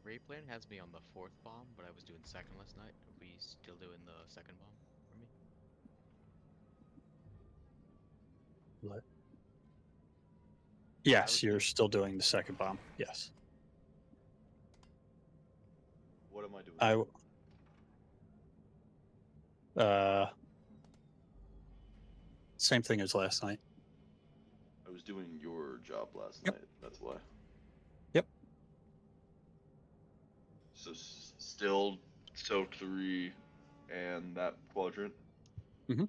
rate plan has me on the 4th bomb, but I was doing 2nd last night. Are we still doing the 2nd bomb for me? What? Yes, you're still doing the 2nd bomb. Yes. What am I doing? Same thing as last night. I was doing your job last Yep. night. That's why. Yep. So still soak 3 and that quadrant. Mm-hmm.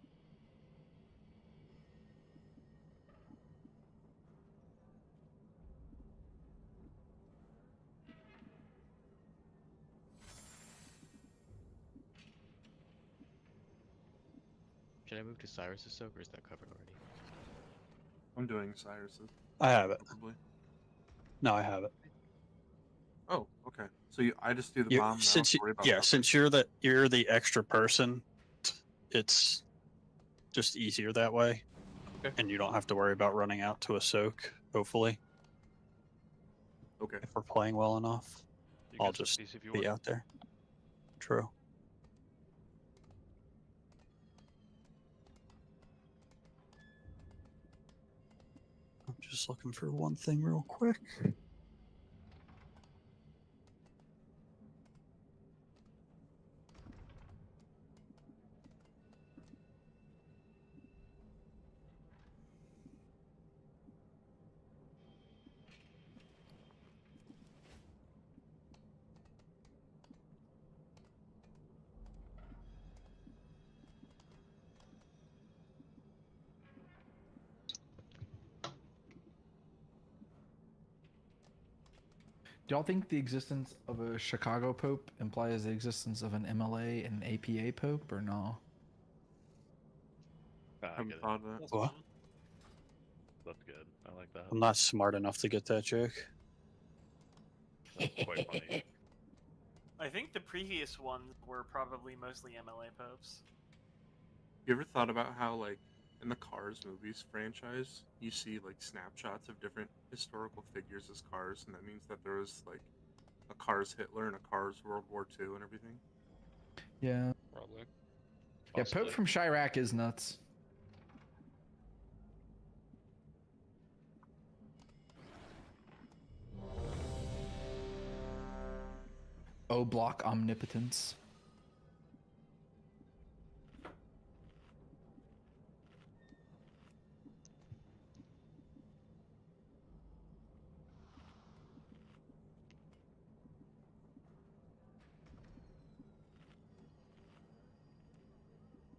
Should I move to Cyrus's soak, or is that covered already? I'm doing Cyrus's. I have it. Probably. No, I have it. Oh, okay. So I just do the You, bomb now. since you, Worry about yeah, nothing. since you're the extra person, it's just easier that way, Okay. and you don't have to worry about running out to a soak. Hopefully, Okay. if we're playing well enough, You I'll get some just piece if you be want. out there. True. I'm just looking for one thing real quick. Do y'all think the existence of a Chicago Pope implies the existence of an MLA and an APA Pope, or no? I Haven't get it. thought of that. What? That's good. I like that. I'm not smart enough to get that joke. That's quite funny. I think the previous ones were probably mostly MLA popes. You ever thought about how, like, in the Cars movies franchise, you see, like, snapshots of different historical figures as cars, and that means that there was, like, a Cars Hitler and a Cars World War II and everything? Yeah. Probably. Yeah, Possibly. Pope from Chirac is nuts. O block omnipotence.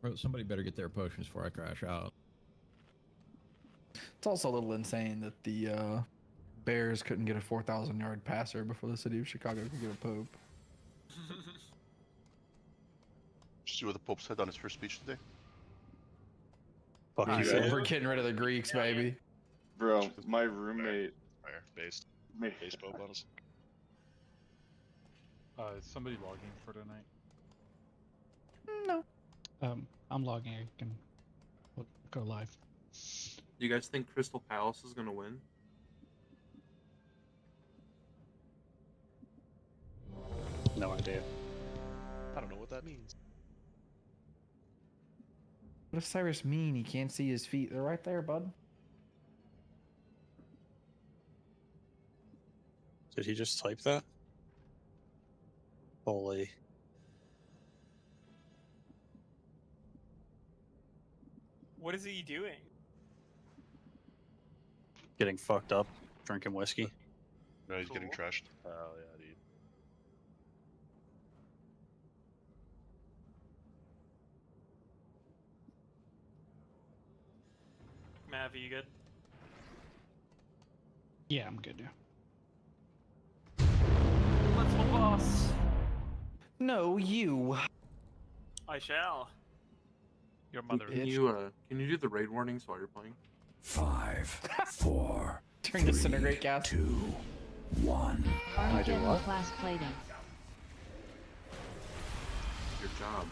Bro, somebody better get their potions before I crash out. It's also a little insane that the Bears couldn't get a 4,000-yard passer before the city of Chicago could get a Pope. Did you see what the Pope said on his first speech today? Fuck Ah, you, yeah. Phil. We're getting rid of the Greeks, baby. Bro, my roommate. Fire based. made- Base Pope bottles. Is somebody logging for tonight? No. I'm logging. I can go live. Do you guys think Crystal Palace is going to win? No idea. I don't know what that means. What does Cyrus mean? He can't see his feet. They're right there, bud. Did he just type that? Holy. What is he doing? Getting fucked up, drinking whiskey. No, he's getting Cool. trashed. Oh yeah, dude. Mav, are you good? Yeah, I'm good. Yeah. Let's go, boss. No, you. I shall. Your mother. Bitch. Can you do the raid warnings while you're playing? 5, 4, Turn disintegrate gas. 2, 1. I do what? Class plating. Your job.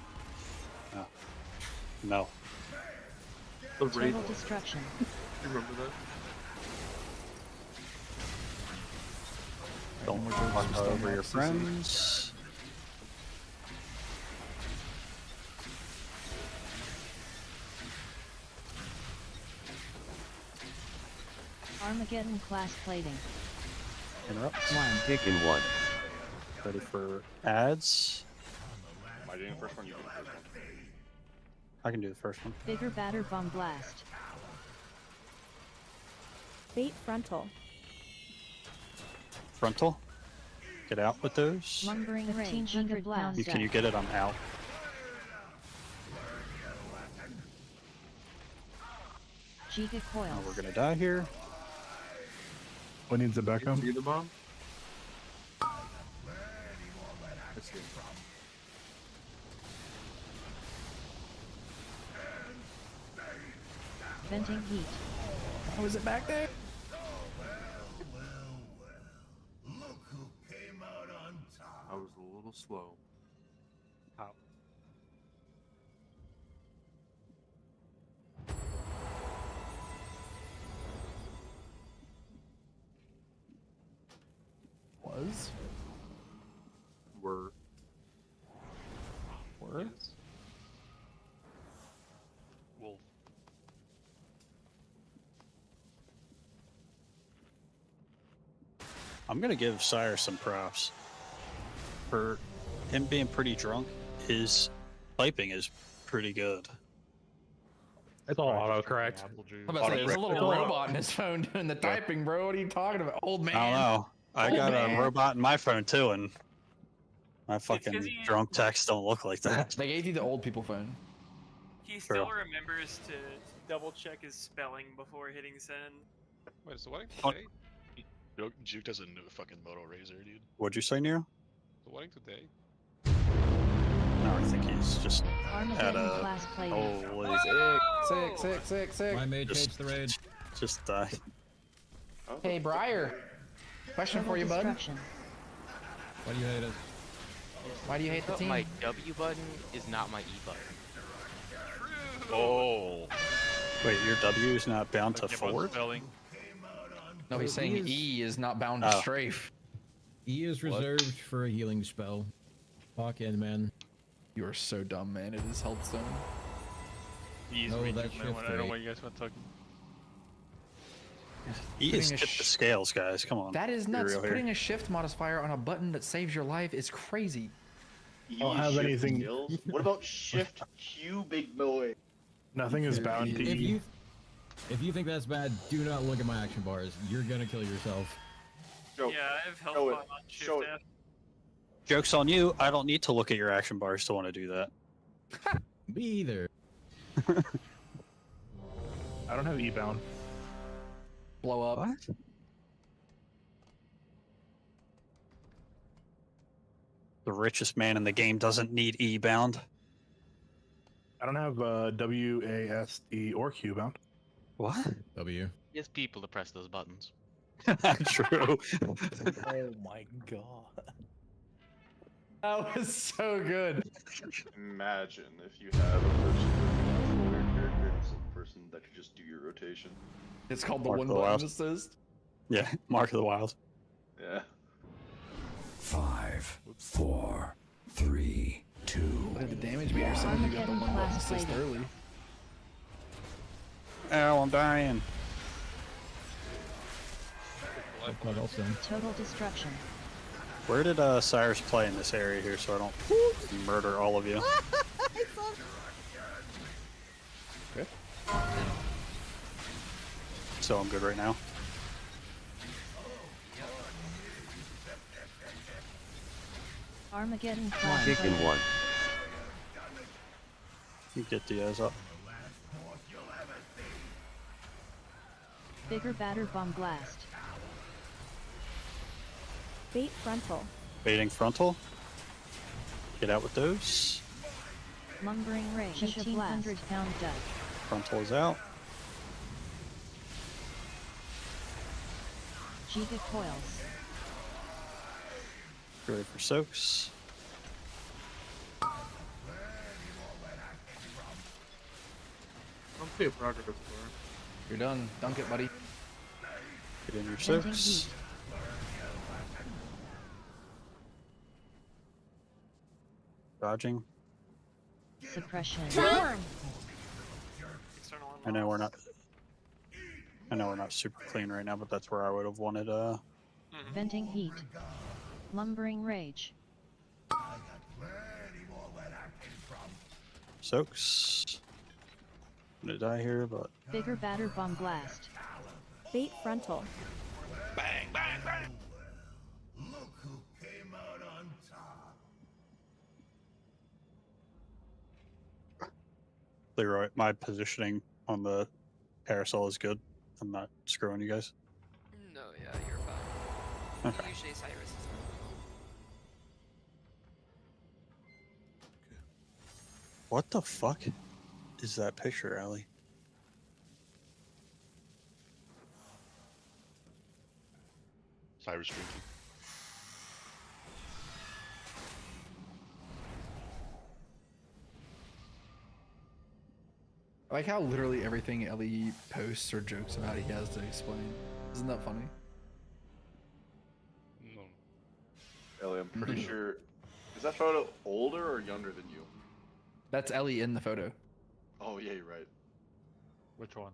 No. The raid Total warnings. destruction. Do you remember that? Don't More jokes fuck from Stone over your Max CC. friends. Armageddon class plating. Interrupt. In one. Ready for ads. Am I doing the first one? You doing the first one? I can do the first one. Bigger batter bomb blast. Bait frontal. Frontal. Get out with those. Lumbering 1500 blast. Can you get it? I'm out. Giga coils. Oh, we're gonna die here. What needs it back up? See the bomb? I see. Venting heat. Oh, is it back there? I was a little slow. Was? Were. Wolf. I'm gonna give Sire some props. For him being pretty drunk, his typing is pretty good. It's all autocorrect. I'm about to say, there's a little robot in his phone doing the typing, bro. What are you talking about? Old man. I don't know. I Old got man. a robot in my phone too, and my fucking 'cause he- drunk texts don't look like that. They gave you the old people phone. He still True. remembers to double check his spelling before hitting send. Wait, so wedding Oh. today? Juke doesn't know fucking Moto Razor, dude. What'd you say, Nero? The wedding today? No, I think he's just at Armageddon a class plating. holy Sick. My mage Just- hates the raid. just die. Oh, Hey, Briar. Question for you, bud. Destruction. Why do you hate it? Why do you hate the team? My W button is not my E button. Oh! Wait, your W is not bound to Thinking about forward? spelling. No, he's E saying is- E is not bound to Oh. strafe. E is reserved for a healing spell. Walk in, man. You are so dumb, man. It is Healthstone. He's No, reaching that's my shift one. I don't know rate. what you guys want to talk. E is Putting a tip the scales, guys. Come on. That is be nuts. real here. Putting a shift modifier on a button that saves your life is crazy. E, don't have shift anything- skills? What about shift Q, big boy? Nothing is bound to If E. you think that's bad, do not look at my action bars. You're gonna kill yourself. Show, Yeah, I have health show it. bot on shift Show it. F. Joke's on you. I don't need to look at your action bars to want to do that. Me either. I don't have E bound. Blow up. What? The richest man in the game doesn't need E bound. I don't have WASD or Q bound. What? W. He has people to press those buttons. True. Oh my god. That was so good. Imagine if you had a person that control your character and some person that could just do your rotation. It's called the Mark one the button Wild. assist. Yeah, Mark of the Wild. Yeah. 5, 4, 3, 2. Look at the damage meter. Someone who got the one button Class assist plating. early. Oh, I'm dying. That's my Healthstone. Total destruction. Where did Cyrus play in this area here so I don't murder all of you? Okay. So I'm good right now. Armageddon class In plating. one. You get Diaz up. Bigger batter bomb blast. Bait frontal. Baiting frontal. Get out with those. Lumbering range. 1500 pound dud. Frontal is out. Giga coils. Ready for soaks. I'll see a progress bar. You're done. Dunk it, buddy. Get in your Venting soaks. heat. Dodging. Suppression. External I know we're unlocks. not. I know we're not super clean right now, but that's where I would have wanted. Venting heat. Lumbering rage. Soaks. I'm gonna die here, but Bigger batter bomb blast. Bait frontal. Bang, bang, bang. Leroy, my positioning on the carousel is good. I'm not screwing you guys. No, yeah, you're fine. Okay. Usually Cyrus is. What the fuck is that picture, Allie? Cyrus drinking. I like how literally everything Ellie posts or jokes about he has to explain. Isn't that funny? No. Ellie, I'm pretty sure. Is that photo older or younger than you? That's Ellie in the photo. Oh yeah, you're right. Which one?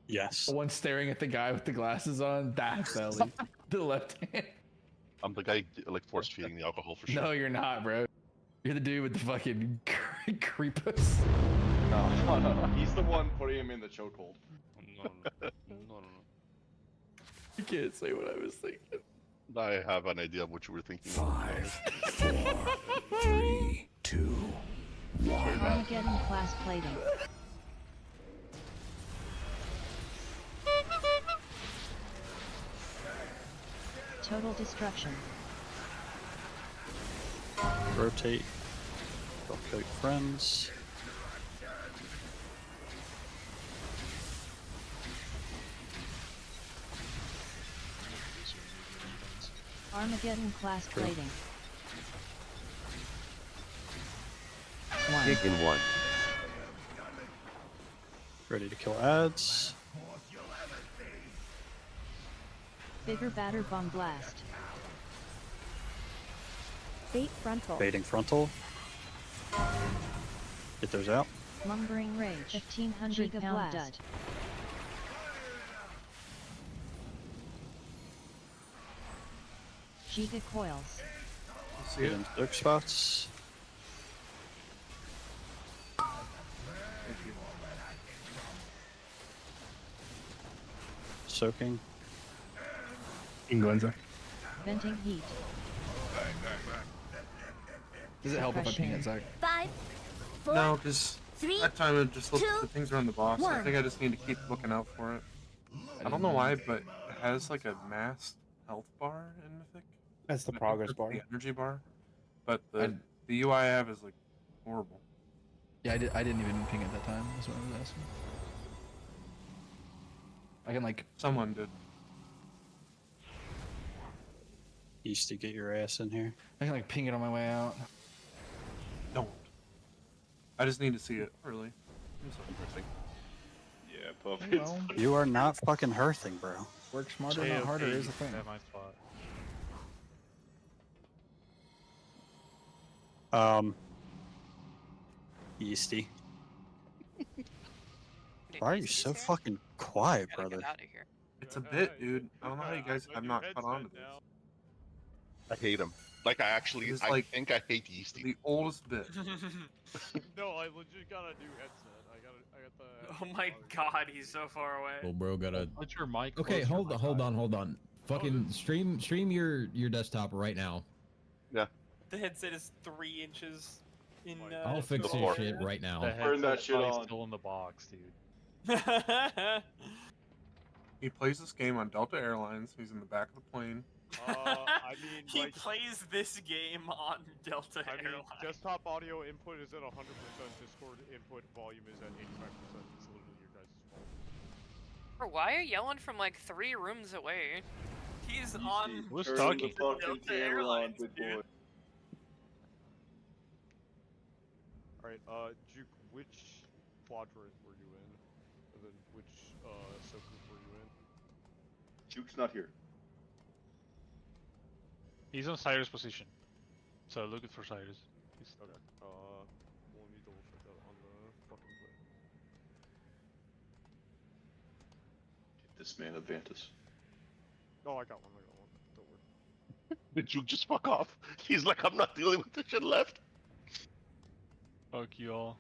Yes. The one staring at the guy with the glasses on. That's Ellie. To the left hand. I'm the guy like force feeding the alcohol for sure. No, you're not, bro. You're the dude with the fucking creepos. No. He's the one putting him in the chokehold. No. You can't say what I was thinking. I have an idea of what you were thinking. 5, 4, 3, 2, 1. Armageddon class plating. Total destruction. Rotate. Don't kill your friends. Armageddon class True. plating. Kick in 1. Ready to kill ads. Bigger batter bomb blast. Bait frontal. Baiting frontal. Get those out. Lumbering rage. 1500 Giga pound blast. dud. Giga coils. See Get it? into dark spots. Thank you. Soaking. You can go inside. Venting heat. Does it help if I ping it, Zach? 5, 4, No, because 3, that time it just looked two, the things are on the box. I one. think I just need to keep looking out for it. I don't know why, but it has like a masked health bar in Mythic. That's the I think progress that's bar. The energy bar. But the UI I have is like horrible. Yeah, I didn't even ping it that time. That's what I was asking. I can like. Someone did. Used to get your ass in here. I can like ping it on my way out. Don't. I just need to see it, really. I'm sorry. Interesting. Yeah, Puff. Well, You are not fucking hearthing, bro. work smarter, not harder is the thing. At my spot. Yeasty. Dude, Why are you Yeasty's so here? fucking quiet, Gotta brother? get out of here. It's a bit, dude. I don't know how you guys have not caught on to this. I hate him. Like I actually, It's I like- think I hate Yeasty. The oldest bit. No, I legit gotta do headset. I got the. Oh my god, he's so far away. Well, bro, gotta. Put your mic. Okay, closer hold to on, my hold eye. on, hold on. Fucking stream your desktop right now. The headset is 3 inches in. I'll fix the this floor. shit right now. The Turn that headset's shit probably on. still in the box, dude. He plays this game on Delta Airlines. He's in the back of the plane. I mean, He like, plays this game on Delta I mean, Airlines. desktop audio input is at 100%. Discord input volume is at 85%. It's literally your guys' fault. Bro, why are you yelling from like 3 rooms away? He's on. Who's Turn talking? the fucking Delta camera on, Airlines, big dude. boy. Alright, Juke, which quadrant were you in? And then which, subgroup were you in? Juke's not here. He's on Cyrus' position. So look it for Cyrus. East. Okay. Let me double check that on the fucking play. Get this man Avantis. Oh, I got one. Don't worry. Did you just fuck off? He's like, I'm not dealing with this shit left. Fuck you all.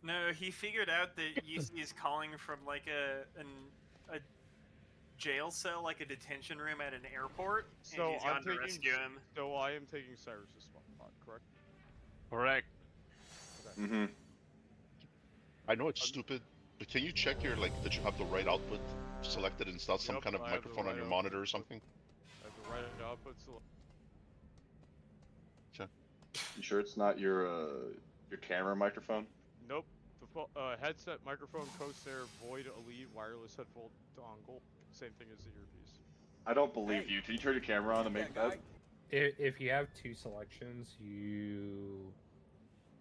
No, he figured out that Yeasty is calling from like a jail cell, like a detention room at an airport, So and he's I'm gone to taking. rescue him. So I am taking Cyrus's spot, correct? Correct. Mm-hmm. I know it's stupid, but can you check your that you have the right output selected and install some Yep, kind of I have the microphone on right your output. monitor or something? I have the right output select. You sure it's not your camera microphone? Nope. The headset, microphone, Corsair, Void, Elite, wireless headphone, dongle. Same thing as the earpiece. I don't believe you. Can you turn your camera on and make that? If you have two selections, you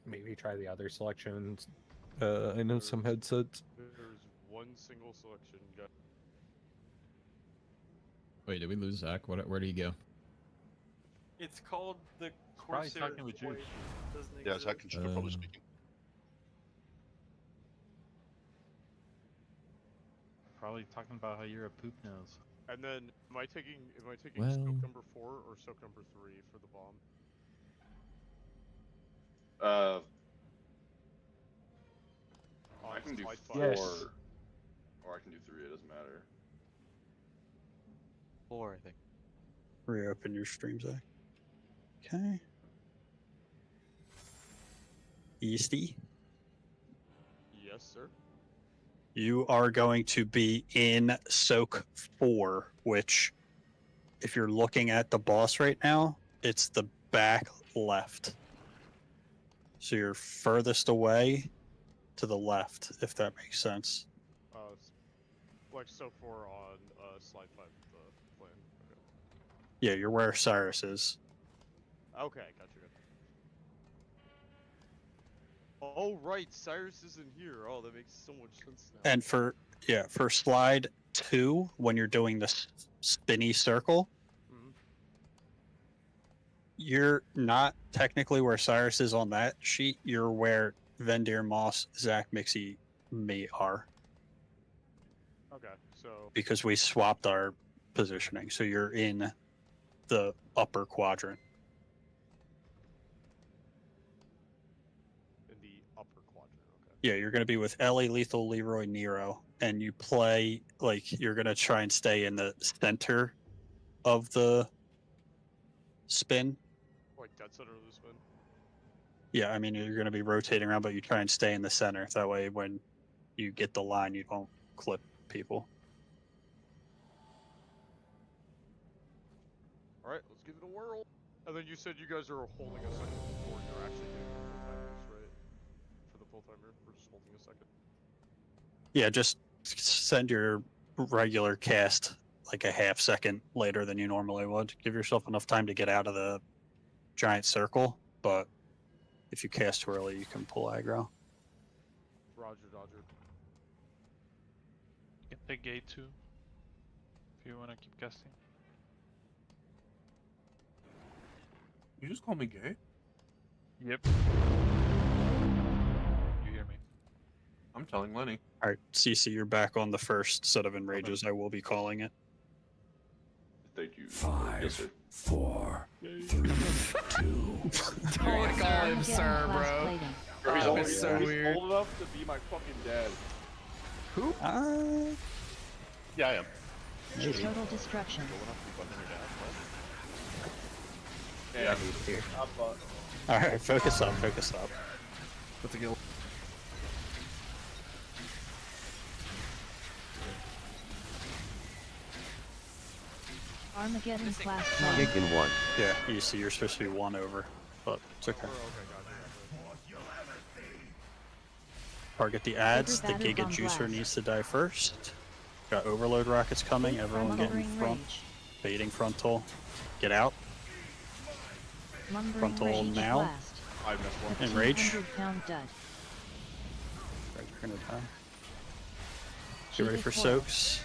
maybe try the other selections. I know some headsets. There's one single selection. Got Wait, did we lose Zach? Where did he go? It's called the Probably Corsair talking with Void. you. Doesn't Yeah, exist. Zach and Juke are probably speaking. Probably talking about how you're a poop nose. And then, am I taking Well- soak number 4 or soak number 3 for the bomb? I can do slide 4, five. or I can do 3. It doesn't matter. 4, I think. Reopen your stream, Zach. Okay. Yeasty, Yes, sir. you are going to be in Soak 4, which, if you're looking at the boss right now, it's the back left. So you're furthest away to the left, if that makes sense. Like soak 4 on slide 5 of the plan. Okay. Yeah, you're where Cyrus is. Okay, gotcha. Oh right, Cyrus isn't here. Oh, that makes so much sense now. And for slide 2, when you're doing the spinny circle, you're not technically where Cyrus is on that sheet. You're where Vendir, Moss, Zach, Mixie, me are. Okay, so Because we swapped our positioning. So you're in the upper quadrant. in the upper quadrant. Okay. Yeah, you're going to be with Ellie, Lethal, Leroy, Nero. And you play, you're going to try and stay in the center of the spin. Like dead center of the spin. Yeah, I mean, you're going to be rotating around, but you try and stay in the center. That way, when you get the line, you don't clip people. All right, let's give it a whirl. And then you said you guys are holding a second before you're actually getting the pull timers, right? For the pull timer, we're just holding a second. Yeah, just send your regular cast like a half second later than you normally would. Give yourself enough time to get out of the giant circle, but if you cast too early, you can pull aggro. Roger, Dodger. You can take gate too. If you want to keep casting. You just call me gay? Yep. You hear me? I'm telling Lenny. All right, CC, you're back on the first set of enrages. I will be calling it. Thank you. 5, 4, 3, 2. Don't call him sir, bro. Bro, he's That old, was so he's weird. old enough to be my fucking dad. Who? Yeah, I am. Total destruction. Yeah, here. All right, focus up, focus up. What's a guild? Armageddon class Gig plane. in 1. Yeah, you see, you're supposed to be 1 over, but it's okay. Target the ads. The Battered Giga on Juicer blast. needs to die first. Got overload rockets coming. Everyone get in Lumbering front. rage. Baiting frontal. Get out. Lumbering Frontal rage now. blast. I missed one. Enrage. 1,500-pound dud. Guys are gonna die. Get ready for Giga coil. soaks.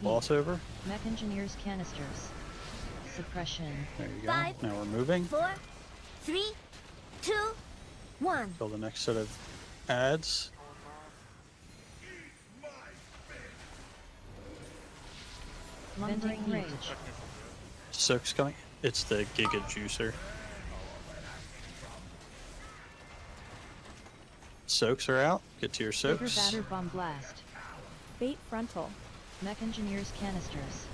the boss over. Mech Engineers canisters. Suppression. There you go. 5, Now we're moving. 4, 3, 2, 1. Build the next set of ads. Lumbering Rage. Soak's coming. It's the Giga Juicer. Soaks are out. Get to your Bigger soaks. Batter Bomb Blast. Bait frontal. Mech Engineers canisters.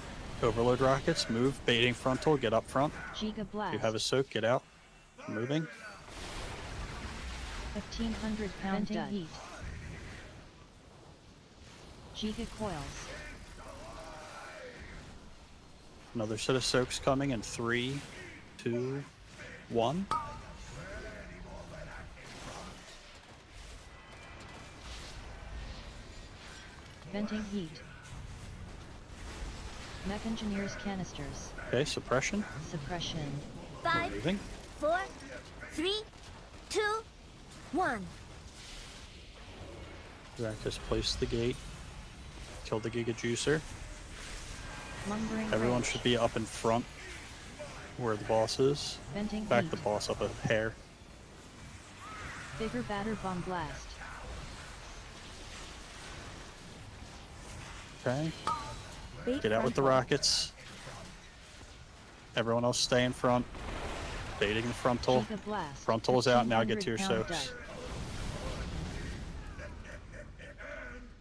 Overload rockets. Move. Baiting frontal. Get up front. Giga Blast. If you have a soak, get out. Moving. 1,500 pound heat. Giga Coils. Another set of soaks coming in 3, 2, 1. Venting heat. Mech Engineers canisters. Okay, suppression. Suppression. We're 5, moving. 4, 3, 2, 1. Practice place the gate. Kill the Giga Juicer. Lumbering Everyone Rage. should be up in front where the boss is. Venting Back heat. the boss up a hair. Bigger Batter Bomb Blast. Okay. Bait Get out with the frontal. rockets. Everyone else stay in front. Baiting the frontal. Giga Blast. Frontal is out, now get to your 1,500 soaks.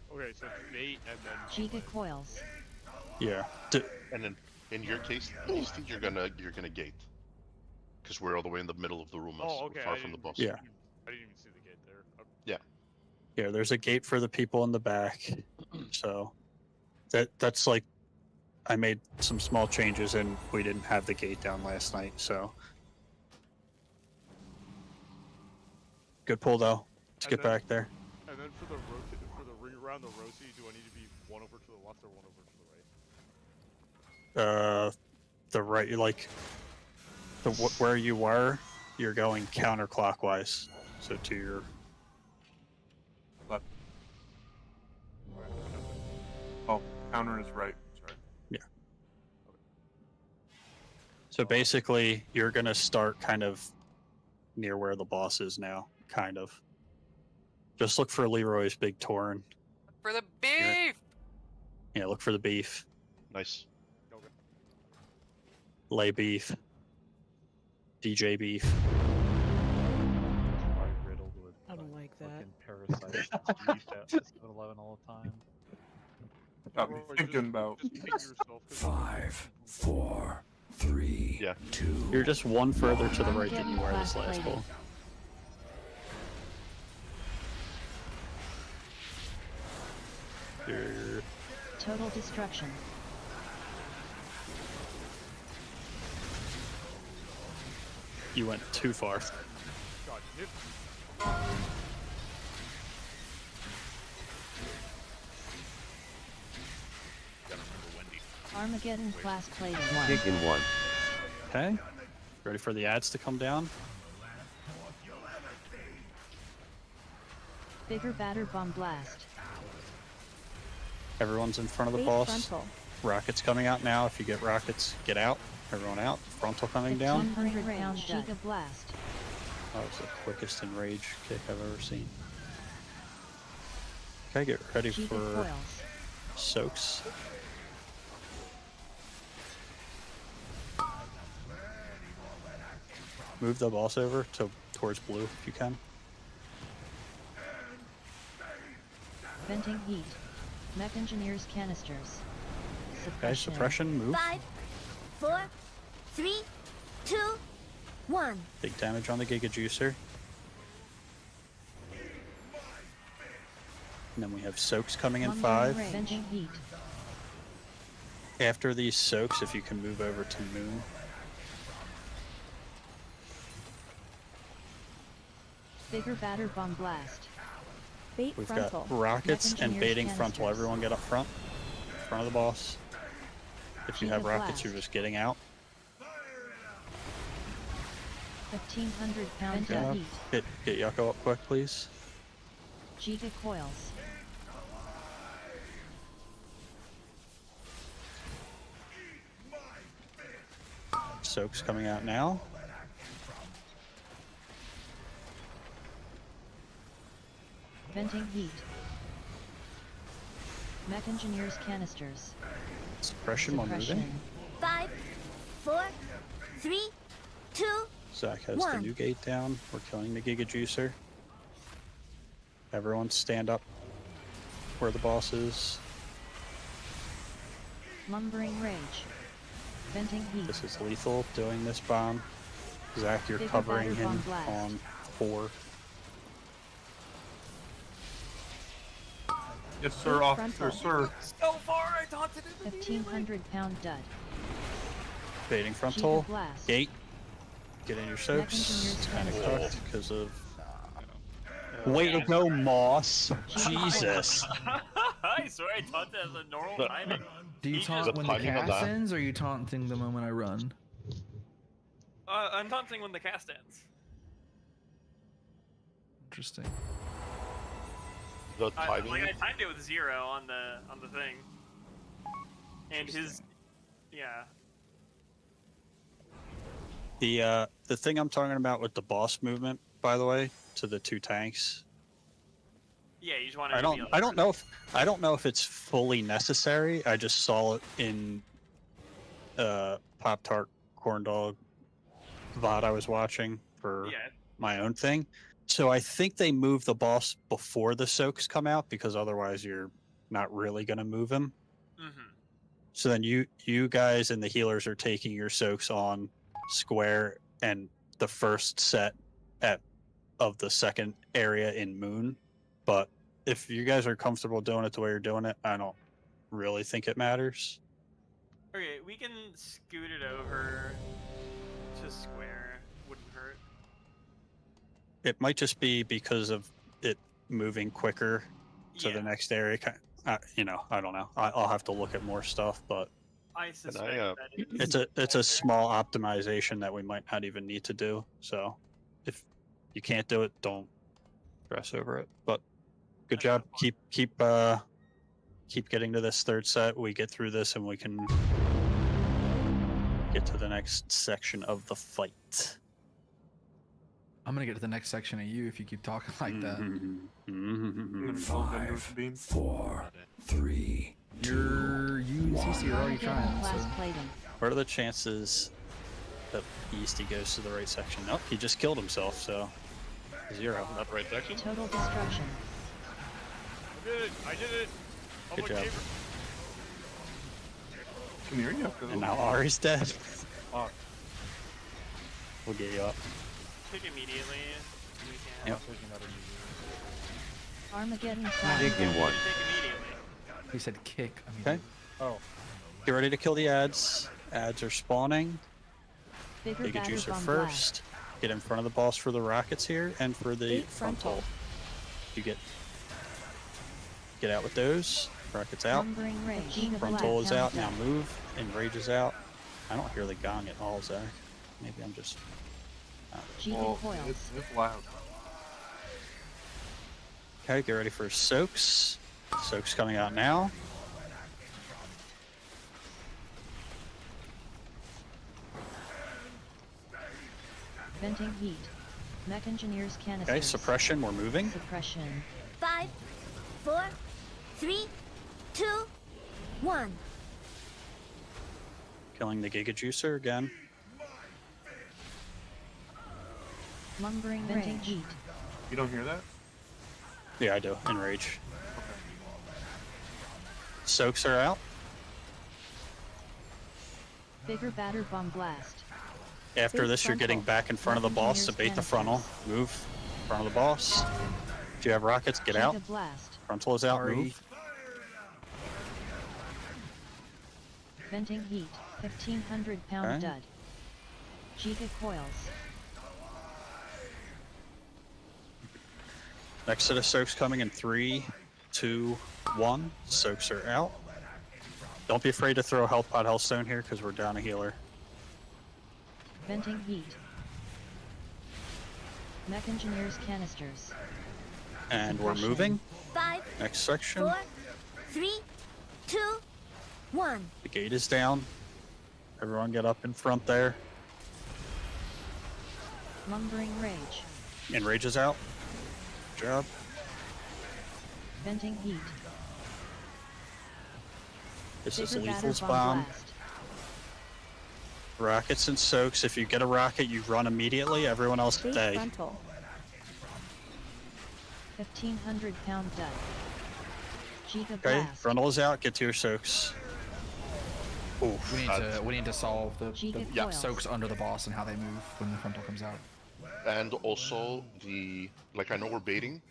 pound Okay, so bait and then. Giga Coils. Yeah. And then in your case, Beastie, you're gonna gate. Because we're all the way in the middle of the room. Oh, We're okay. far I from the didn't boss. Yeah. I didn't even see the gate there. Okay. Yeah. Yeah, there's a gate for the people in the back. So that's like I made some small changes and we didn't have the gate down last night, so good pull though. Let's get back there. And then for the ring around the Rosie, do I need to be one over to the left or one over to the right? The right, like where you were, you're going counterclockwise. So to your Left. Oh, counter is right. Sorry. yeah. So basically, you're gonna start kind of near where the boss is now, kind of. Just look for Leroy's big torrent. For the beef! Yeah, look for the beef. Nice. Lay beef. DJ beef. Riddled with I don't like that. parasites beef at 7-Eleven all the time. Got me thinking about. 5, 4, 3, Yeah. 2. You're just one further to the right than you were this last ball. You're... Total destruction. You went too far. God, nip. Armageddon class plating 1. Kick in 1. Okay. Ready for the ads to come down? Bigger Batter Bomb Blast. Everyone's in front of the Bait boss. frontal. Rockets coming out now. If you get rockets, get out. Everyone out. Frontal coming down. 1,500 pound Giga Blast. That was the quickest enrage kick I've ever seen. Okay, get ready Giga for Coils. soaks. Move the boss over towards blue if you can. Venting heat. Mech Engineers canisters. Okay, suppression, move. 5, 4, 3, 2, 1. Big damage on the Giga Juicer. And then we have soaks coming in 5. Venting heat. After these soaks, if you can move over to Moon. Bigger Batter Bomb Blast. Bait We've frontal. got rockets Mech and Engineers baiting frontal. canisters. Everyone get up front. Front of the boss. If you Giga have rockets, Blast. you're just getting out. 1,500 pound Yeah. heat. Get Yucko up quick, please. Giga Coils. Soak's coming out now. Venting heat. Mech engineers canisters. Suppression while moving. 5, 4, 3, 2. Zach has the new gate down. We're killing the Giga Juicer. Everyone stand up where the boss is. Lumbering rage. Venting heat. This is lethal doing this bomb. Zach, you're Bigger covering batter him bomb blast. on 4. Yes, sir, officer, sir. So far, I taunted him. 1,500-pound dud. Baiting frontal. Giga blast. Gate. Get in your soaks. It's kind of cooked because of... Way to go, Moss. Jesus. I swear I taunted as a normal timing. Do you He taunt just- when the cast ends, or are you taunting the moment I run? I'm taunting when the cast ends. Interesting. The I timing. timed it with 0 on the thing. And his, yeah. The thing I'm talking about with the boss movement, by the way, to the 2 tanks. Yeah, you just want I don't know if it's fully necessary. I just saw it in Pop Tart Corn Dog VOD I was watching for my own thing. So I think they move the boss before the soaks come out, because otherwise you're not really going to move him. Mm-hmm. So then you guys and the healers are taking your soaks on square and the first set of the second area in Moon. But if you guys are comfortable doing it the way you're doing it, I don't really think it matters. Okay, we can scoot it over to square. Wouldn't hurt. It might just be because of it moving quicker to the next area. You know, I don't know. I'll have to look at more stuff, but I suspect that it's a small optimization that we might not even need to do. So if you can't do it, don't stress over it. But good job. Keep getting to this third set. We get through this and we can get to the next section of the fight. I'm gonna get to the next section of you if you keep talking like that. 5, 4, 3. You and CC are already trying. So. What are the chances that Easty goes to the right section? Nope, he just killed himself, so 0. Not right section? Total destruction. I did it! I'm Good a job. gamer. Come here, you have to. And now Ari's dead. Fuck. We'll get you up. Kick immediately. We can. Yep. Armageddon Dig flash. in one. Kick immediately. He said kick. I mean, Okay. Oh. Get ready to kill the ads. Ads are spawning. Bigger Take a batter juicer bomb first. Get in front of the boss for the rockets here and for the Eight frontal. You get out with those. Rockets out. Lumbering rage. Giga Frontal blast is out. Now down. move. And rage is out. I don't hear the gong at all, Zach. Maybe I'm just... Giga coils. It's loud. Okay, get ready for soaks. Soaks coming out now. Venting heat. Mech engineers canisters. Okay, suppression, we're moving. Suppression. 5, 4, 3, 2, 1. Killing the Giga Juicer again. Lumbering venting heat. You don't hear that? Yeah, I do. Enrage. Soaks are out. Bigger batter bomb blast. After Big this, you're getting frontal. back in front of the boss to bait the frontal. Move. Front of the boss. If you have rockets, get out. Giga blast. Frontal is out. Move. Venting heat. 1,500-pound Okay. dud. Giga coils. Next set of soaks coming in 3, 2, 1. Soaks are out. Don't be afraid to throw health pot hellstone here because we're down a healer. Venting heat. Mech engineers canisters. And we're Suppression. moving. 5, Next section. 4, 3, 2, 1. The gate is down. Everyone get up in front there. Lumbering Rage. Enrage is out. Good job. Venting Heat. This is Bigger Batter Lethal's bomb. Blast. Rockets and soaks. If you get a rocket, you run immediately. Everyone else Bait stay. frontal. 1500 pound dud. Giga Okay, Blast. frontal is out. Get to your soaks. Ooh, We need to solve the Giga Coils. soaks under the boss and how they move when the frontal comes out. And also like I know we're baiting,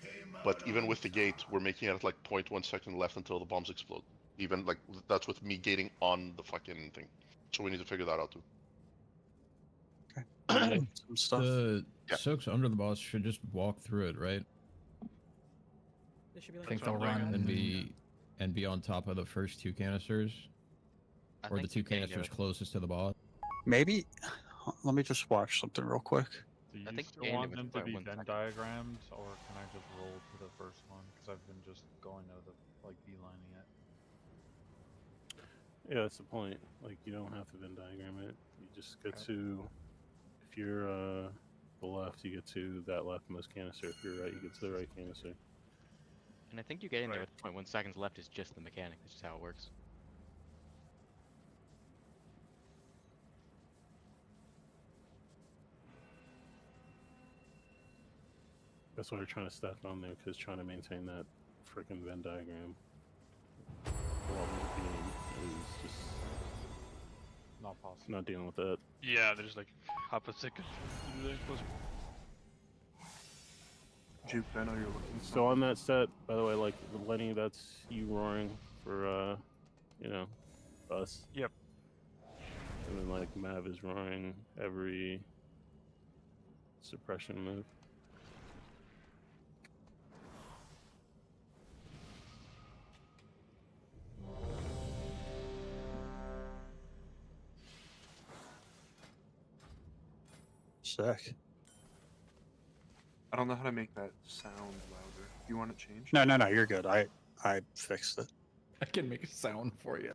but even with the gate, we're making it at like 0.1 second left until the bombs explode. Even like that's with me gating on the fucking thing. So we need to figure that out too. some stuff. The soaks under the boss should just walk through it, right? They should be I like think they'll run And be on top of the first two canisters, or the two canisters closest to the boss. Maybe. Let me just watch something real quick. Do you I think still gained want it them with to like be 1 Venn second. diagrammed, or can I just roll to the first one? Because I've been just going out of like beelining it. Yeah, that's the point. Like, you don't have to Venn diagram it. You just get to, if you're the left, you get to that leftmost canister. If you're right, you get to the right canister. And I think you getting there with 0.1 seconds left is just the mechanic. That's just how it works. That's why they're trying to stack on there, because trying to maintain that freaking Venn diagram while the game is just Not possible. not dealing with that. Yeah, there's like half a second. Juke, I know you're looking. So on that set, by the way, like Lenny, that's you roaring for you know, us. Yep. And then like Mav is roaring every suppression move. Sick. I don't know how to make that sound louder. Do you want it changed? No, you're good. I fixed it. I can make a sound for you.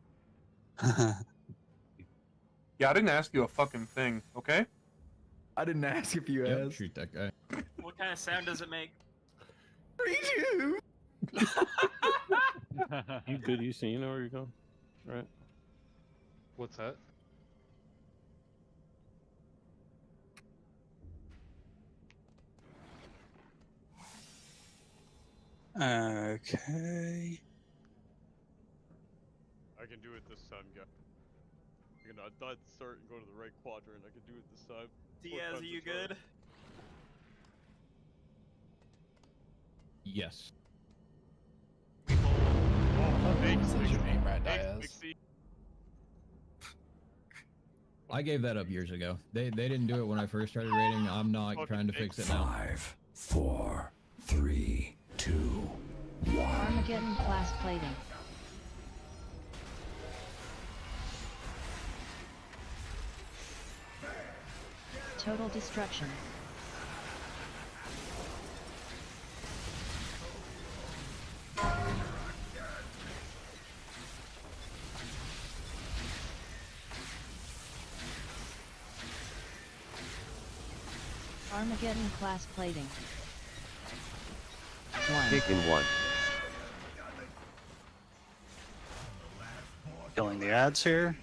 Yeah, I didn't ask you a fucking thing, okay? I didn't ask if you asked. Shoot that guy. What kind of sound does it make? You good? You see, you know where you're going, right? What's that? Okay. I can do it this time, guys. I can not start and go to the right quadrant. I can do it this time. Diaz, are you good? Yes. Oh, thanks, That's your name, right, thanks, Diaz? Mixie. I gave that up years ago. They didn't do it when I first started raiding. I'm not trying to fix it now. 5, 4, 3, 2, 1. Armageddon class plating. Total destruction. Armageddon class plating. Taken 1. Killing the ads here.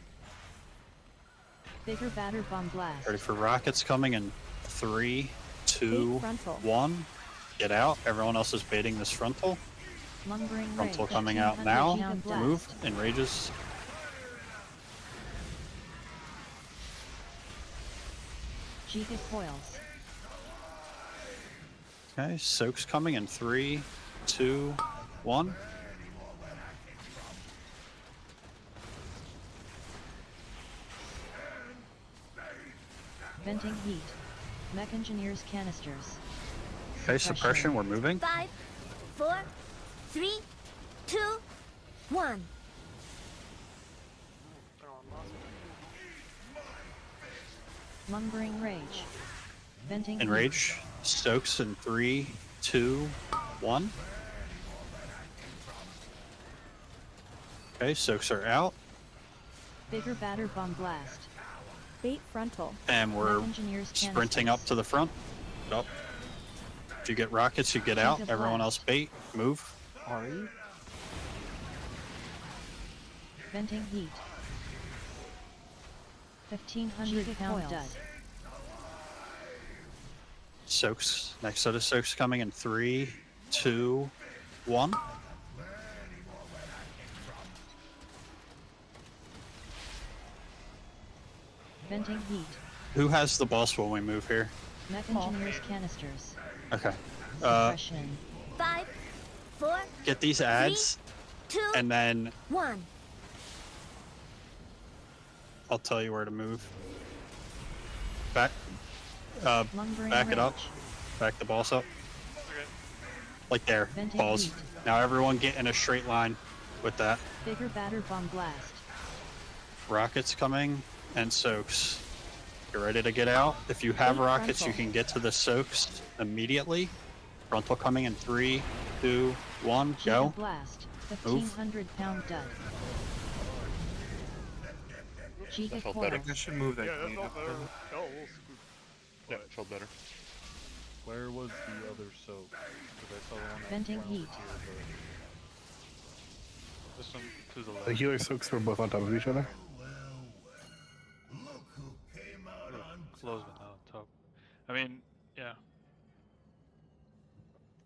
Bigger batter bomb blast. Ready for rockets coming in 3, 2, Bait frontal. 1. Get out. Everyone else is baiting this frontal. Lumbering Frontal rage. coming out 1500 now. pound blast. Move. Enrages. Giga coils. Okay, soaks coming in 3, 2, 1. Venting heat. Mech engineers canisters. Okay, suppression, we're moving. 5, 4, 3, 2, 1. Lumbering rage. Venting Enrage. Stokes in 3, 2, 1. Okay, soaks are out. Bigger batter bomb blast. Bait frontal. And we're Engineers sprinting up to the front. Up. If you get rockets, you get out. Everyone else bait. Move. Ari? Venting heat. 1,500 pound dud. Soaks. Next set of soaks coming in 3, 2, 1. Venting heat. Who has the boss when we move here? Mech engineers canisters. Okay. Suppression. 5, 4, Get these ads, 2, and then 1. I'll tell you where to move. Back. Lumbering Back it up. rage. Back the boss up. Okay. Like there. Venting Pause. heat. Now everyone get in a straight line with that. Bigger batter bomb blast. Rockets coming and soaks. You're ready to get out. If you have Bait rockets, you frontal. can get to the soaks immediately. Frontal coming in 3, 2, 1, Giga go. blast. Move. 1,500 pound dud. Giga That felt coil. better. I should move that Yeah, that gate felt up better. there. Felt a little spooked. Yeah, it felt better. Where was the other soap? Because I saw the one that Venting went over heat. here, but this one to the left. The healer soaks were both on top of each other. Close but not on top. I mean, yeah.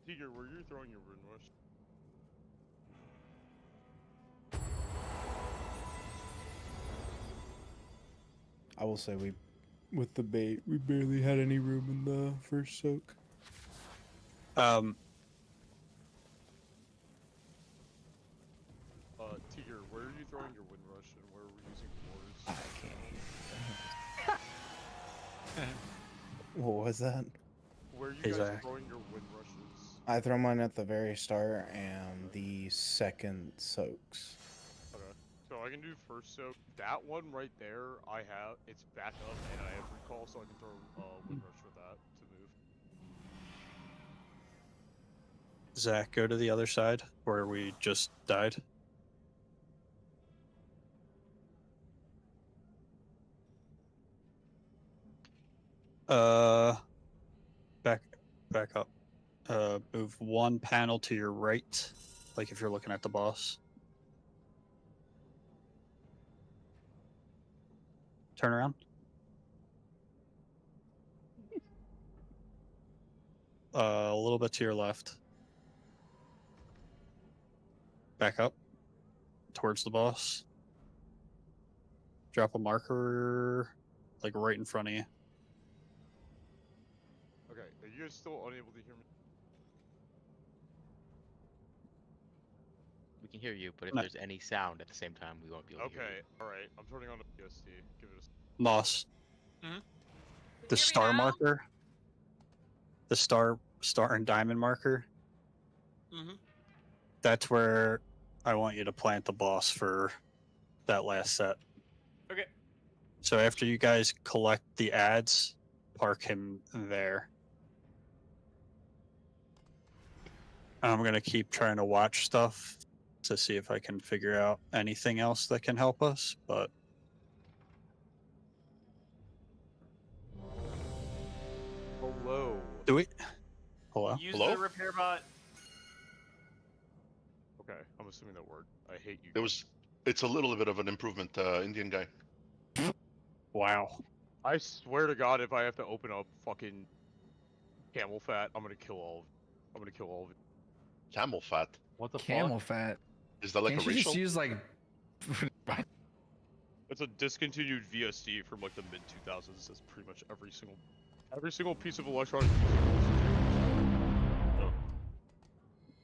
Tiger, where you're throwing your rune rush? I will say with the bait, we barely had any room in the first soak. Tiger, where are you throwing your wind rush and where are we using wars? I can't. What was that? Where are you Hey, guys Zach. throwing your wind rushes? I throw mine at the very start and the second soaks. Okay. So I can do first soak. That one right there, it's back up and I have recall, so I can throw wind rush with that to move. Zach, go to the other side where we just died. Back up. Move one panel to your right, like if you're looking at the boss. Turn around. A little bit to your left. Back up towards the boss. Drop a marker like right in front of you. Okay, are you guys still unable to hear me? We can hear you, but if No. there's any sound at the same time, we won't be able to hear Okay, you. alright. I'm turning on the PST. Give it a Moss. Mhm. The Hear me star now? marker. The star and diamond marker. Mm-hmm. That's where I want you to plant the boss for that last set. Okay. So after you guys collect the ads, park him there. I'm gonna keep trying to watch stuff to see if I can figure out anything else that can help us, but Hello. do we? Hello? Use Hello? the repair bot. Okay, I'm assuming that worked. I hate you. It's a little bit of an improvement, Indian guy. Wow. I swear to God, if I have to open up fucking camel fat, I'm gonna kill all of you. I'm gonna kill all of you. Camel fat. What the Camel fat. Is that like Can't a you just racial? use like? It's a discontinued VSD from like the mid 2000s. That's pretty much every single piece of electronic. Oh.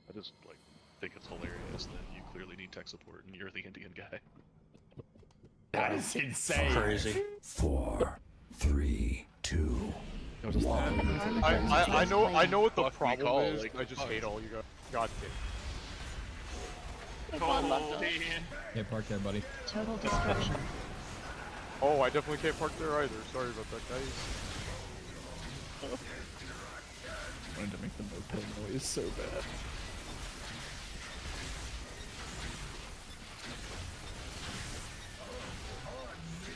I just like think it's hilarious that you clearly need tech support and you're the Indian guy. That is insane. Crazy. 4, 3, 2. I know what the Fuck me problem call, is. like, I just fuck. hate all you guys. God damn. Yeah, park there, buddy. Total destruction. Oh, I definitely can't park there either. Sorry about that, guys. I wanted to make the moped noise so bad.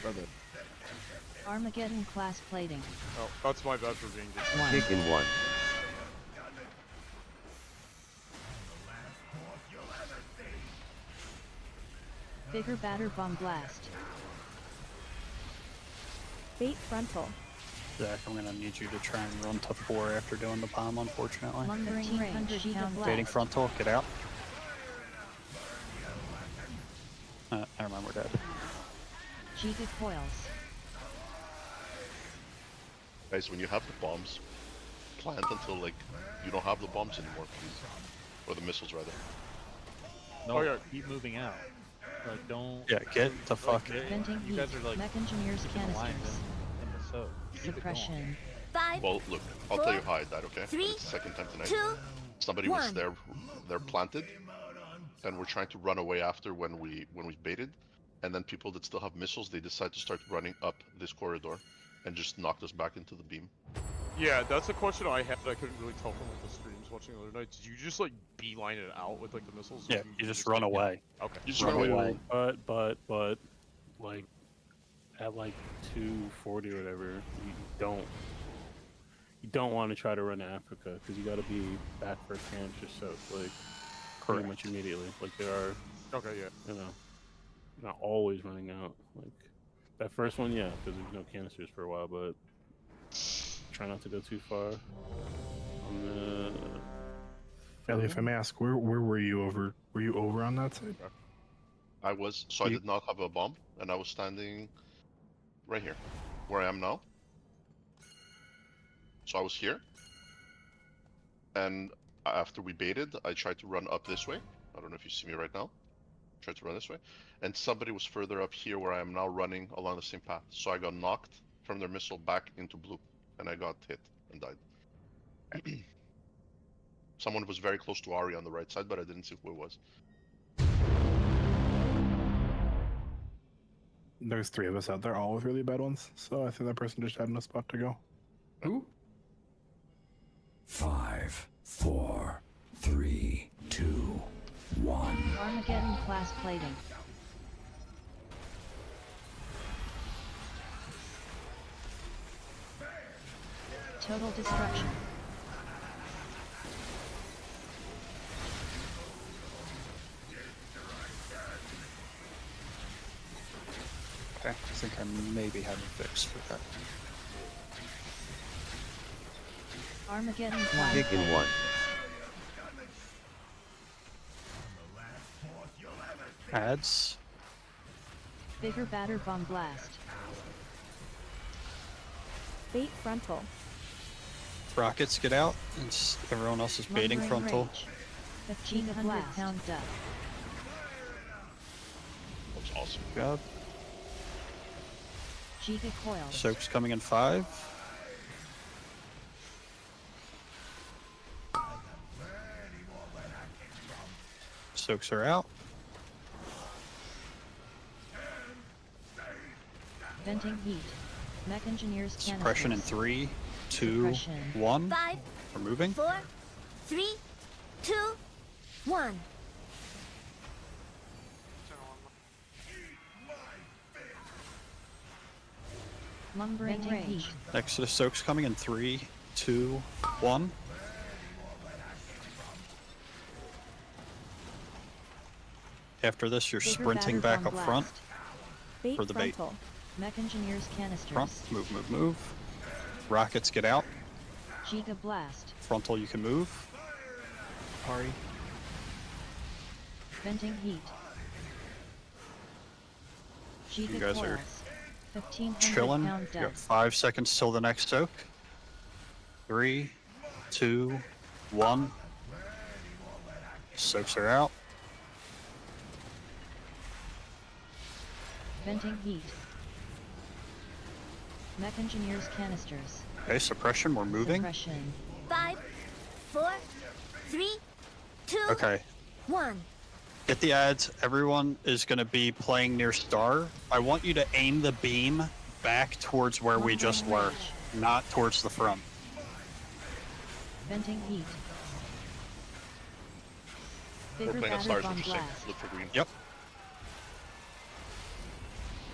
Brother. Armageddon class plating. Oh, that's my bad for being just. Kick in one. Bigger batter bomb blast. Bait frontal. Zach, I'm gonna need you to try and run to 4 after doing the bomb, unfortunately. Lumbering range. Baiting frontal, get out. Never mind, we're dead. Giga coils. Guys, when you have the bombs, plant until like you don't have the bombs anymore, please. Or the missiles rather. No, keep moving out. Like don't. Yeah, get the fuck. Venting You guys are like Mech engineers keeping alive canisters. in the soak. Keep it going. Suppression. 5, Well, look, I'll 4, tell you how I died, okay? 3, It's the second time tonight. 2, Somebody was 1. there planted, and we're trying to run away after when we baited, and then people that still have missiles, they decide to start running up this corridor, and just knocked us back into the beam. Yeah, that's a question I had that I couldn't really tell from like the streams watching the other night. Did you just like beeline it out with like the missiles? Or Yeah, you just run away. Okay. You just Run run away. away. But, like, at like 240 or whatever, you don't want to try to run to Africa because you got to be back for a canister soak, like, pretty much immediately. Like, there are, Okay, yeah. you know, not always running out. Like, that first one, yeah, because there's no canisters for a while, but try not to go too far. Ellie, if I may ask, where were you over? Were you over on that side? I was, so I did not have a bomb, and I was standing right here, where I am now. So I was here, and after we baited, I tried to run up this way. I don't know if you see me right now. Tried to run this way, and somebody was further up here where I am now running along the same path. So I got knocked from their missile back into blue, and I got hit and died. Someone was very close to Ari on the right side, but I didn't see who it was. There's 3 of us out there, all with really bad ones. So I think that person just had no spot to go. Who? 5, 4, 3, 2, 1. Armageddon class plating. Total destruction. Okay, I think I maybe have a fix for that. Armageddon class Kick in one. Ads. Bigger batter bomb blast. Bait frontal. Rockets, get out. And everyone else is baiting Lumbering frontal. rage. 1,500 pound duck. That was awesome. Job. Giga coils. Soak's coming in 5. Soaks are out. Venting heat. Mech engineers canisters. Suppression in 3, 2, Suppression. 1. 5, We're moving. 4, 3, 2, 1. Lumbering range. Next to the Soak's coming in 3, 2, 1. After this, you're Bigger sprinting batter back bomb up front blast. Bait for the bait. frontal. Mech engineers canisters. Front, move, move, move. Rockets, get out. Giga blast. Frontal, you can move. Ari. Venting heat. Giga You guys are coils. 1,500 chilling. pound You duck. got 5 seconds till the next soak. 3, 2, 1. Soaks are out. Venting heat. Mech engineers canisters. Okay, suppression, we're moving. Suppression. 5, 4, 3, 2, Okay, 1. get the ads. Everyone is going to be playing near Star. I want you to aim the beam back towards where we just were, not towards the front. Venting heat. We're Bigger playing on batter stars, bomb what you're saying. blast. Look for green. Yep.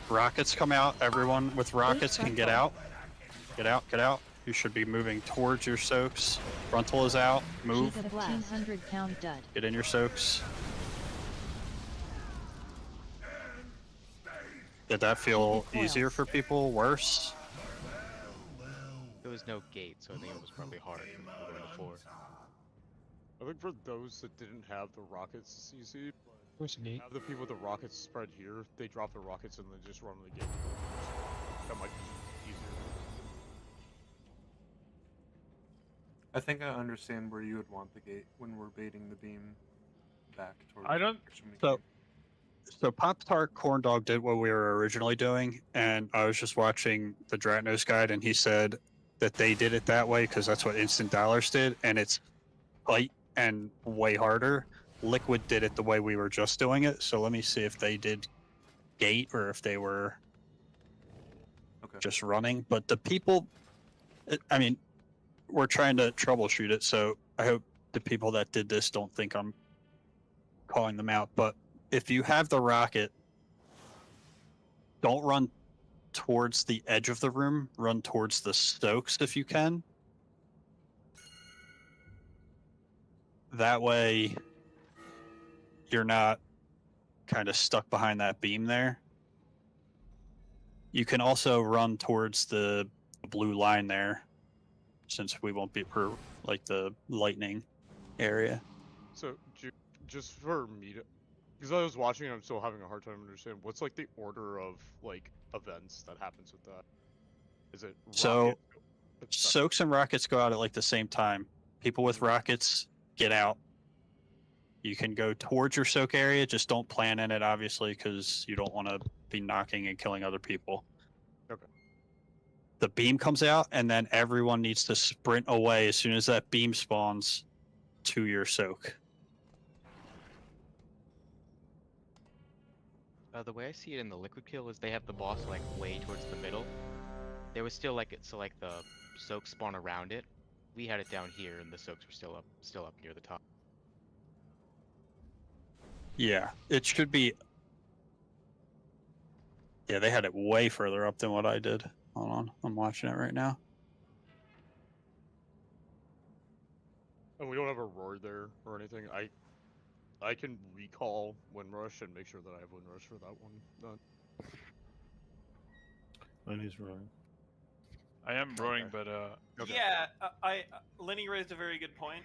Rockets come out. Everyone with rockets can get frontal. out. Get out, get out. You should be moving towards your soaks. Frontal is out. Move. Keep a 1,500-pound dud. Get in your soaks. Did that feel easier for people? Worse? There was no gate, so I think it was probably hard going to 4. I think for those that didn't have the rockets, it's easy. Where's the gate? Have the people with the rockets spread here. They drop the rockets and then just run the gate. That might be easier. I think I understand where you would want the gate when we're baiting the beam back towards. I don't. So Pop-Tart Corn Dog did what we were originally doing, and I was just watching the Dratnos guide, and he said that they did it that way because that's what Instant Dollars did, and it's light and way harder. Liquid did it the way we were just doing it, so let me see if they did gate or if they were just running. But the people, I mean, we're trying to troubleshoot it, so I hope the people that did this don't think I'm calling them out, but if you have the rocket, don't run towards the edge of the room. Run towards the stokes if you can. That way, you're not kind of stuck behind that beam there. You can also run towards the blue line there, since we won't be per like the lightning area. So, just for me to, because I was watching and I'm still having a hard time understanding what's like the order of like events that happens with that. Is it So, rocket? soaks and rockets go out at like the same time. People with rockets get out. You can go towards your soak area, just don't plan in it, obviously, because you don't want to be knocking and killing other people. Okay. The beam comes out, and then everyone needs to sprint away as soon as that beam spawns to your soak. The way I see it in the liquid kill is they have the boss like way towards the middle. There was still like so like the soaks spawn around it. We had it down here, and the soaks were still up near the top. Yeah, it should be. Yeah, they had it way further up than what I did. Hold on, I'm watching it right now. And we don't have a roar there or anything. I can recall Windrush and make sure that I have Windrush for that one done. Lenny's roaring. I am roaring, but Yeah, Lenny raised a very good point.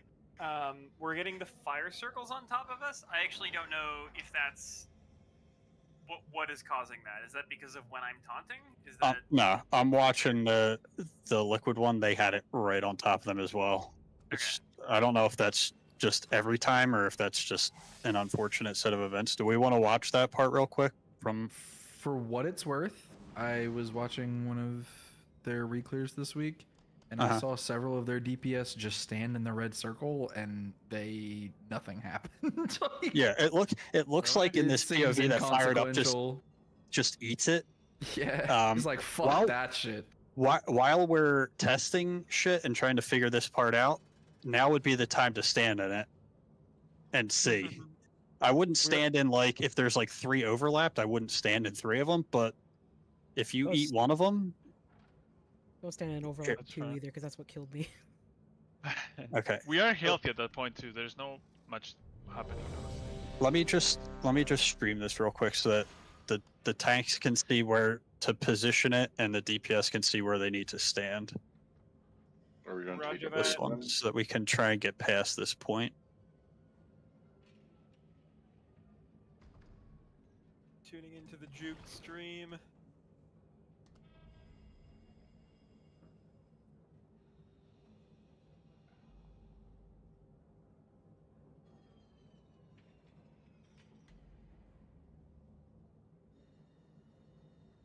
We're getting the fire circles on top of us. I actually don't know if that's what is causing that. Is that because of when I'm taunting? Is that No, I'm watching the liquid one. They had it right on top of them as well. I don't know if that's just every time or if that's just an unfortunate set of events. Do we want to watch that part real quick? For what it's worth, I was watching one of their reclears this week, and I saw several of their DPS just stand in the red circle, and nothing happened. Yeah, it looks like in this seems POV that fired up inconsequential. just eats it. Yeah, it's like fuck that shit. While we're testing shit and trying to figure this part out, now would be the time to stand in it and see. I wouldn't stand in like if there's like 3 overlapped. I wouldn't stand in 3 of them, but if you eat one of them, Don't stand in overlap 2 either, because that's what killed me. okay. we are healthy at that point too. There's no much happening. Let me just stream this real quick so that the tanks can see where to position it and the DPS can see where they need to stand. Are we going to take This one so that we can try and get past this point. tuning into the Juke stream?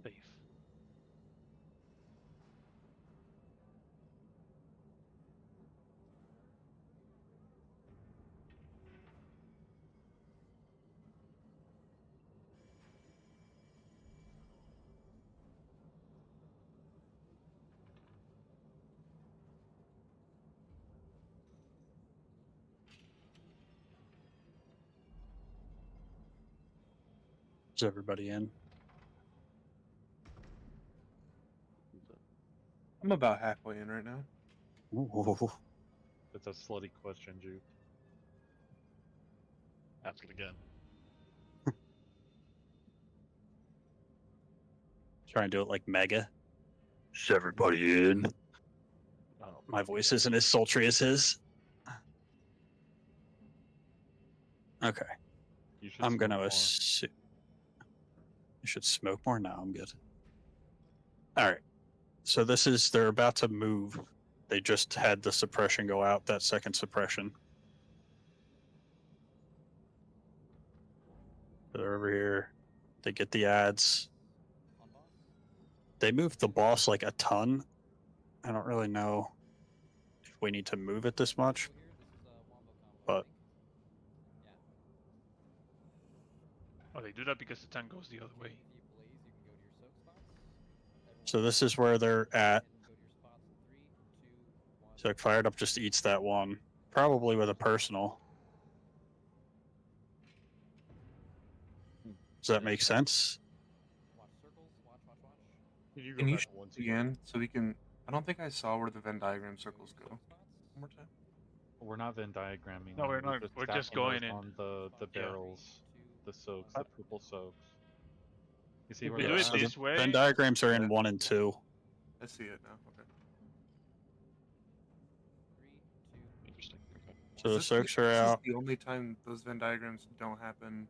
Safe. Is everybody in? I'm about halfway in right now. Ooh. It's a slutty question, Juke. Ask it again. Try and do it like Mega. Is everybody in? Oh, My voice isn't as sultry as his. Okay. You should I'm gonna smoke more. assume. You should smoke more? No, I'm good. Alright. So this is, they're about to move. They just had the suppression go out, that second suppression. They're over here. They get the ads. They moved the boss like a ton. I don't really know if we need to move it this much. But Oh, they do that because the tank goes the other way. so this is where they're at. So Fired Up just eats that one. Probably with a personal. Does that make sense? Can you once again so we can? I don't think I saw where the Venn diagram circles go. One more time. We're not Venn diagramming. No, them, we're not. We're just stacking going those in. on the barrels, the soaks, the purple soaks. You see If where we they're do it at? So this the way- Venn diagrams are in 1 and 2. I see it now. Okay. Interesting. Okay. So the Is this soaks are this out. is the only time those Venn diagrams don't happen.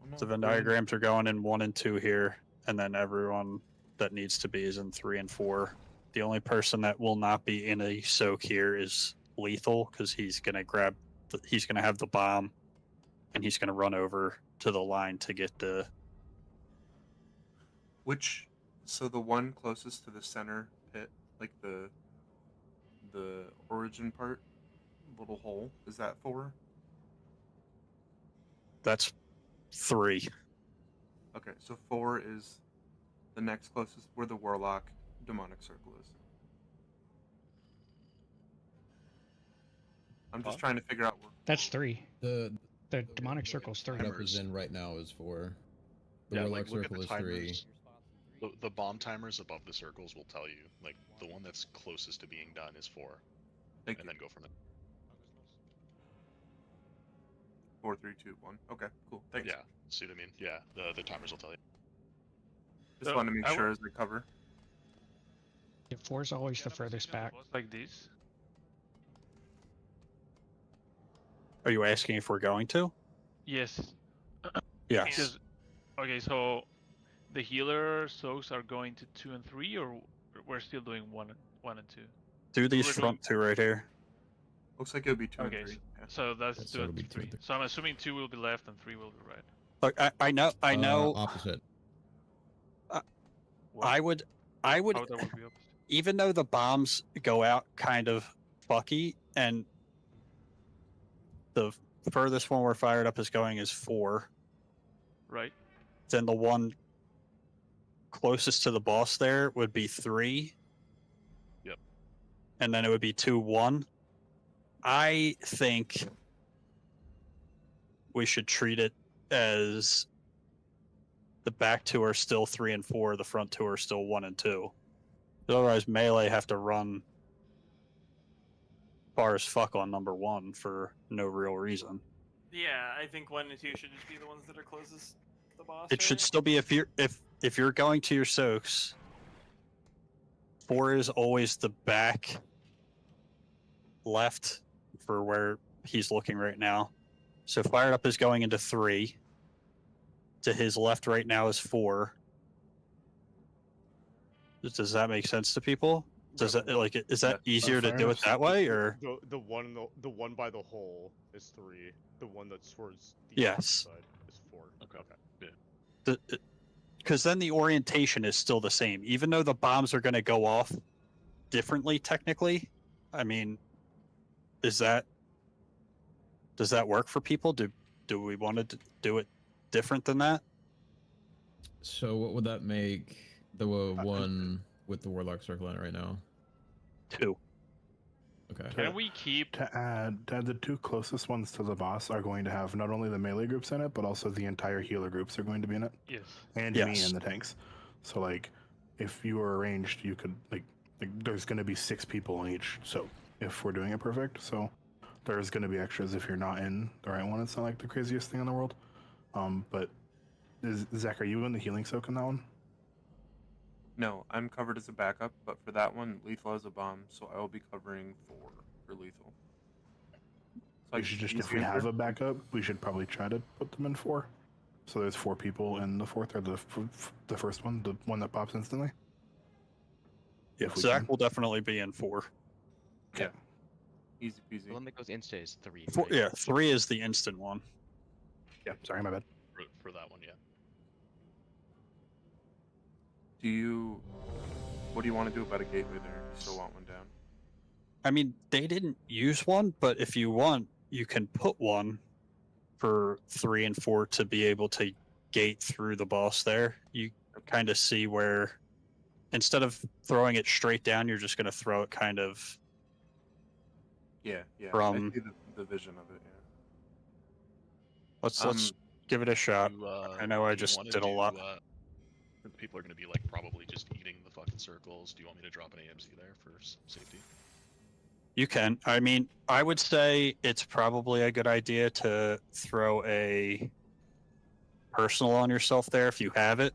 Oh, no, The Venn they're in- diagrams are going in 1 and 2 here, and then everyone that needs to be is in 3 and 4. The only person that will not be in a soak here is Lethal, because he's gonna grab, he's gonna have the bomb, and he's gonna run over to the line to get the. Which, so the one closest to the center pit, like the origin part, little hole, is that 4? That's 3. Okay, so 4 is the next closest where the Warlock demonic circle is. I'm just trying to figure out where. That's 3. The demonic circle's 3. Setup is in right now is 4. The Yeah, warlock like look at circle the is 3. timers. The bomb timers above the circles will tell you. Like the one that's closest to being done is 4. Thank and you. then go from it. 4, 3, 2, 1. Okay, cool. Thanks. Yeah, see what I mean? Yeah, the timers will tell you. Just So, wanted to make I sure w- as they cover. 4 is always the furthest back. Like this. Are you asking if we're going to? Yes. Yes. Because, okay, so the healer soaks are going to 2 and 3, or we're still doing 1 and 2. Do these We're front 2 right here. Looks like it would be 2 Okay, and 3. so that's Yes, 2 it'll and be 2 3. and 3. So I'm assuming 2 will be left and 3 will be right. Look, I know. Opposite. I would. How that would be opposite? Even though the bombs go out kind of fucky, and the furthest one we're Fired Up is going is 4, Right. then the one closest to the boss there would be 3. Yep. And then it would be 2, 1. I think we should treat it as the back 2 are still 3 and 4, the front 2 are still 1 and 2. Otherwise, melee have to run far as fuck on number 1 for no real reason. Yeah, I think 1 and 2 should just be the ones that are closest to the boss. It should right? still be if you're going to your soaks, 4 is always the back left for where he's looking right now. So Fired Up is going into 3. To his left right now is 4. Does that make sense to people? Does that like is that easier to do it that way, or The one by the hole is 3. The one that's towards the Yes. side is 4. Okay. Yeah. because then the orientation is still the same, even though the bombs are going to go off differently technically. I mean, does that work for people? Do we want to do it different than that? So what would that make the one with the warlock circle in it right now? 2. Okay. Can we keep... To add, the 2 closest ones to the boss are going to have not only the melee groups in it, but also the entire healer groups are going to be in it. Yes. And me and the tanks. So, like, if you were arranged, you could, like, like there's going to be 6 people in each. So if we're doing it perfect, so there's going to be extras if you're not in the right one. It's not like the craziest thing in the world. But Zach, are you in the healing soak in that one? No, I'm covered as a backup, but for that one, lethal has a bomb, so I will be covering 4 for lethal. So We should just, if we have a backup, we should probably try to put them in 4. So there's 4 people in the 4th, or the first one, the one that pops instantly. If we Zach can. will definitely be in 4. Yeah. Easy peasy. The one that goes insta is 3. 4 right? yeah, 3 is the instant one. Yeah, sorry, my bad. For that one, yeah. What do you want to do about a gateway there? You still want one down? I mean, they didn't use one, but if you want, you can put one for 3 and 4 to be able to gate through the boss there. You kind of see where, instead of throwing it straight down, you're just going to throw it kind of Yeah. From- I see the vision of it, yeah. Let's give it a shot. I know I do you just wanna did a lot. People are going to be like probably just eating the fucking circles. Do you want me to drop an AMZ there for safety? You can. I mean, I would say it's probably a good idea to throw a personal on yourself there if you have it.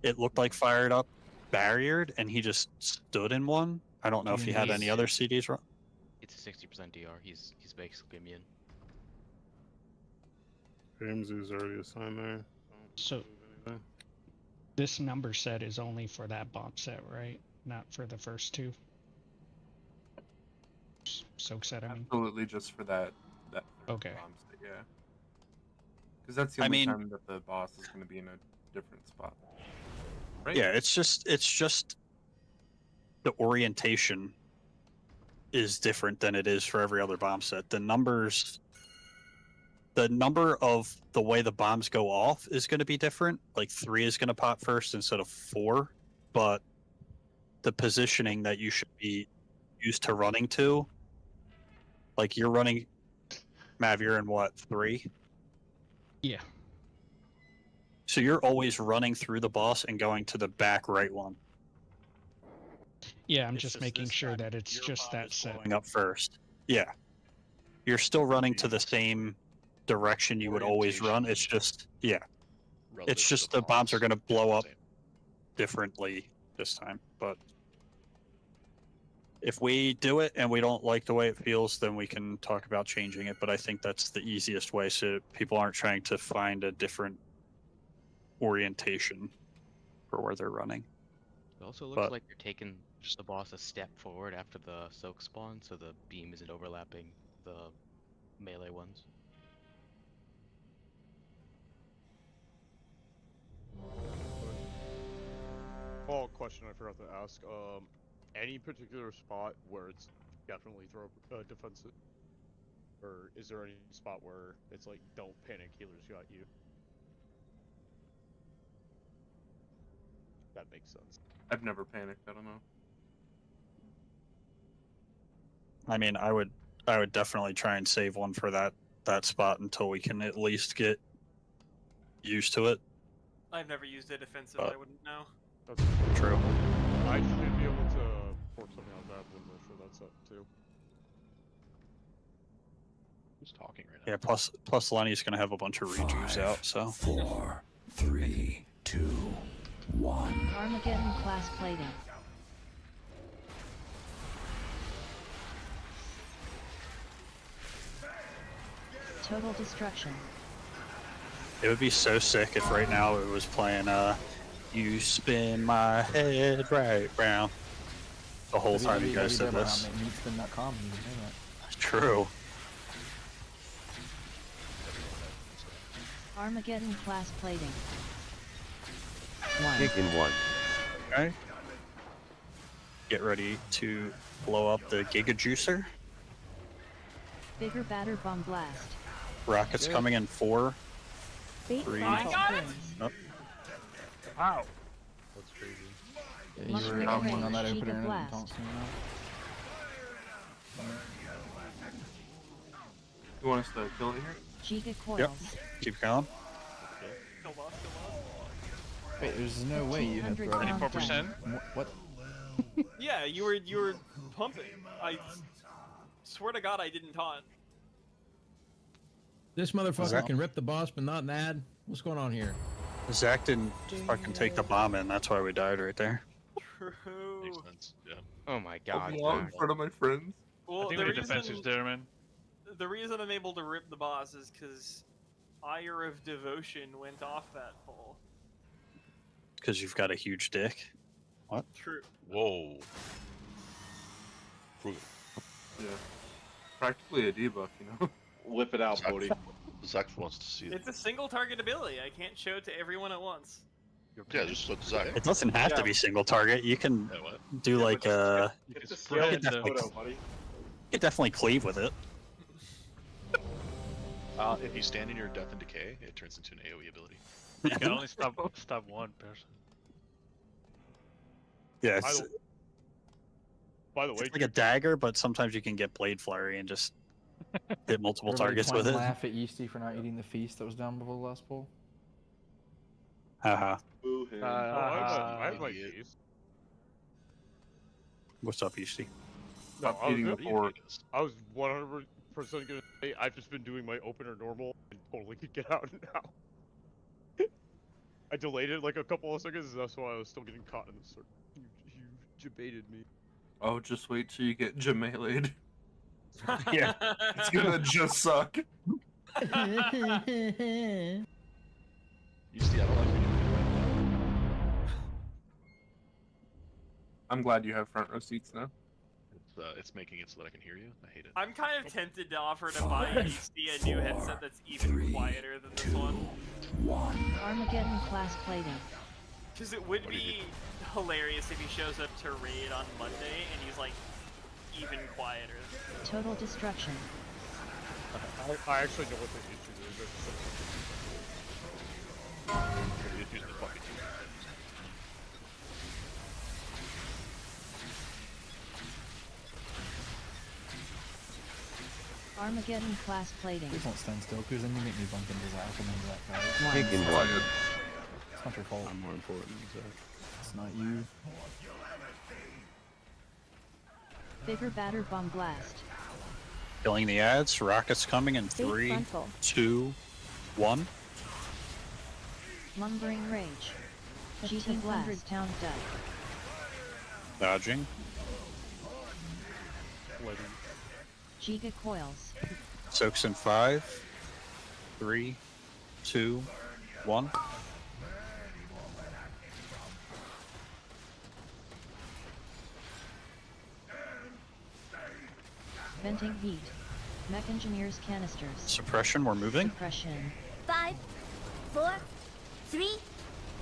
It looked like fired up, barriered, and he just stood in one. I don't know if he had any other CDs wrong. It's a 60% DR. He's basically immune. AMZ's already assigned there. So this number set is only for that bomb set, right? Not for the first 2. Soak set, I mean. Absolutely, just for that Okay. bomb set, yeah. Because that's the only time that the boss is going to be in a different spot. Right? Yeah, it's just the orientation is different than it is for every other bomb set. The number of the way the bombs go off is going to be different. Like 3 is going to pop first instead of 4, but the positioning that you should be used to running to, like you're running, Mav, you're in what, 3? Yeah. So you're always running through the boss and going to the back right one. Yeah, I'm just making sure that it's just that set. Going up first. Yeah. You're still running to the same direction you would always run. It's just, yeah. It's just the bombs are going to blow up differently this time. But if we do it and we don't like the way it feels, then we can talk about changing it. But I think that's the easiest way, so people aren't trying to find a different orientation for where they're running. It also looks like you're taking the boss a step forward after the soak spawn, so the beam isn't overlapping the melee ones. Oh, question I forgot to ask. Any particular spot where it's definitely throw defensive, or is there any spot where it's like, don't panic, healers got you? That makes sense. I've never panicked. I don't know. I mean, I would definitely try and save one for that spot until we can at least get used to it. I've never used it defensive. I wouldn't know. That's true. I should be able to port something on that when we're sure that's up too. Who's talking right now? Yeah, plus Lenny's gonna have a bunch of rejuves out, so. 4, 3, 2, 1. Armageddon class plating. Total destruction. It would be so sick if right now it was playing You Spin My Head Right Round the whole time you guys said this. Meatspin.com, you can hear that. True. Armageddon class plating. Chicken 1. Okay. Get ready to blow up the Giga Juicer. Bigger batter bomb blast. Rockets coming in 4. Bait 3. frontal burns. Oh. Wow. That's crazy. Yeah, you Mushroom were range, on that Giga opener and blast. don't see You want us to kill it here? Giga coils. Yep. Keep going. Wait, there's no way you have 1500 thrown. countdown. 24%? What? Yeah, you were pumping. I swear to God, I didn't taunt. This motherfucker can rip the boss, but not Nad. What's going on here? Zach didn't fucking take the bomb in. That's why we died right there. True. Makes sense. Yeah. Oh my I'll god. be out in front of my friends. Well, I think the defense is there, man. The reason I'm able to rip the boss is because Ire of Devotion went off that pole. Because you've got a huge dick. What? True. Whoa. Prove it. Yeah. Practically a debuff, you know? Whip it out, Bodhi. Zach wants to see it. It's a single target ability. I can't show it to everyone at once. Yeah, just let Zach. It doesn't have to be single target. You can do like Get the skill in the definitely- photo, buddy. you could definitely cleave with it. If you stand in your death and decay, it turns into an AoE ability. You can only stop one person. Yeah, it's, By the way, it's like a dagger, but sometimes you can get Blade Flurry and just hit multiple targets with it. Laugh at Yeasty for not eating the feast that was down below the last pool. Haha. Boo him. I have my keys. What's up, Yeasty? No, Stop eating the pork. I was 100% gonna say I've just been doing my opener normal and totally could get out now. I delayed it like a couple of seconds, that's why I was still getting caught in the circle. You debated me. Oh, just wait till you get Jamele'd. Yeah. It's gonna just suck. You see, I don't like when you do it. I'm glad you have front row seats now. It's making it so that I can hear you. I hate it. I'm kind of tempted to offer to buy Yeasty a new headset that's even quieter than this one. Armageddon class plating. Because it would be hilarious if he shows up to raid on Monday and he's like even quieter. Total destruction. I actually know what the issue is. You're just using the fucking two. Armageddon class plating. Please don't stand still, because then you make me bump into Zach and into that guy. It's not your fault. I'm more important than Zach. It's not you. Bigger batter bomb blast. Killing the ads. Rockets coming in Fate 3, frontal. 2, 1. Lumbering rage. GT100 pound die. Dodging. Giga coils. Soaks in 5, 3, 2, 1. Venting heat. Mech engineers canisters. Suppression, we're moving. Suppression. 5, 4, 3,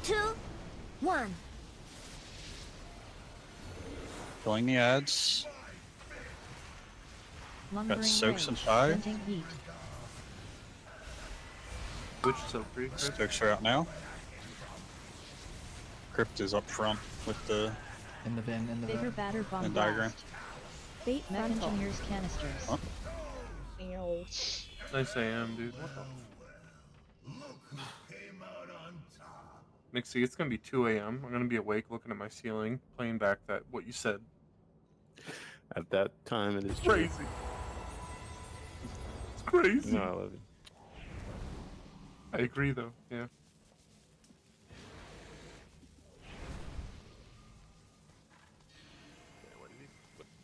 2, 1. Killing the ads. Lumbering soaks in rage. 5. Venting heat. Which is so free. Stokes are out now. Crypt is up front with the In the bin, in the Bigger bin. batter bomb and blast. diagram. Fate Mech frontal. engineers canisters. Huh? Ow. Nice AM, dude. Nixie, it's gonna be 2 a.m. I'm gonna be awake looking at my ceiling, playing back that what you said. At that time, it is Crazy. It's crazy. No, I love you. I agree, though. Yeah. What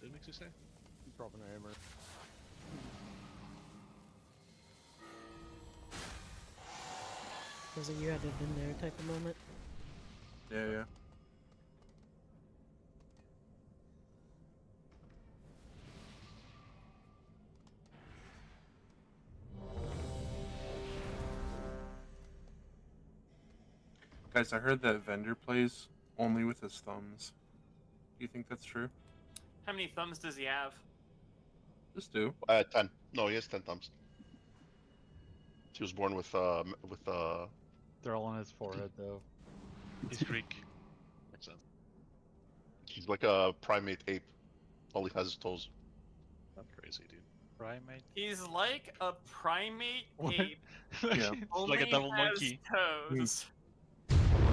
did it make you say? Dropping a hammer. Was it you had to have been there type of moment? Yeah, yeah. Guys, I heard that Vendor plays only with his thumbs. Do you think that's true? How many thumbs does he have? Just do. 10. No, he has 10 thumbs. He was born with They're all on his forehead, though. He's Greek. Makes sense. he's like a primate ape. All he has is toes. That's crazy, dude. Primate? He's like a primate What? ape. Yeah. Only like a double has monkey. toes.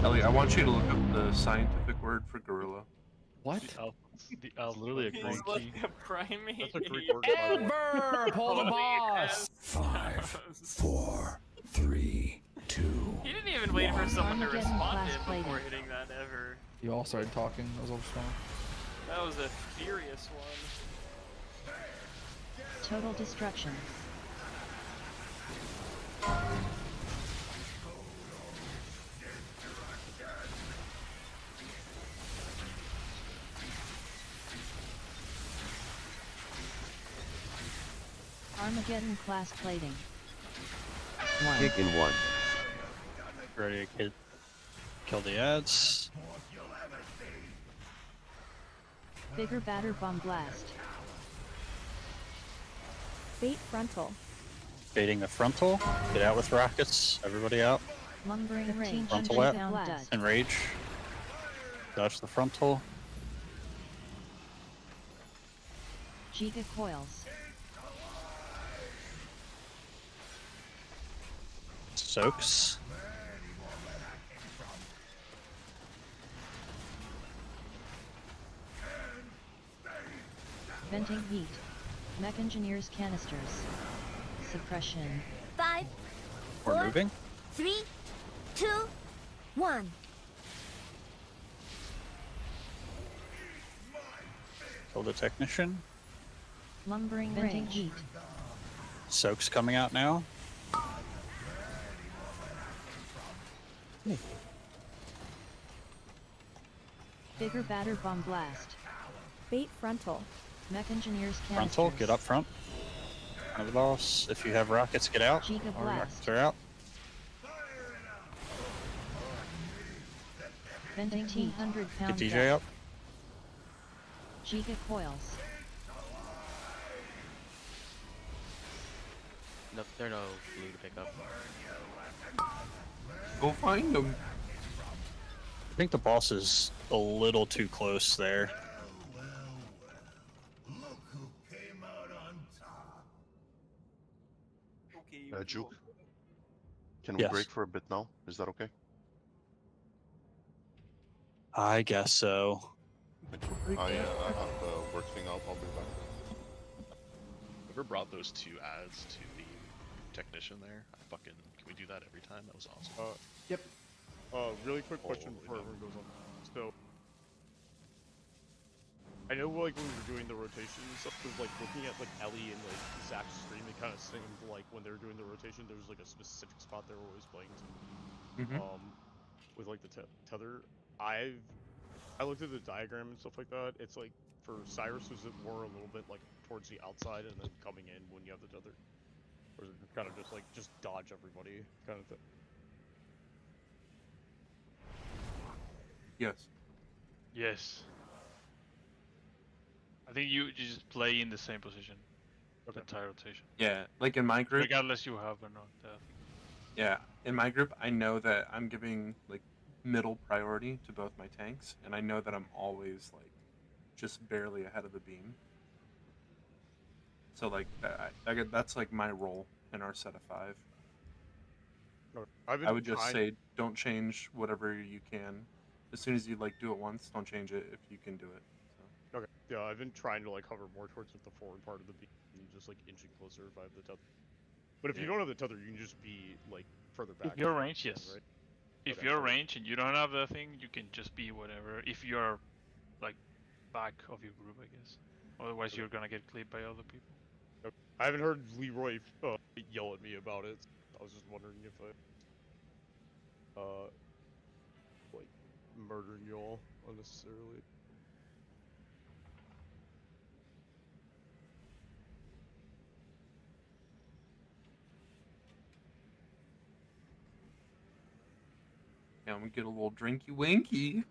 Ellie, I want you to look up the scientific word for gorilla. What? The elf literally a He's Greek like key. a primate. That's a Greek word, by the way. Ever pull the Holy boss. 5, 4, 3, 2. He didn't even wait for someone to Armageddon respond class to him plating. before hitting that ever. You all started talking. That was all strong. That was a furious one. Total destruction. Armageddon class plating. Kick in 1. Ready to kill the ads. Bigger batter bomb blast. Bait frontal. Baiting the frontal. Get out with rockets. Everybody out. Lumbering range. Frontal out. Blast. Enrage. Dodge the frontal. Giga coils. Soaks. Venting heat. Mech engineers canisters. Suppression. 5, We're 4, moving. 3, 2, 1. Kill the technician. Lumbering venting heat. Soaks coming out now. Bigger batter bomb blast. Bait frontal. Mech engineers canisters. Frontal, get up front. Front of the boss. If you have rockets, get out. Giga All blast. rockets are out. Venting 200 Get pound DJ gun. up. Giga coils. No, there are no blue to pick up. Go find them. I think the boss is a little too close there. Juke, can we Yes. break for a bit now? Is that okay? I guess so. I have the work thing. I'll be back. Whoever brought those 2 ads to the technician there, can we do that every time? That was awesome. Yep. Really quick question before everyone goes on. So, I know like when we were doing the rotation and stuff, because like looking at like Ellie and like Zach's stream, it kind of seemed like when they were doing the rotation, there was like a specific spot they were always playing to. With like the tether, I looked at the diagram and stuff like that. It's like for Cyrus, was it more a little bit like towards the outside and then coming in when you have the tether, or is it kind of just like dodge everybody kind of thing? Yes. Yes. I think you just play in the same position. The entire rotation. Yeah, like in my group. Regardless you have or not. Yeah, in my group, I know that I'm giving like middle priority to both my tanks, and I know that I'm always like just barely ahead of the beam. So like that's like my role in our set of 5. I would just say don't change whatever you can. As soon as you like do it once, don't change it if you can do it. So. Okay. Yeah, I've been trying to like hover more towards the forward part of the beam and just like inching closer if I have the tether. But if you don't have the tether, you can just be like further back. If you're range, yes. Right? If Okay, you're so- range and you don't have the thing, you can just be whatever. If you're like back of your group, I guess. Otherwise, you're gonna get clipped by other people. Okay. I haven't heard Leroy yell at me about it. I was just wondering if I like murdering you all unnecessarily. And we get a little drinky winky.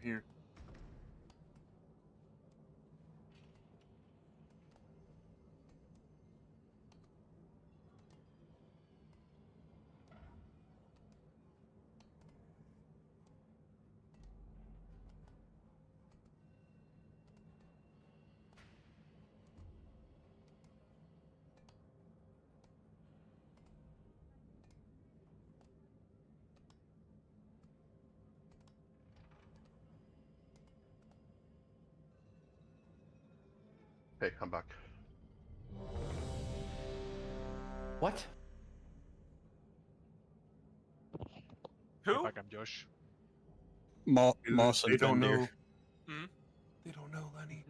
I'm here. Hey, I'm back. What? Who? Back, I'm Josh. Moss They and don't Vendir. know. Hmm? They don't know, Lenny.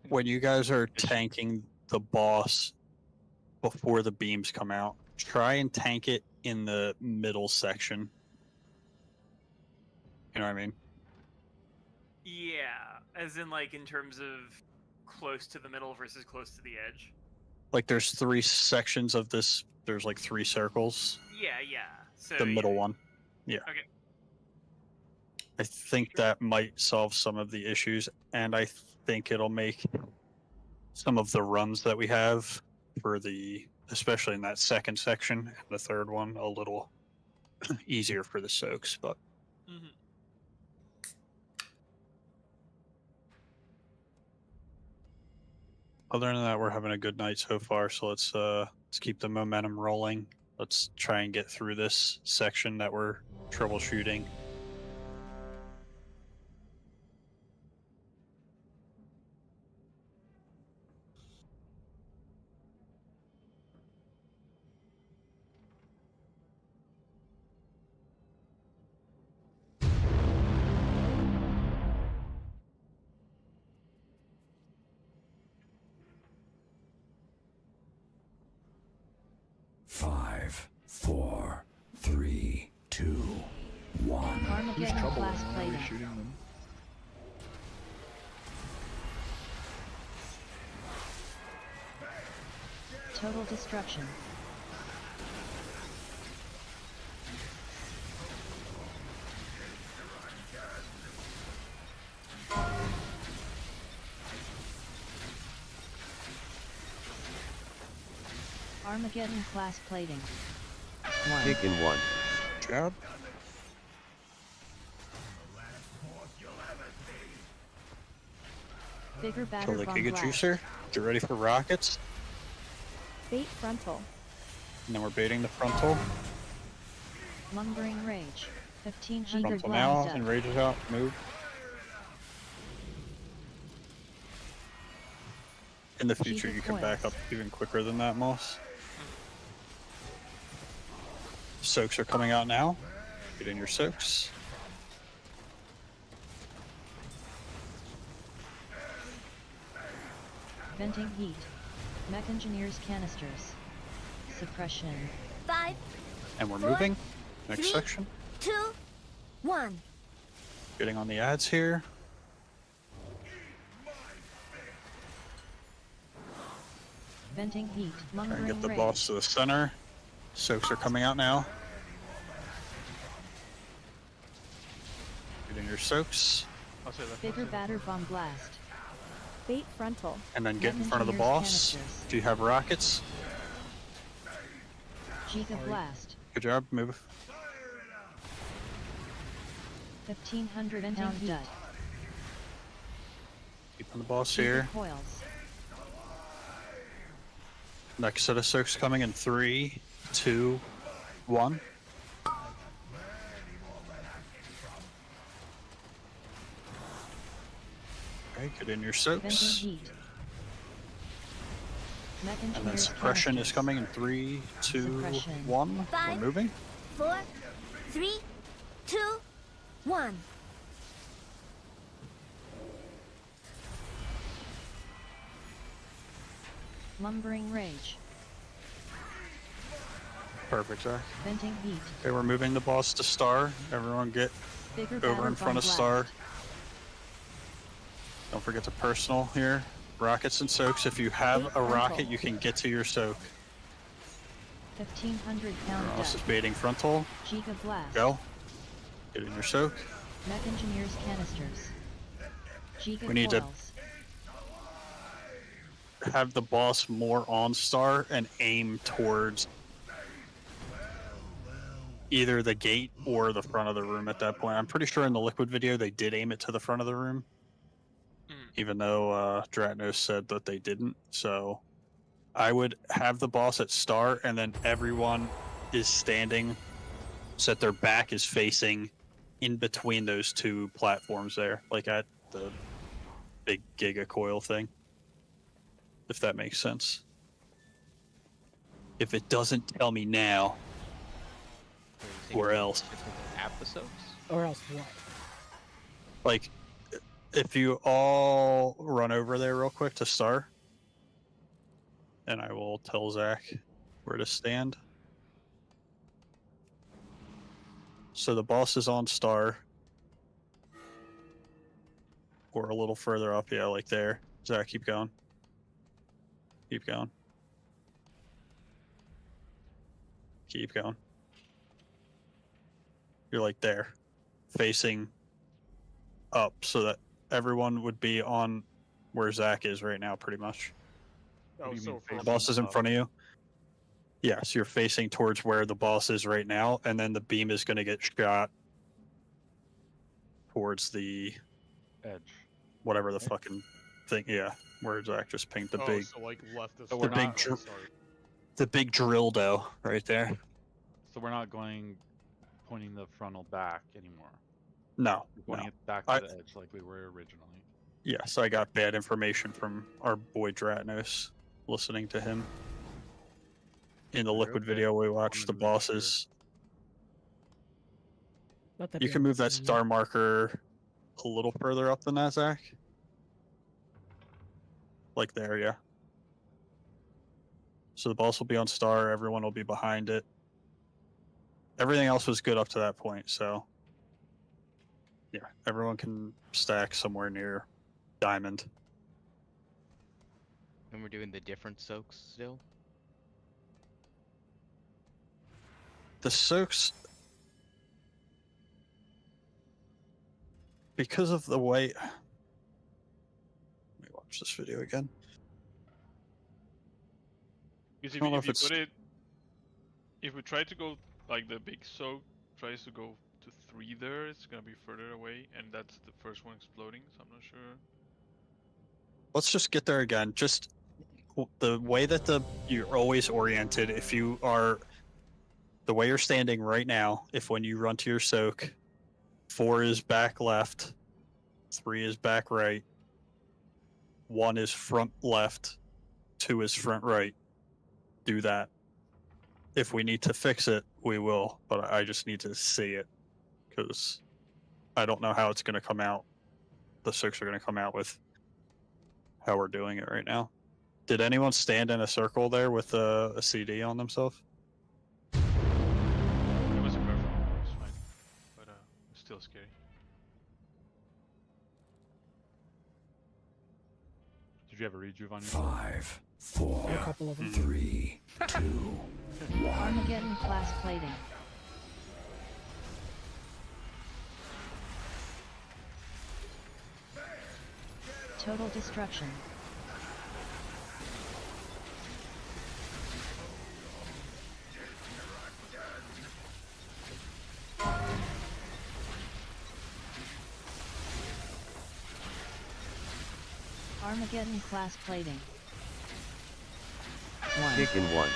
When you guys are tanking the boss before the beams come out, try and tank it in the middle section. You know what I mean? Yeah, as in like in terms of close to the middle versus close to the edge. Like there's 3 sections of this. There's like 3 circles. Yeah, yeah. So The middle yeah. one. Yeah. Okay. I think that might solve some of the issues, and I think it'll make some of the runs that we have for the, especially in that second section and the third one, a little easier for the soaks. But Mm-hmm. other than that, we're having a good night so far. So let's keep the momentum rolling. Let's try and get through this section that we're troubleshooting. Five, 4, 3, 2, 1. Armageddon class plating. Shooting them. Total destruction. Armageddon class plating. Taken 1. Job. Bigger batter Kill the bomb Giga blast. Juicer. Get ready for rockets. Bait frontal. And then we're baiting the frontal. Lumbering rage. 1500 Frontal now. blast up. And rages out. Move. In the future, Giga you can back up coils. even quicker than that, Moss. Soaks are coming out now. Get in your soaks. Venting heat. Mech engineers canisters. Suppression. 5, And we're 4, moving. Next 3, section. 2, 1. Getting on the ads here. Venting heat. Try and Lumbering get the rage. boss to the center. Soaks are coming out now. Get in your soaks. Bigger batter bomb blast. Bait frontal. And then get in front of the Engineers boss. canisters. Do you have rockets? Giga blast. Good job. Move. 1500 pound dud. Keep on the boss Giga here. coils. Next set of soaks coming in 3, 2, 1. Okay, get in your Venting soaks. heat. Mech And then engineers suppression is canisters. coming in 3, 2, Suppression. 1. We're 5, moving. 4, 3, 2, 1. Lumbering rage. Perfect, Zach. Venting heat. Okay, we're moving the boss to Star. Everyone get Bigger over batter in front bomb of blast. Star. Don't forget the personal here. Rockets and soaks. If you have a rocket, you can get to your soak. 1500 pound Everyone else dud. is baiting frontal. Giga blast. Go. Get in your soak. Mech Engineers canisters. Giga We need to coils. have the boss more on star and aim towards either the gate or the front of the room at that point. I'm pretty sure in the Liquid video they did aim it to the front of the room, even though Dratnos said that they didn't. So I would have the boss at star, and then everyone is standing so that their back is facing in between those two platforms there, like at the big Giga coil thing. If that makes sense. If it doesn't, tell me now. Or else. At the soaps? Or else what? Like, if you all run over there real quick to star, and I will tell Zach where to stand. So the boss is on star. Or a little further up, yeah, like there. Zach, keep going. Keep going. Keep going. You're like there, facing up, so that everyone would be on where Zach is right now, pretty much. Oh, so The boss is in front of you. Yes, you're facing towards where the boss is right now, and then the beam is going to get shot towards the edge. Whatever the fucking thing. Yeah, where Zach just pinged the big. So like left of the big, the big drill dough right there. So we're not going pointing the frontal back anymore. No, We're pointing no. it back to the edge like we were originally. Yes, I got bad information from our boy Dratnos, listening to him. In the Liquid video we watched, the bosses. You can move that star marker a little further up than that, Zach. Like there, yeah. So the boss will be on star, everyone will be behind it. Everything else was good up to that point, so yeah, everyone can stack somewhere near diamond. And we're doing the different soaks still? The soaks, because of the way, let me watch this video again. Because I don't know if if you it's- put it, if we try to go like the big soak tries to go to 3 there, it's gonna be further away, and that's the first one exploding. So I'm not sure. Let's just get there again. Just the way that you're always oriented. If you are the way you're standing right now, if when you run to your soak, 4 is back left, 3 is back right, 1 is front left, 2 is front right. Do that. If we need to fix it, we will, but I just need to see it because I don't know how it's going to come out. The soaks are going to come out with how we're doing it right now. Did anyone stand in a circle there with a CD on themselves? It was perfect. It was fine, but it's still scary. Did you have a rejuve on your 5, 4, A couple of them. 3, 2, 1. Armageddon class plating. Total destruction. Armageddon class plating. Chicken 1.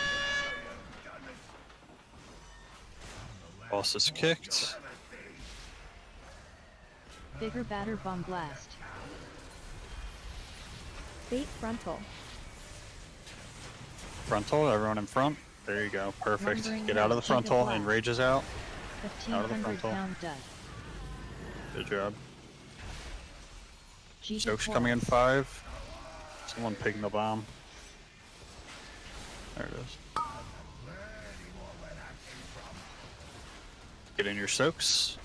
Boss is kicked. Bigger batter bomb blast. Bait frontal. Frontal, everyone in front. There you go. Perfect. Lumbering Get out of the rage, frontal Giga and blast. rages out. Out of the 1,500 frontal. pound dud. Good job. Giga Jokes coming in coils. 5. Someone picking the bomb. There it is. Get in your soaks.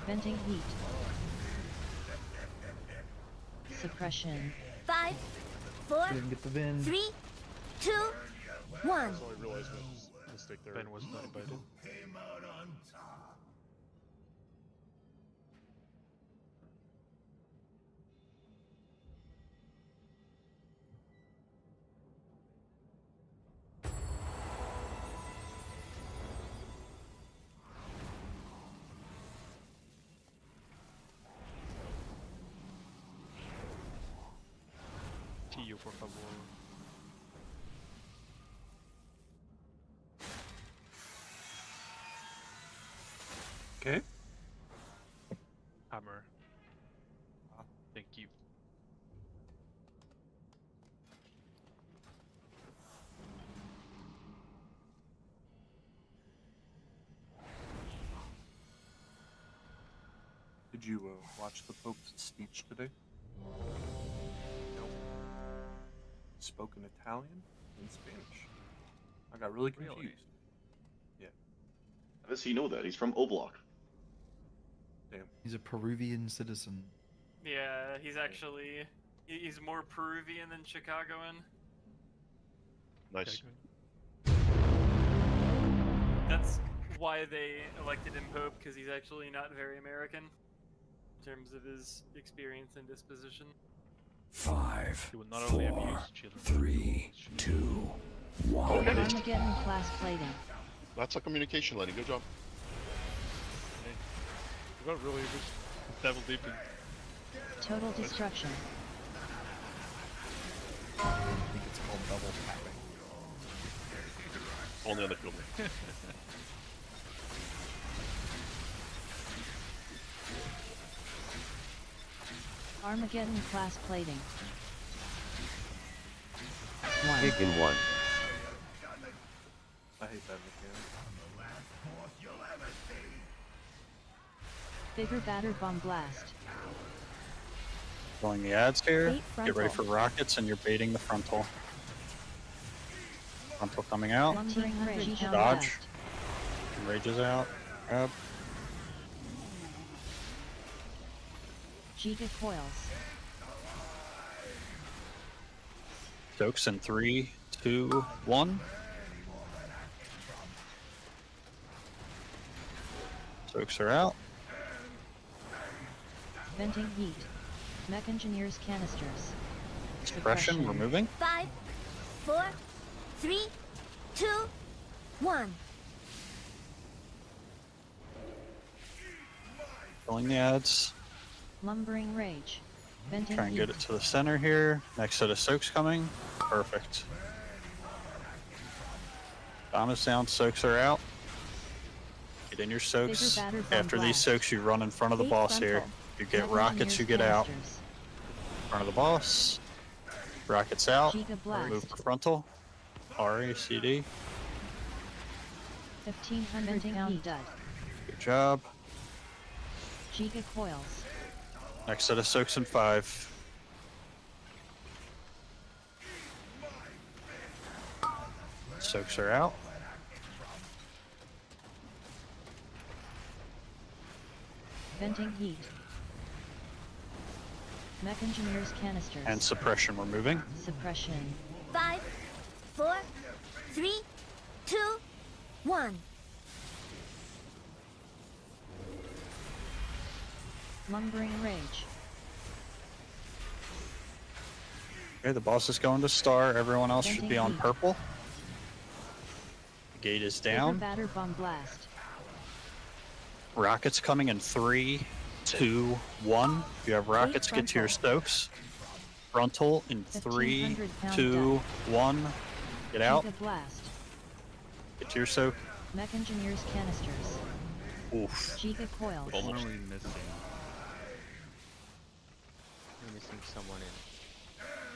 Venting heat. Suppression. 5, 4, Didn't get the Vin. 3, 2, 1. So I realized my mistake there. Ben was not invited. Ryu, por favor. Okay. Hammer. Thank you. Did you watch the Pope's speech today? Nope. He spoke in Italian and Spanish. I got really confused. Really? Yeah. How does he know that? He's from Oblock. Damn. He's a Peruvian citizen. Yeah, he's actually he's more Peruvian than Chicagoan. Nice. That's why they elected him Pope, because he's actually not very American in terms of his experience and disposition. 5, He would not only 4, abuse children, 3, 2, 1. Armageddon class plating. That's a communication, Lenny. Good job. We got really good devil deep in. Total destruction. I think it's called double tapping. Only on the field. Armageddon class plating. Chicken 1. I hate that mechanic. Bigger batter bomb blast. Pulling the ads here. Bait Get ready for frontal. rockets, and you're baiting the frontal. Frontal coming out. Lumbering rage. Dodge. Rages out. Grab. Giga coils. Soaks in 3, 2, 1. Soaks are out. Venting heat. Mech engineers canisters. Suppression, we're moving. 5, 4, 3, 2, 1. Pulling the ads. Lumbering rage. Venting Try and heat. get it to the center here. Next set of soaks coming. Perfect. Dominus down, soaks are out. Get in your soaks. Bigger batter bomb After these blast. soaks, you run in front of the Bait boss here. frontal. You get Mech rockets, you engineers get out. canisters. Front of the boss. Rockets out. Giga blast. Move for frontal. RA, CD. 1500 pound dud. Good job. Giga coils. Next set of soaks in 5. Soaks are out. Venting heat. Mech engineers canisters. And suppression, we're moving. Suppression. 5, 4, 3, 2, 1. Lumbering rage. Okay, the boss is going to star. Everyone else should Venting be on heat. purple. The gate is Bigger down. batter bomb blast. Rockets coming in 3, 2, 1. If you have rockets, get to your frontal. stokes. Frontal in 3, 1500 pound 2, 1. Get out. Giga blast. Get to your soak. Mech engineers canisters. Oof. Giga coils. What are we missing? We're missing someone in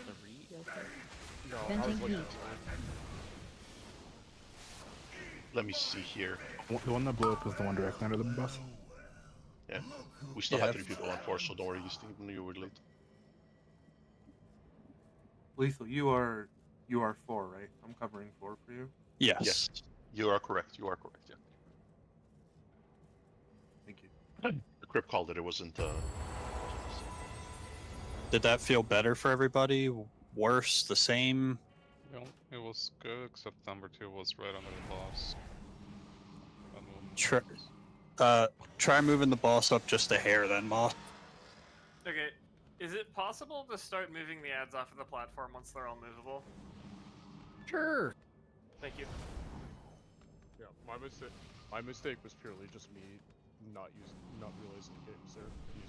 3, I think. No, I Venting was looking heat. Let me see here. The one that blew up was the one directly under the bus. Yeah. We still Yeah. have 3 people on 4, so don't worry, you were late. Lethal, you are 4, right? I'm covering 4 for you. Yes. Yes. You are correct. You are correct, yeah. Thank you. The crypt called it, it wasn't Did that feel better for everybody? Worse? The same? No, it was good, except number 2 was right under the boss. Try moving the boss up just a hair then, Moss. Okay, is it possible to start moving the ads off of the platform once they're all movable? Sure. Thank you. Yeah, my mistake was purely just me not realizing it was there.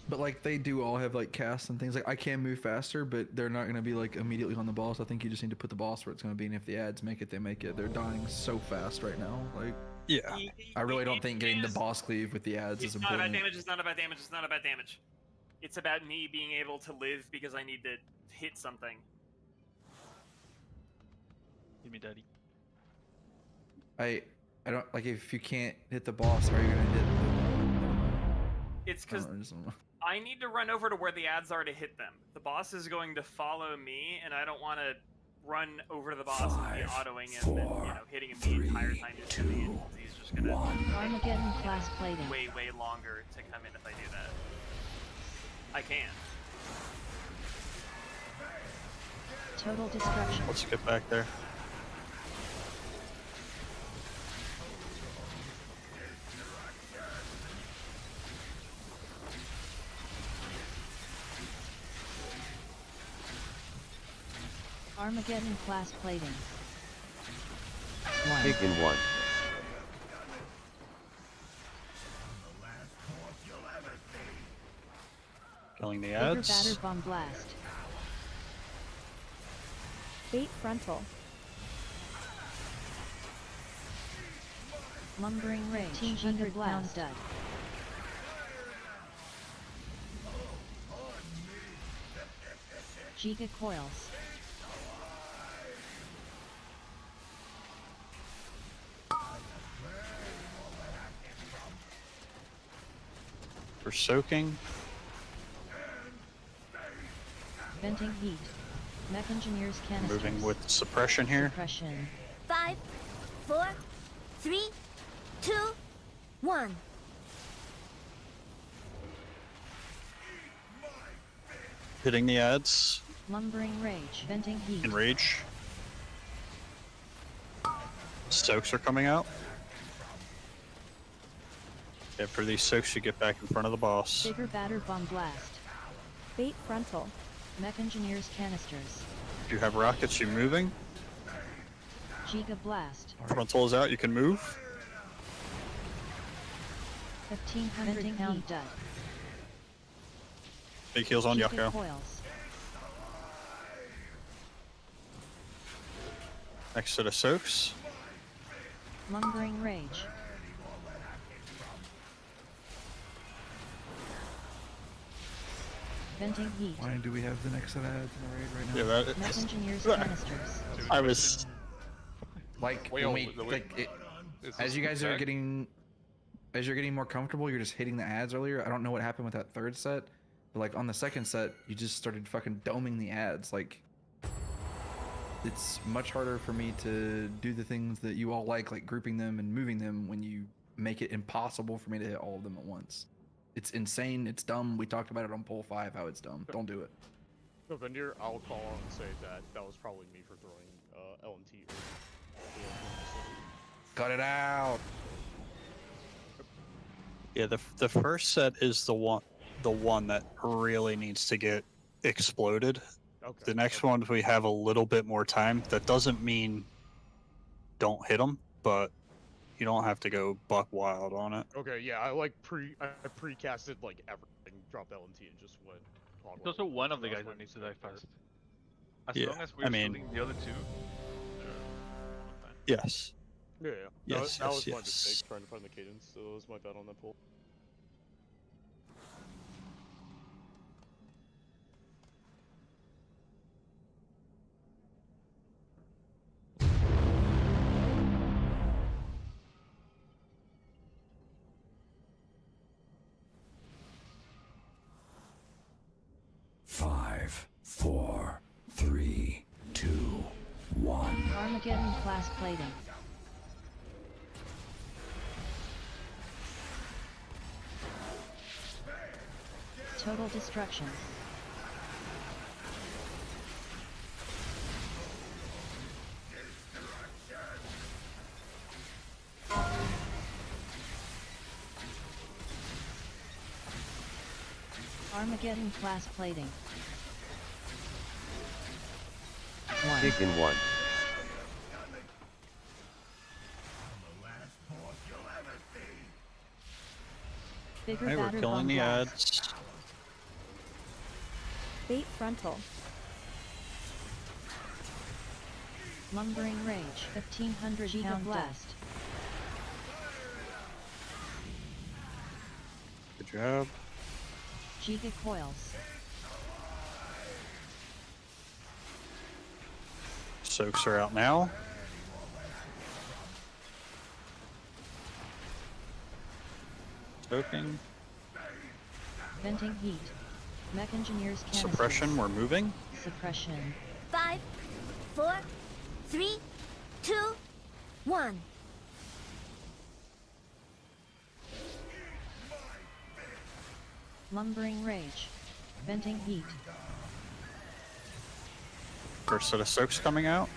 But like they do all have like casts and things. Like I can move faster, but they're not gonna be like immediately on the boss. I think you just need to put the boss where it's gonna be, and if the ads make it, they make it. They're dying so fast right now. Like yeah, I really don't think getting the boss cleave with the ads is It's not about important. damage. It's not about damage. It's not about damage. It's about me being able to live because I need to hit something. Give me daddy. I don't like if you can't hit the boss, how are you gonna hit the? It's because I need to run over to where the ads are to hit them. The boss is going to follow me, and I don't want to run over to the boss and be autoing him and hitting him the entire time he's coming in. He's just gonna Armageddon class plating. way longer to come in if I do that. I can. Total destruction. Let's get back there. Armageddon class plating. Taken 1. Killing the Bigger ads. batter bomb blast. Bait frontal. Lumbering rage. 1,500 pound dud. Giga coils. We're soaking. Venting heat. Mech engineers canisters. Moving with suppression here. Suppression. 5, 4, 3, 2, 1. Hitting the ads. Lumbering rage. Venting heat. Enrage. Soaks are coming out. Yeah, for these soaks, you get back in front of the boss. Bigger batter bomb blast. Bait frontal. Mech engineers canisters. If you have rockets, you're moving. Giga blast. Frontal is out, you can move. 1,500 pound dud. Big heals on Giga Yucko. coils. Next to the soaks. Lumbering rage. Venting heat. Why do we have the next set of ads in the raid right now? Yeah, that Mech engineers canisters. I was like when we like it, as you guys are getting more comfortable, you're just hitting the ads earlier. I don't know what happened with that third set, but like on the second set, you just started fucking doming the ads. Like it's much harder for me to do the things that you all like grouping them and moving them when you make it impossible for me to hit all of them at once. It's insane. It's dumb. We talked about it on poll 5 how it's dumb. Don't do it. No, Vendir, I'll call out and say that was probably me for throwing LMT. Cut it out. Yeah, the first set is the one that really needs to get exploded. Okay. The next ones we have a little bit more time. That doesn't mean don't hit them, but you don't have to go buck wild on it. Okay, yeah, I precasted like everything, dropped LMT, and just went. It's also one of the guys that needs to die first. As Yeah, long as we're shooting the other two, Yes. Yeah. Yes, that was yes, my mistake yes. trying to find the cadence. So that was my bad on that pull. Five, 4, 3, 2, 1. Armageddon class plating. Total destruction. Armageddon class plating. Taken 1. Bigger Okay, we're batter killing bomb the blast. ads. Bait frontal. Lumbering rage. 1500 Giga pound blast. dust. Good job. Giga coils. Soaks are out now. Soaking. Venting heat. Mech engineers canisters. Suppression, we're moving. Suppression. 5, 4, 3, 2, 1. Lumbering rage. Venting heat. First set of soaks coming out.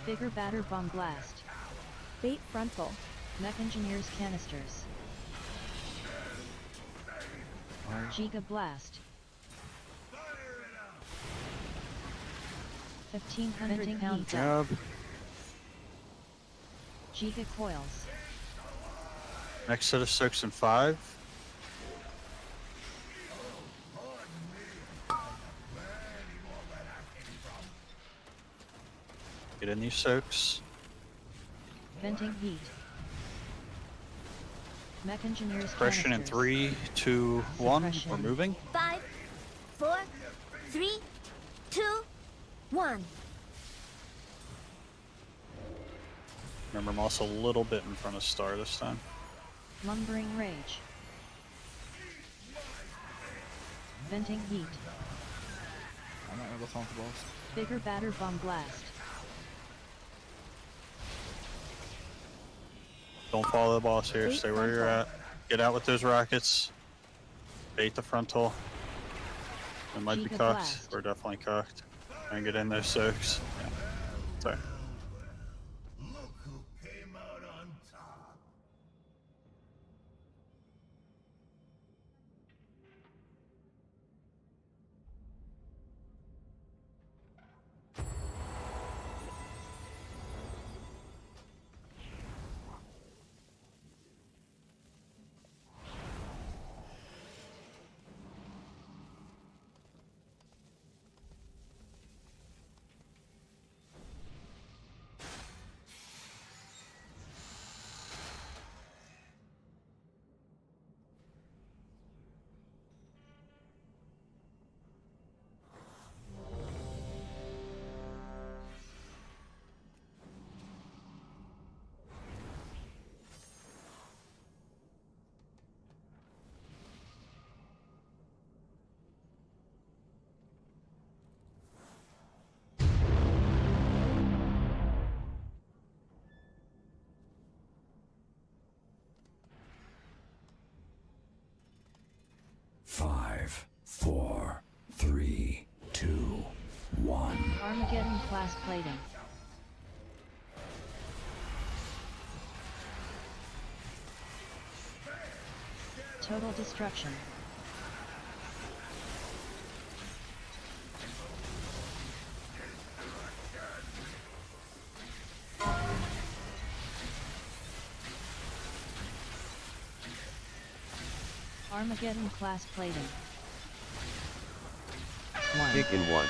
Bigger batter bomb blast. Bait frontal. Mech engineers canisters. Giga blast. 1500 pound Good job. Giga coils. Next set of soaks in 5. Get in these soaks. Venting heat. Mech engineers Suppression in canisters. 3, 2, 1. We're Suppression. moving. 5, 4, 3, 2, 1. Remember, I'm also a little bit in front of Star this time. Lumbering rage. Venting heat. I'm not gonna go on the balls. Bigger batter bomb blast. Don't follow the boss here. Bait Stay where you're frontal. at. Get out with those rockets. Bait the frontal. It might be Giga cocked. blast. We're definitely cocked. And get in those soaks. Yeah. Sorry. Five, 4, 3, 2, 1. Armageddon class plating. Total destruction. Armageddon class plating. Chicken 1.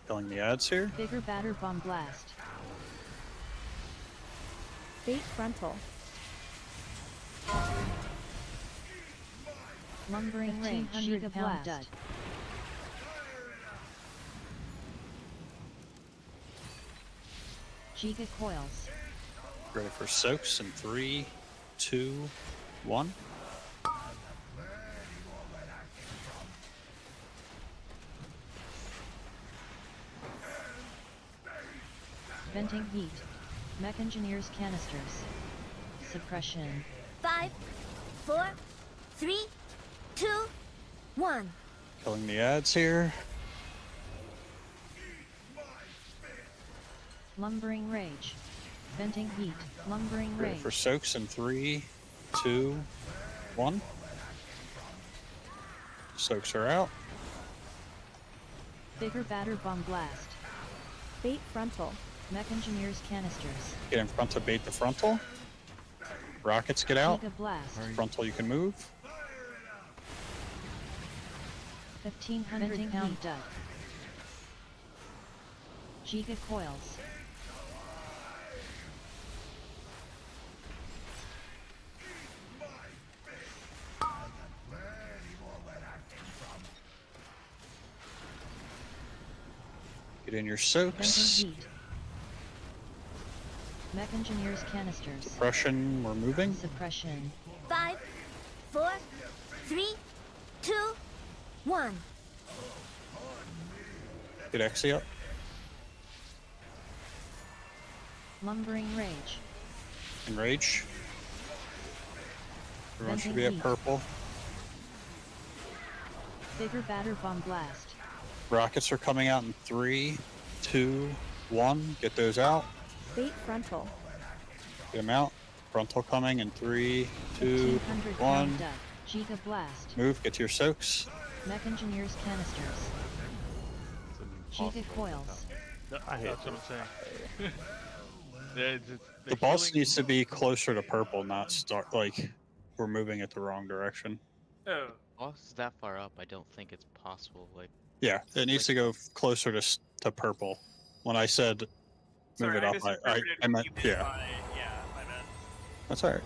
Killing the ads here. Bigger batter bomb blast. Bait frontal. Lumbering rage. Giga pound dud. Giga coils. Ready for soaks in 3, 2, 1. Venting heat. Mech engineers canisters. Suppression. 5, 4, 3, 2, 1. Killing the ads here. Lumbering rage. Venting heat. Lumbering Ready rage. for soaks in 3, 2, 1. Soaks are out. Bigger batter bomb blast. Bait frontal. Mech engineers canisters. Get in front to bait the frontal. Rockets, get out. Giga blast. Frontal, you can move. 1,500 pound dud. Giga coils. Get in your Venting soaks. heat. Mech engineers canisters. Suppression, we're moving. Suppression. 5, 4, 3, 2, 1. Get Exy up. Lumbering rage. Enrage. Everyone should Venting be at heat. purple. Bigger batter bomb blast. Rockets are coming out in 3, 2, 1. Get those out. Bait frontal. Get them out. Frontal coming in 3, 2, 1,500 1. pound dud. Giga blast. Move. Get to your soaks. Mech engineers canisters. Giga coils. No, that's what I'm saying. Yeah, The boss needs to be closer to purple, not start like we're moving it the wrong direction. Oh. Boss is that far up, I don't think it's possible. Like, Yeah, it needs to go closer to purple. When I said move Sorry, it up, I misinterpreted meant what you meant yeah. by- yeah, my bad. That's alright.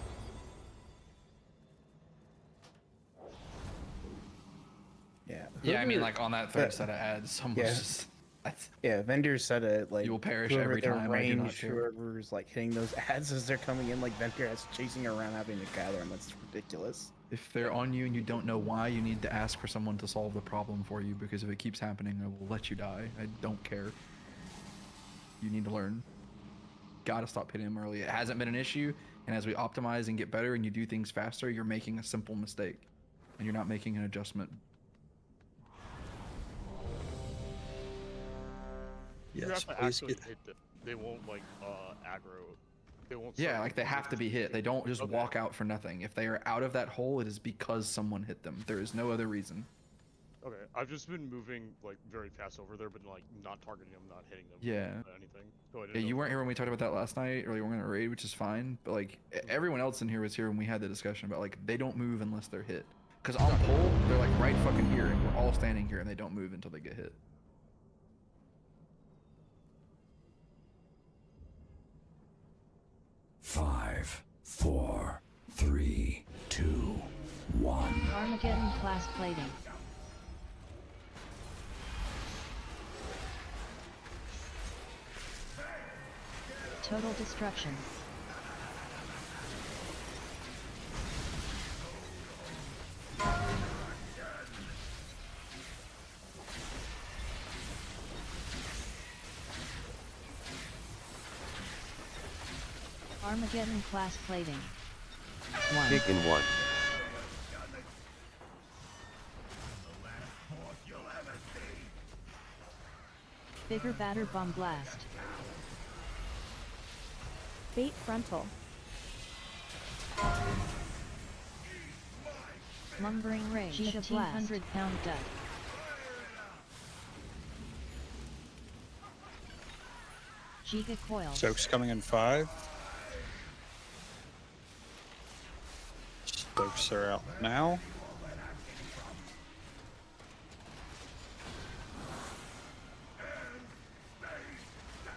Yeah. Yeah, I mean, whoever- like on that third set of ads, someone's yeah. just. Yeah, vendors said it like You will perish whoever every their time, I do not range, care. whoever's like hitting those ads as they're coming in, like vendor has chasing around having to gather them. That's ridiculous. If they're on you and you don't know why, you need to ask for someone to solve the problem for you, because if it keeps happening, I will let you die. I don't care. You need to learn. Gotta stop hitting them early. It hasn't been an issue, and as we optimize and get better and you do things faster, you're making a simple mistake. And you're not making an adjustment. You Yes, have to please actually get. hit them. They won't like aggro. They won't. Yeah, start like they have to be hit. They don't just Okay. walk out for nothing. If they are out of that hole, it is because someone hit them. There is no other reason. Okay, I've just been moving like very fast over there, but like not targeting them, not hitting them. Yeah. Anything. So I didn't Yeah, know you if- weren't here when we talked about that last night, or you weren't in a raid, which is fine. But like everyone else in here was here when we had the discussion about like they don't move unless they're hit. Because on pole, they're like right fucking here, and we're all standing here, and they don't move until they get hit. Five, 4, 3, 2, 1. Armageddon class plating. Total destruction. Armageddon class plating. Chicken 1. Bigger batter bomb blast. Bait frontal. Lumbering rage. 1,500 pound dud. Giga coils. Soaks coming in 5. Soaks are out now.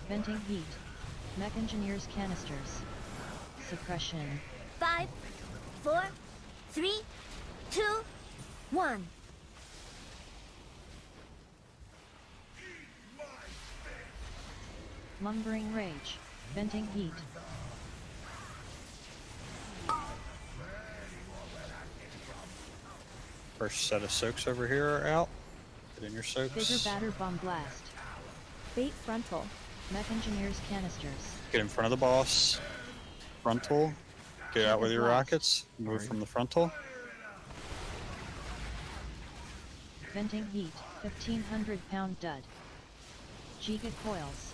Venting heat. Mech engineers canisters. Suppression. 5, 4, 3, 2, 1. Lumbering rage. Venting heat. First set of soaks over here are out. Get in your Bigger soaks. batter bomb blast. Bait frontal. Mech engineers canisters. Get in front of the boss. Frontal. Get out with your rockets. Move from the frontal. Venting heat. 1,500 pound dud. Giga coils.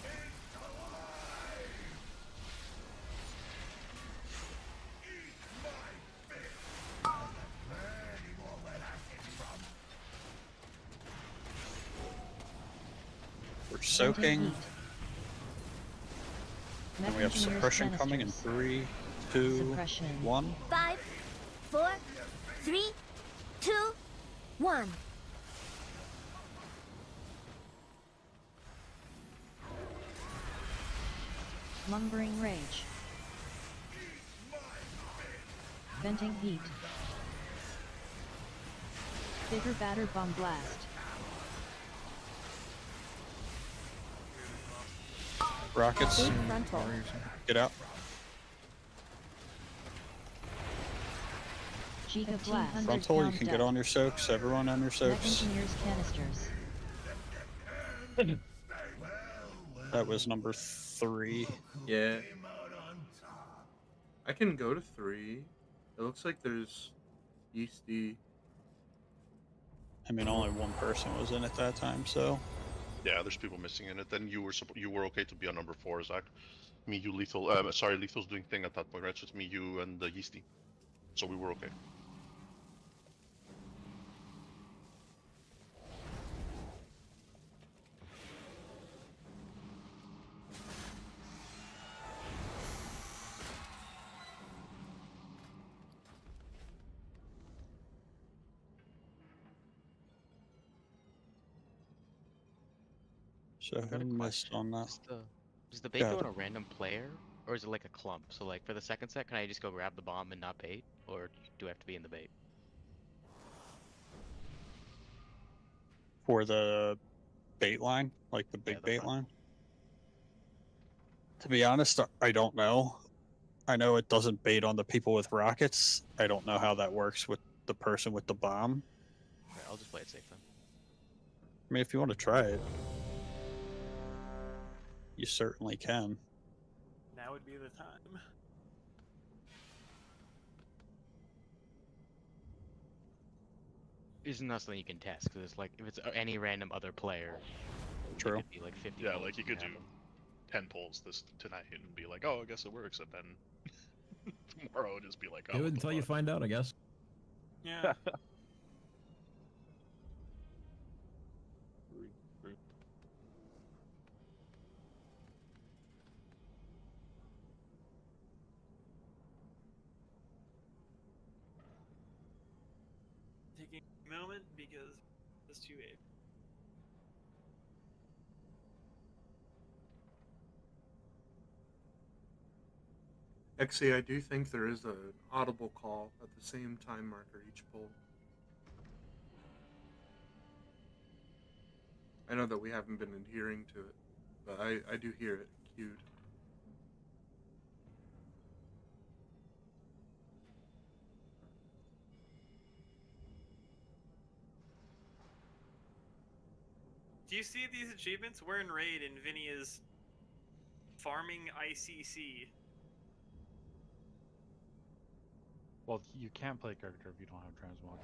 soaking. And we have suppression coming in 3, 2, 1. 5, 4, 3, 2, 1. Lumbering Rage. Venting Heat. Bigger Batter Bomb Blast. Rockets. Big frontal. Get out. Giga Blast. Frontal, you can get on your soaks. Everyone on your Mech soaks. Engineer's Canisters. That was number 3. Yeah. I can go to 3. It looks like there's Yeasty. I mean, only one person was in at that time, so. Yeah, there's people missing in it. Then you were okay to be on number 4, Zach. Me, you, Lethal. Sorry, Lethal's doing thing at that point, right? So it's me, you, and Yeasty. So we were okay. So who missed on that? Does the bait go on a random player, or is it like a clump? So like for the second set, can I just go grab the bomb and not bait, or do I have to be in the bait? For the bait line, like the big bait line? To be honest, I don't know. I know it doesn't bait on the people with rockets. I don't know how that works with the person with the bomb. Alright, I'll just play it safe then. I mean, if you want to try it, you certainly can. Now would be the time. Isn't that something you can test? Because it's like, if it's any random other player, True. it could be like 50 Yeah, pulls like you and could do have them. 10 pulls tonight and be like, oh, I guess it works, and then tomorrow just be like, oh, Do what it the until you fuck? find out, I guess. Yeah. Taking a moment because it's too late. Actually, I do think there is an audible call at the same time marker each pull. I know that we haven't been adhering to it, but I do hear it cued. Do you see these achievements? We're in raid and Vinny is farming ICC. Well, you can't play character if you don't have transmog.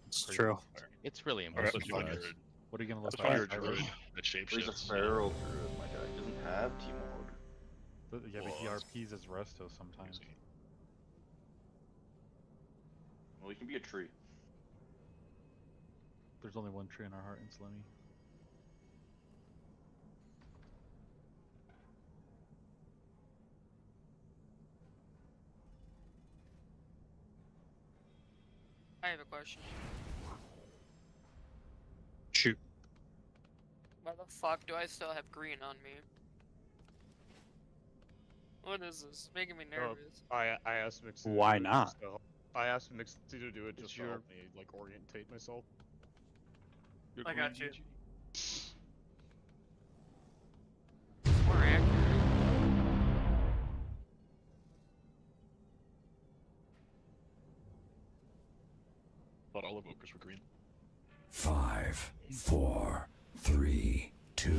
It's true. It's really Alright, impossible. let's find Druid. What are you gonna look Let's find your for? Druid that There's a shapeshifts. feral druid, my guy. He doesn't have T-Mog. Yeah, but he Well, RPs as resto sometimes. Well, he can be a tree. There's only one tree in our heart in Slimmy. I have a question. Shoot. Why the fuck do I still have green on me? What is this? Making me nervous. I asked Mixie. Why not? I asked Mixie to do it just to your- help me like orientate myself. I got you. More accurate. Thought all evokers were green. 5, 4, 3, 2,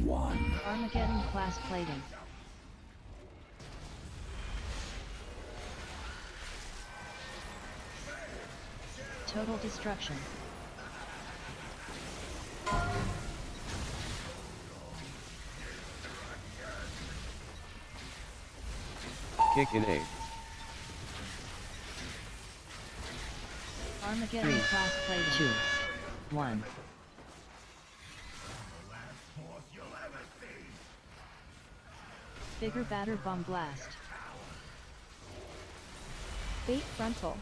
1. Armageddon class plating. Total destruction. Kick an 8. Armageddon class plating. 2, 1. Bigger batter bomb blast. Bait frontal.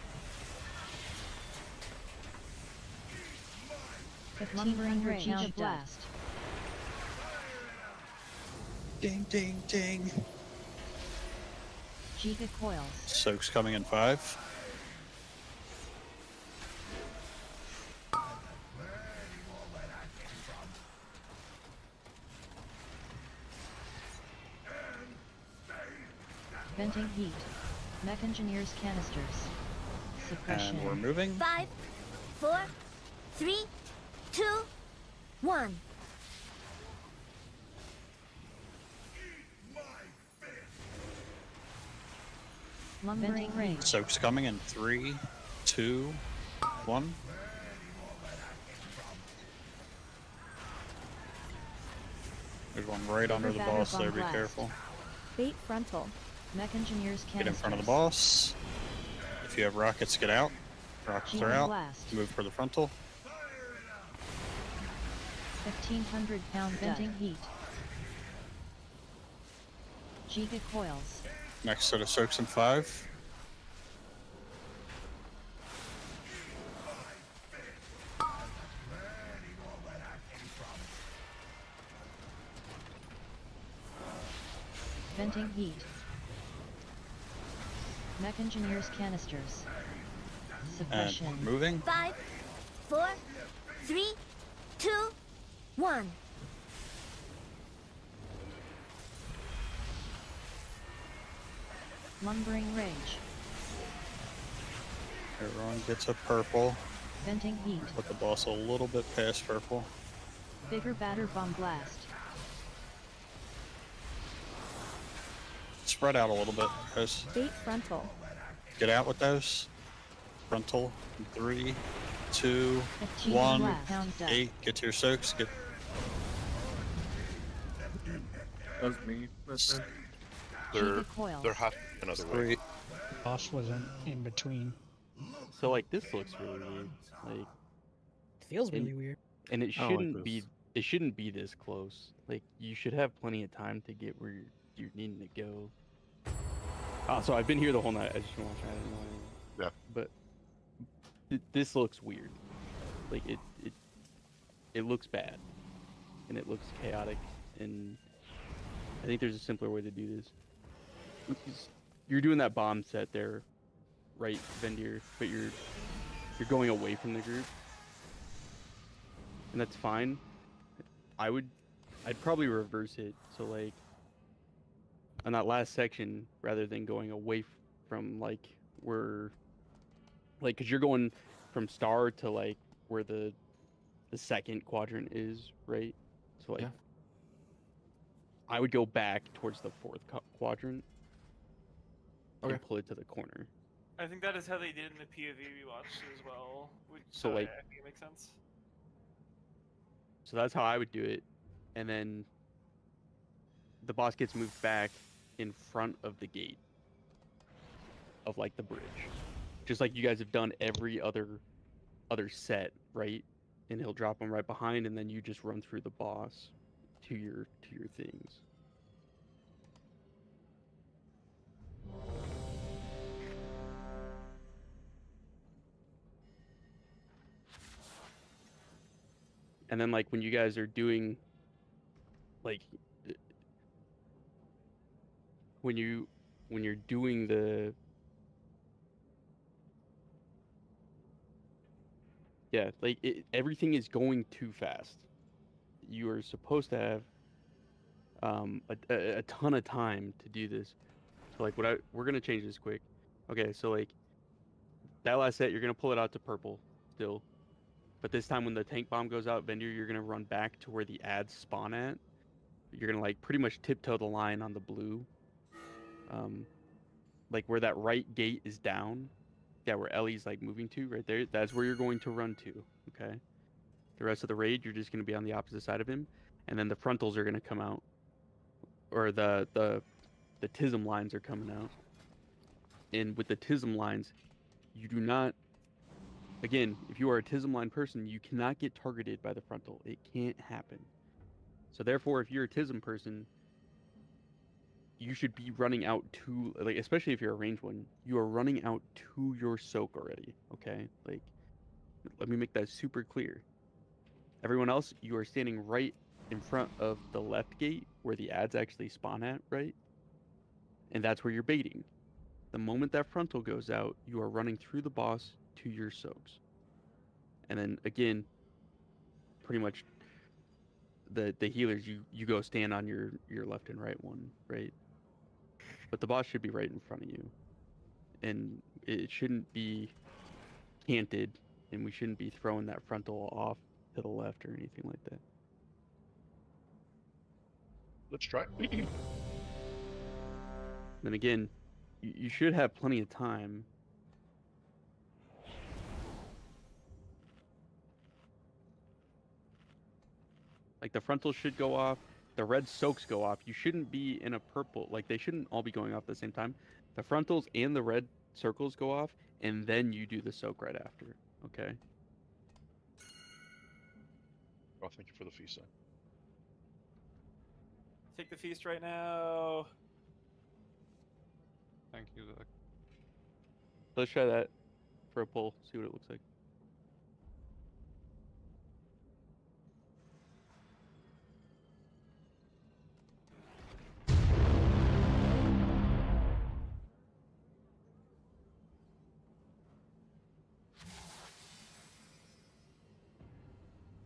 1500 pound blast. Ding, ding, ding. Giga coils. Soak's coming in 5. Venting heat. Mech engineers canisters. Suppression. And we're moving. 5, 4, 3, 2, 1. Lumbering range. Soak's coming in 3, 2, 1. There's one right under the boss there, be careful. Bait frontal. Mech engineers canisters. Get in front of the boss. If you have rockets, get out. Rockets are out. Blast. Move for the frontal. 1500 pound venting heat. Giga coils. Next set of soaks in 5. Venting heat. Mech engineers canisters. Suppression. And we're moving. 5, 4, 3, 2, 1. Lumbering rage. Everyone gets a purple. Venting heat. Put the boss a little bit past purple. Bigger batter bomb blast. Spread out a little bit, guys. Bait frontal. Get out with those. Frontal. 3, 2, 15 1. blast. 8. Get to your soaks. Get. That was me. That's it. They're half another way. 3. Boss wasn't in between. So like this looks really weird. Like It feels really weird. and it I don't like shouldn't be this. it shouldn't be this close. Like you should have plenty of time to get where you're needing to go. So I've been here the whole night. I just want to try to know. Yeah. But this looks weird. Like it looks bad, and it looks chaotic, and I think there's a simpler way to do this. You're doing that bomb set there, right, Vendir, but you're going away from the group, and that's fine. I'd probably reverse it. So like on that last section, rather than going away from like where, like, cause you're going from star to like where the second quadrant is, right? So like, Yeah. I would go back towards the fourth quadrant. Okay. And pull it to the corner. I think that is how they did in the PoV we watched as well. So, like- I think it makes sense. So that's how I would do it, and then the boss gets moved back in front of the gate of like the bridge, just like you guys have done every other set, right? And he'll drop them right behind, and then you just run through the boss to your things. And then like when you guys are doing like when you're doing the like everything is going too fast. You are supposed to have a ton of time to do this. So like we're gonna change this quick. Okay, so like that last set, you're gonna pull it out to purple still. But this time when the tank bomb goes out, Vendir, you're going to run back to where the ads spawn at. You're going to like pretty much tiptoe the line on the blue. Like where that right gate is down. Yeah, where Ellie's like moving to right there. That's where you're going to run to, okay? The rest of the raid, you're just going to be on the opposite side of him. And then the frontals are going to come out. Or the TISM lines are coming out. And with the TISM lines, you do not... Again, if you are a TISM line person, you cannot get targeted by the frontal. It can't happen. So therefore, if you're a TISM person, you should be running out to, like, especially if you're a ranged one, you are running out to your soak already, okay? Like, let me make that super clear. Everyone else, you are standing right in front of the left gate where the ads actually spawn at, right? And that's where you're baiting. The moment that frontal goes out, you are running through the boss to your soaks. And then again, pretty much the healers, you go stand on your left and right one, right? But the boss should be right in front of you. And it shouldn't be canted, and we shouldn't be throwing that frontal off to the left or anything like that. Let's try. Then again, you should have plenty of time. Like, the frontal should go off, the red soaks go off. You shouldn't be in a purple, like, they shouldn't all be going off at the same time. The frontals and the red circles go off, and then you do the soak right after, okay? Oh, thank you for the feast. Take the feast right now. Thank you, Zach. Let's try that for a pull, see what it looks like.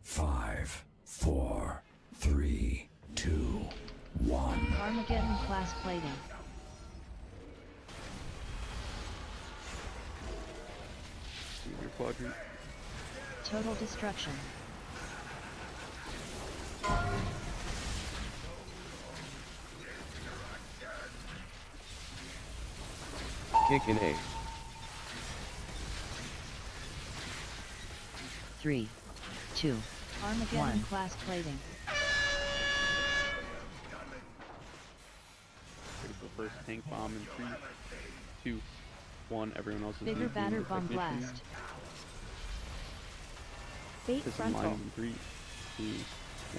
Five, 4, 3, 2, 1. Armageddon class plating. Your quadrant. Total destruction. Kick an egg. 3, 2, Armageddon 1. Class plating. Ready for first tank bomb in 3, 2, 1. Everyone else is Bigger batter bomb blast. Bait frontal. In 3, 2,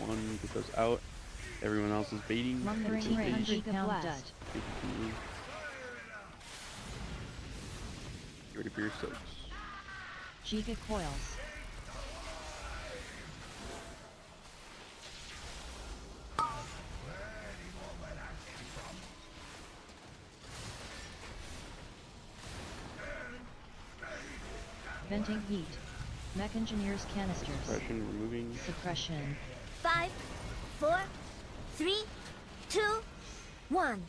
1. Get those out. Everyone else is baiting. Lumbering range. Giga blast. Get ready for your soaks. Giga coils. Venting heat. Mech engineers canisters. Suppression, removing. Suppression. 5, 4, 3, 2, 1.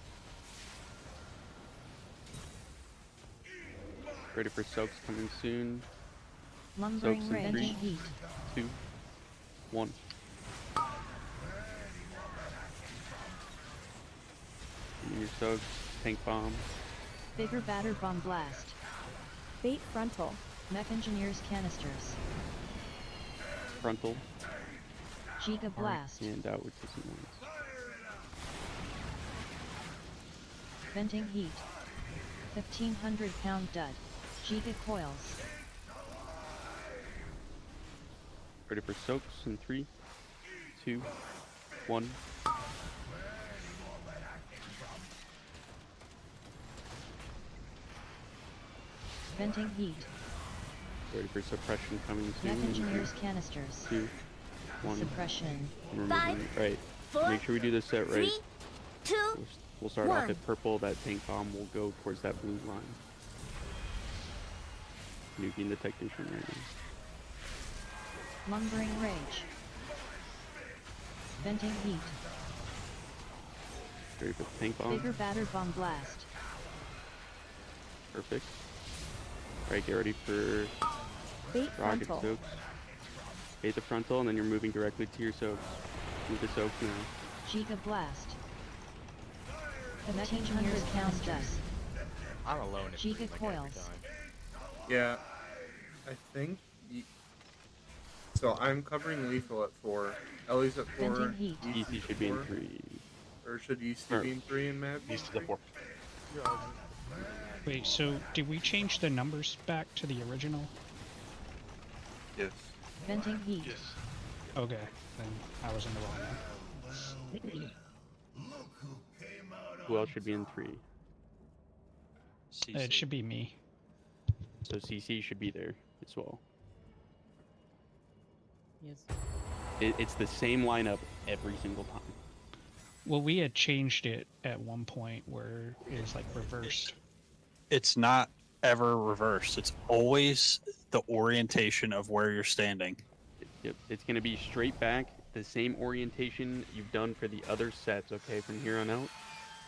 Ready for soaks coming soon. Lumbering Soaks in range. 3, Heat. 2, 1. Your soaks, tank bomb. Bigger batter bomb blast. Bait frontal. Mech engineers canisters. Frontal. Giga blast. And outward to some ones. Venting heat. 1,500 pound dud. Giga coils. Ready for soaks in 3, 2, 1. Venting heat. Ready for suppression coming soon. Mech engineers canisters. 2, 1. Suppression. Removing. Right. 4, Make sure we do this set right. 3, 2, We'll start 1. off at purple. That tank bomb will go towards that blue line. Nuking the technician right now. Lumbering rage. Venting heat. Ready for the tank bomb. Bigger batter bomb blast. Perfect. Alright, get ready for Bait rocket frontal. soaks. Bait the frontal, and then you're moving directly to your soaks. Move the soaks now. Giga blast. The Mech engineers canisters. I'm alone. If Giga like coils. every time. Yeah, I think. So I'm covering lethal at 4. Ellie's at 4. Venting heat. Easy should be in 3. Or should Easty be in 3 and Mav? East to the 4. Wait, so did we change the numbers back to the original? Yes. Venting heat. Yes. Okay, then I was in the wrong one. Who else should be in 3? It should be me. So CC should be there as well. Yes. It's the same lineup every single time. Well, we had changed it at one point where it was like reversed. It's not ever reversed. It's always the orientation of where you're standing. Yep, it's going to be straight back, the same orientation you've done for the other sets, okay, from here on out.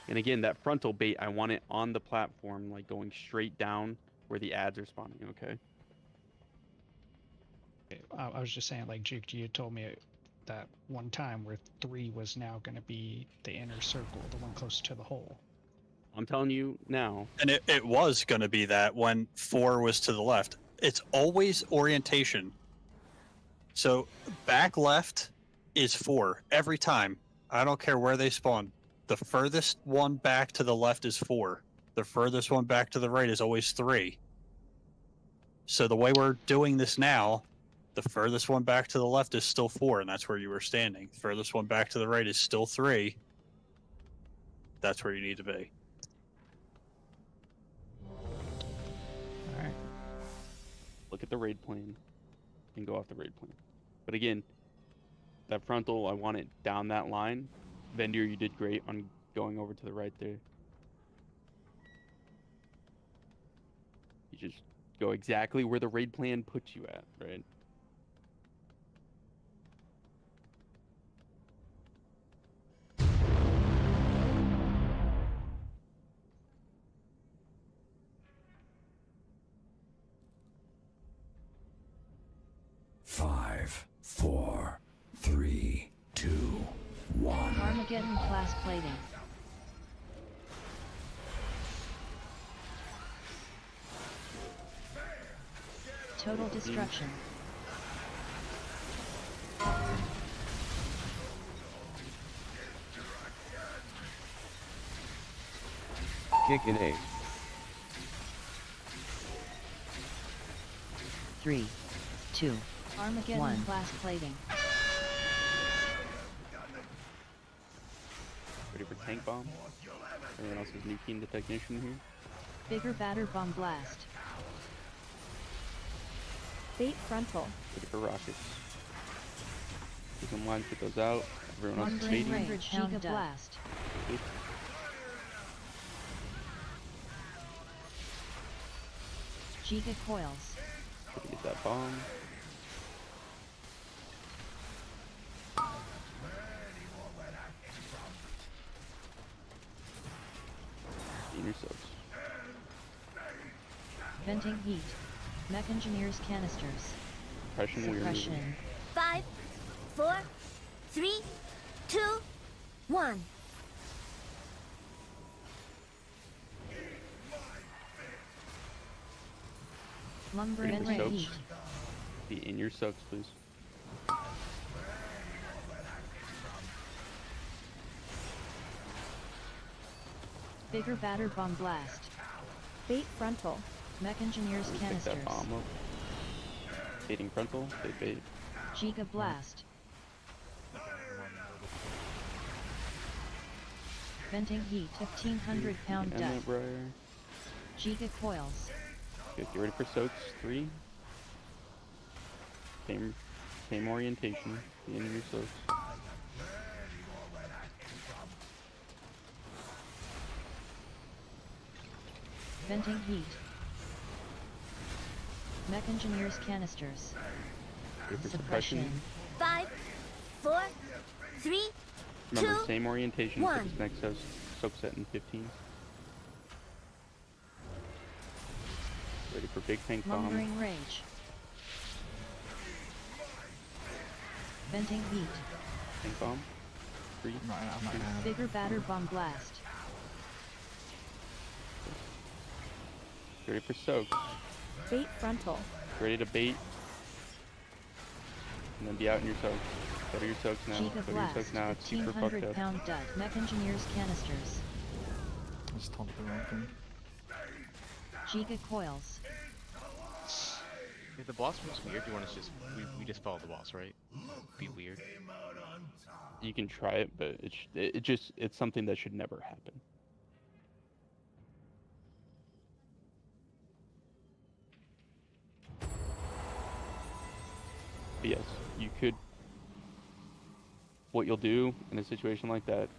And again, that frontal bait, I want it on the platform, like going straight down where the ads are spawning, okay? I was just saying, like, Jake, you told me that one time where 3 was now going to be the inner circle, the one close to the hole. I'm telling you now. And it was going to be that when 4 was to the left. It's always orientation. So back left is 4 every time. I don't care where they spawn. The furthest one back to the left is 4. The furthest one back to the right is always 3. So the way we're doing this now, the furthest one back to the left is still 4, and that's where you were standing. The furthest one back to the right is still 3. That's where you need to be. Alright. Look at the raid plan and go off the raid plan. But again, that frontal, I want it down that line. Vendir, you did great on going over to the right there. You just go exactly where the raid plan puts you at, right? Five, 4, 3, 2, 1. Armageddon class plating. Total destruction. Kick an 8. 3, 2, Armageddon 1. Class plating. Ready for tank bomb? Everyone else is nuking the technician here. Bigger batter bomb blast. Bait frontal. Ready for rockets. Get some lines, put those out. Everyone else is baiting. Range Giga blast. Okay. Giga coils. Ready to get that bomb. Inner soaks. Venting heat. Mech engineers canisters. Suppression, we're moving. Suppression. 5, 4, 3, 2, 1. Lumber Ready and for soaks. heat. Be in your soaks, please. Bigger batter bomb blast. Bait frontal. Mech engineers Pick canisters. that bomb up. Baiting frontal, they bait. Giga blast. Venting heat. 1,500 pound And dust. that briar. Giga coils. Good, get ready for soaks. 3. Same orientation. Be in your soaks. Venting heat. Mech engineers canisters. Ready for Suppression. suppression. 5, 4, 3, Remember, 2, same orientation for 1. this next soak set in 15. Ready for big tank bomb. Lumbering rage. Venting heat. Tank bomb. 3. I'm not gonna have it. Bigger batter bomb blast. Ready for soak. Bait frontal. Ready to bait. And then be out in your soaks. Go to your soaks now. Giga Go to your blast. soaks now. It's super fucked 1,500 up. pound dud. Mech engineers canisters. I just told the wrong thing. Giga coils. If the boss moves weird, do you want to just we just follow the boss, right? Be weird. You can try it, but it's something that should never happen. But yes, you could. What you'll do in a situation like that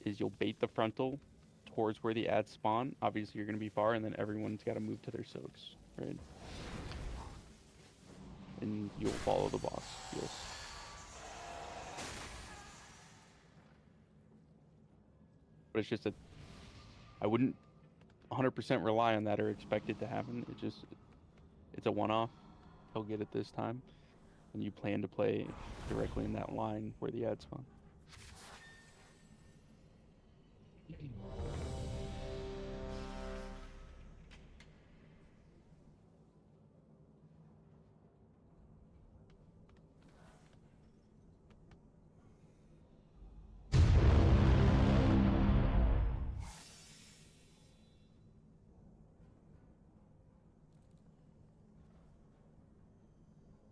is you'll bait the frontal towards where the ads spawn. Obviously, you're going to be far, and then everyone's got to move to their soaks, right? And you'll follow the boss. But it's just I wouldn't 100% rely on that or expect it to happen. It's a one-off. He'll get it this time, and you plan to play directly in that line where the ads spawn.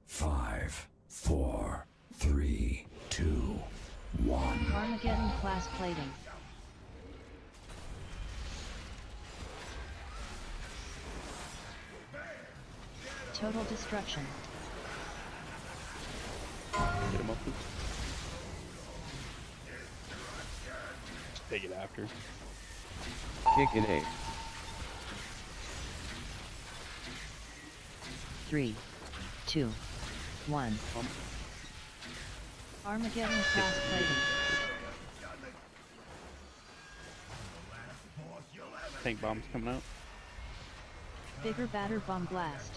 Five, 4, 3, 2, 1. Armageddon class plating. Total destruction. Get him up. Take it after. Kick an 8. 3, 2, 1. Armageddon class plating. Tank bombs coming out. Bigger batter bomb blast.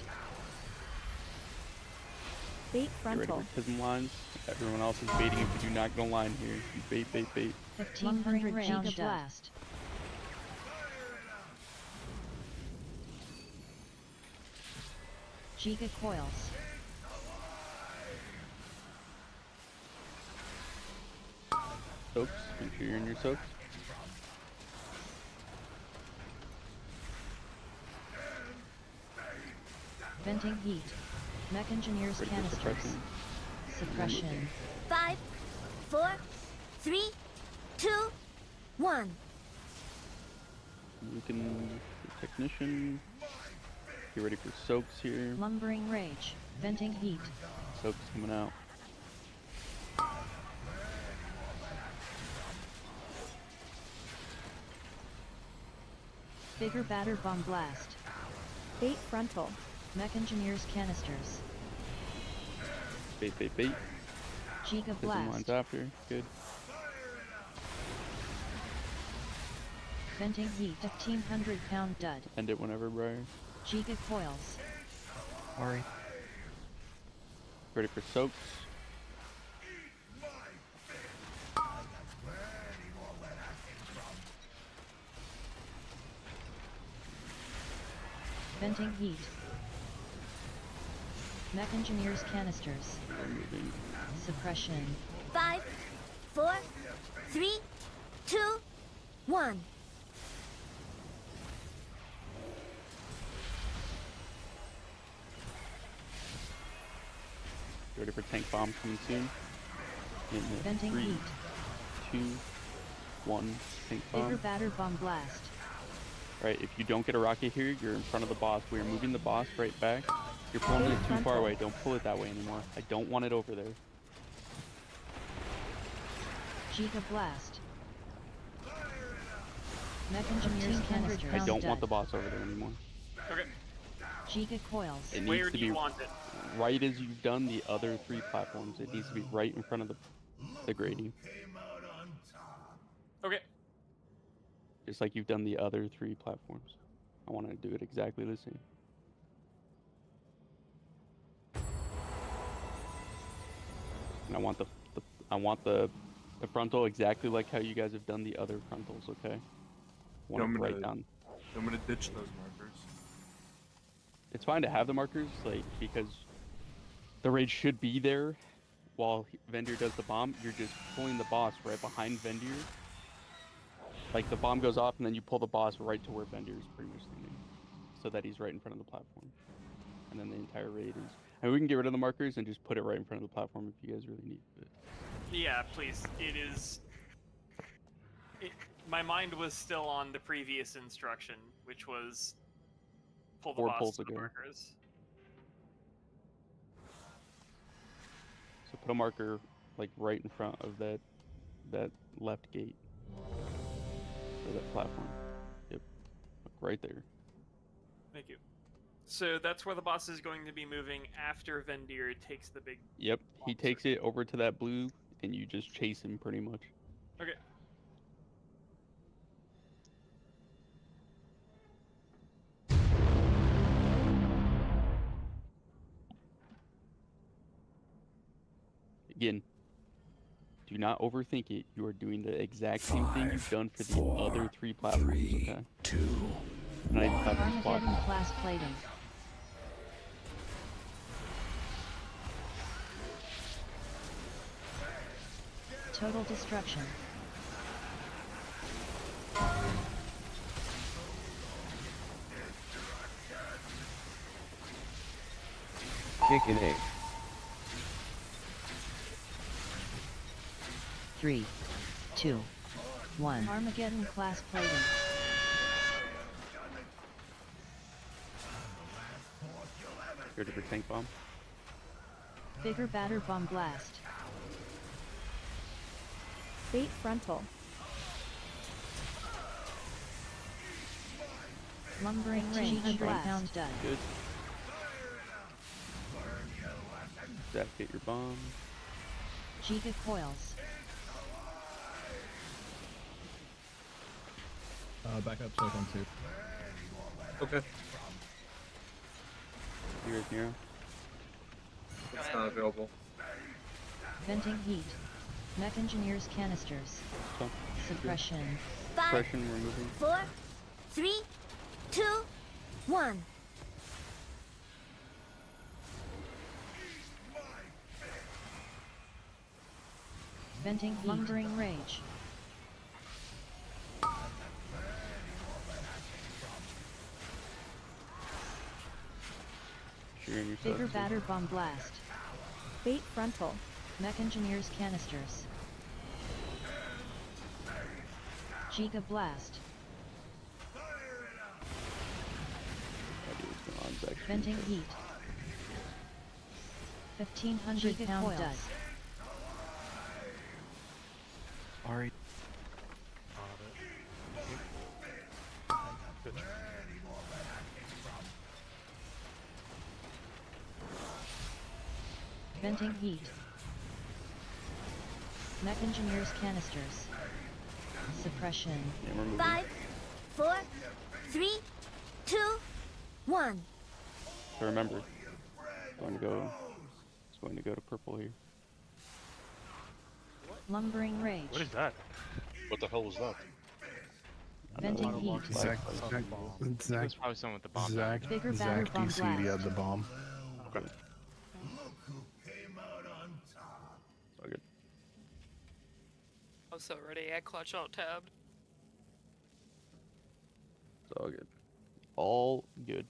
Bait Get ready frontal. for prism lines. Everyone else is baiting if you do not go line here. You bait, bait, bait. 1500 giga blast. Giga coils. Soaks. Make sure you're in your soaks. Venting heat. Mech engineers Ready for canisters. Suppression. 5, 4, 3, 2, 1. You can technician. Get ready for soaks here. Lumbering rage. Venting heat. Soaks coming out. Bigger batter bomb blast. Bait frontal. Mech engineers canisters. Bait, bait, bait. Giga Prism blast. lines after. Good. Venting heat. 1500 pound dud. End it whenever, Briar. Giga coils. Sorry. Ready for soaks. Venting heat. Mech engineers canisters. Moving. Suppression. 5, 4, 3, 2, 1. Ready for tank bombs coming soon. In the Venting 3, heat. 2, 1. Tank bomb. Bigger batter bomb blast. Right, if you don't get a rocket here, you're in front of the boss. We are moving the boss right back. You're pulling it too far away. Don't pull it that way anymore. I don't want it over there. Giga blast. Mech engineers canisters. I don't want the boss over there anymore. Okay. Giga coils. It needs Where to do be you want it? right as you've done the other 3 platforms. It needs to be right in front of the grading. Okay. Just like you've done the other 3 platforms. I want to do it exactly the same. And I want the frontal exactly like how you guys have done the other frontals, okay? I want it right down. I'm gonna ditch those markers. It's fine to have the markers, like, because the raid should be there while Vendir does the bomb. You're just pulling the boss right behind Vendir. Like, the bomb goes off, and then you pull the boss right to where Vendir is pretty much standing, so that he's right in front of the platform. And then the entire raid is... And we can get rid of the markers and just put it right in front of the platform if you guys really need it. Yeah, please. It is. My mind was still on the previous instruction, which was pull the 4 boss pulls to the ago. markers. So put a marker like right in front of that left gate. Or that platform. Yep. Right there. Thank you. So that's where the boss is going to be moving after Vendir takes the big. Yep. He takes it over to that blue and you just chase him pretty much. Okay. Again, do not overthink it. You are doing the exact same thing you've done for the other 3 platforms, okay? 2, Not even talking Armageddon class plating. Total destruction. Chicken egg. 3, 2, 1. Armageddon class plating. Scared of your tank bomb. Bigger batter bomb blast. Bait frontal. Lumbering range. 200-pound dud. Good. Activate your bomb. Giga coils. Back up so I can see. Okay. Here's Nero. It's not available. Venting heat. Mech engineers canisters. So, Suppression. 5, Suppression removing. 4, 3, 2, 1. Venting heat. Lumbering rage. Shooting yourself. Bigger batter bomb blast. Bait frontal. Mech engineers canisters. Giga blast. Venting heat. 1,500-pound dud. Sorry. Venting heat. Mech engineers canisters. Suppression. 5, 4, 3, 2, 1. So remember, it's going to go to purple here. Lumbering rage. What is that? What the hell was that? Venting heat. Zach, It's probably someone with the bomb. Zach, Bigger batter Zach, bomb DC blast. had the bomb. Okay. It's all good. I'm so ready. I clutch alt tabbed. It's all good. All good.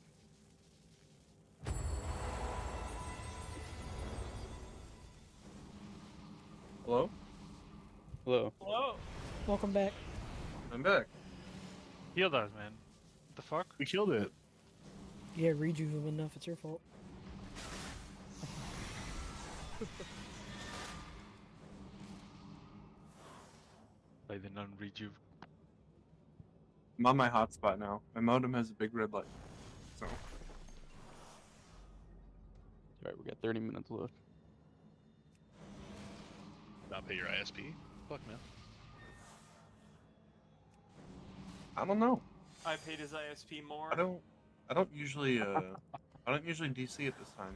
Hello? Hello. Hello. Welcome back. I'm back. Heal us, man. What the fuck? We killed it. Yeah, rejuve him enough. It's your fault. Like the non-rejuve. I'm on my hotspot now. My modem has a big red light. So. Alright, we got 30 minutes left. Not pay your ISP? Fuck, man. I don't know. I paid his ISP more. I don't usually DC at this time.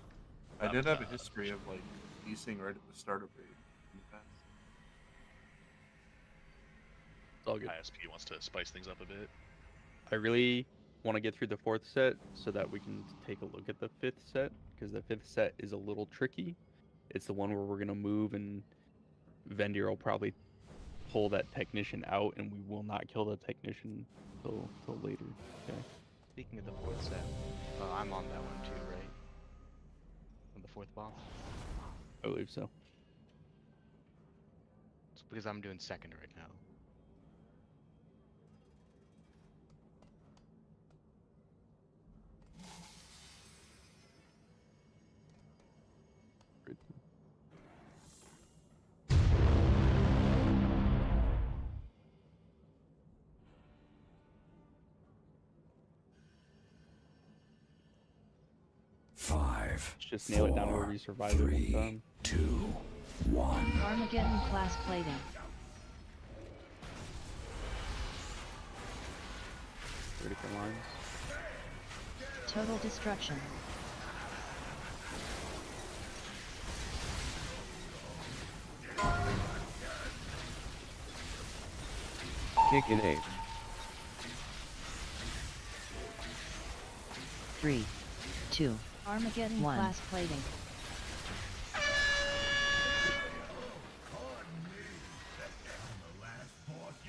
I did have a history of like DCing right at the start of raid in the past. It's all good. ISP wants to spice things up a bit. I really want to get through the 4th set so that we can take a look at the 5th set, because the 5th set is a little tricky. It's the one where we're going to move and Vendir will probably pull that technician out and we will not kill the technician till later. Okay. Speaking of the 4th set, I'm on that one too, right? On the 4th bomb. I believe so. because I'm doing second right now. Five. Let's just nail it down where we survive it one time. 2, 1. Armageddon class plating. Vertical lines. Total destruction. Kick in 8. 3, 2, Armageddon 1. class plating.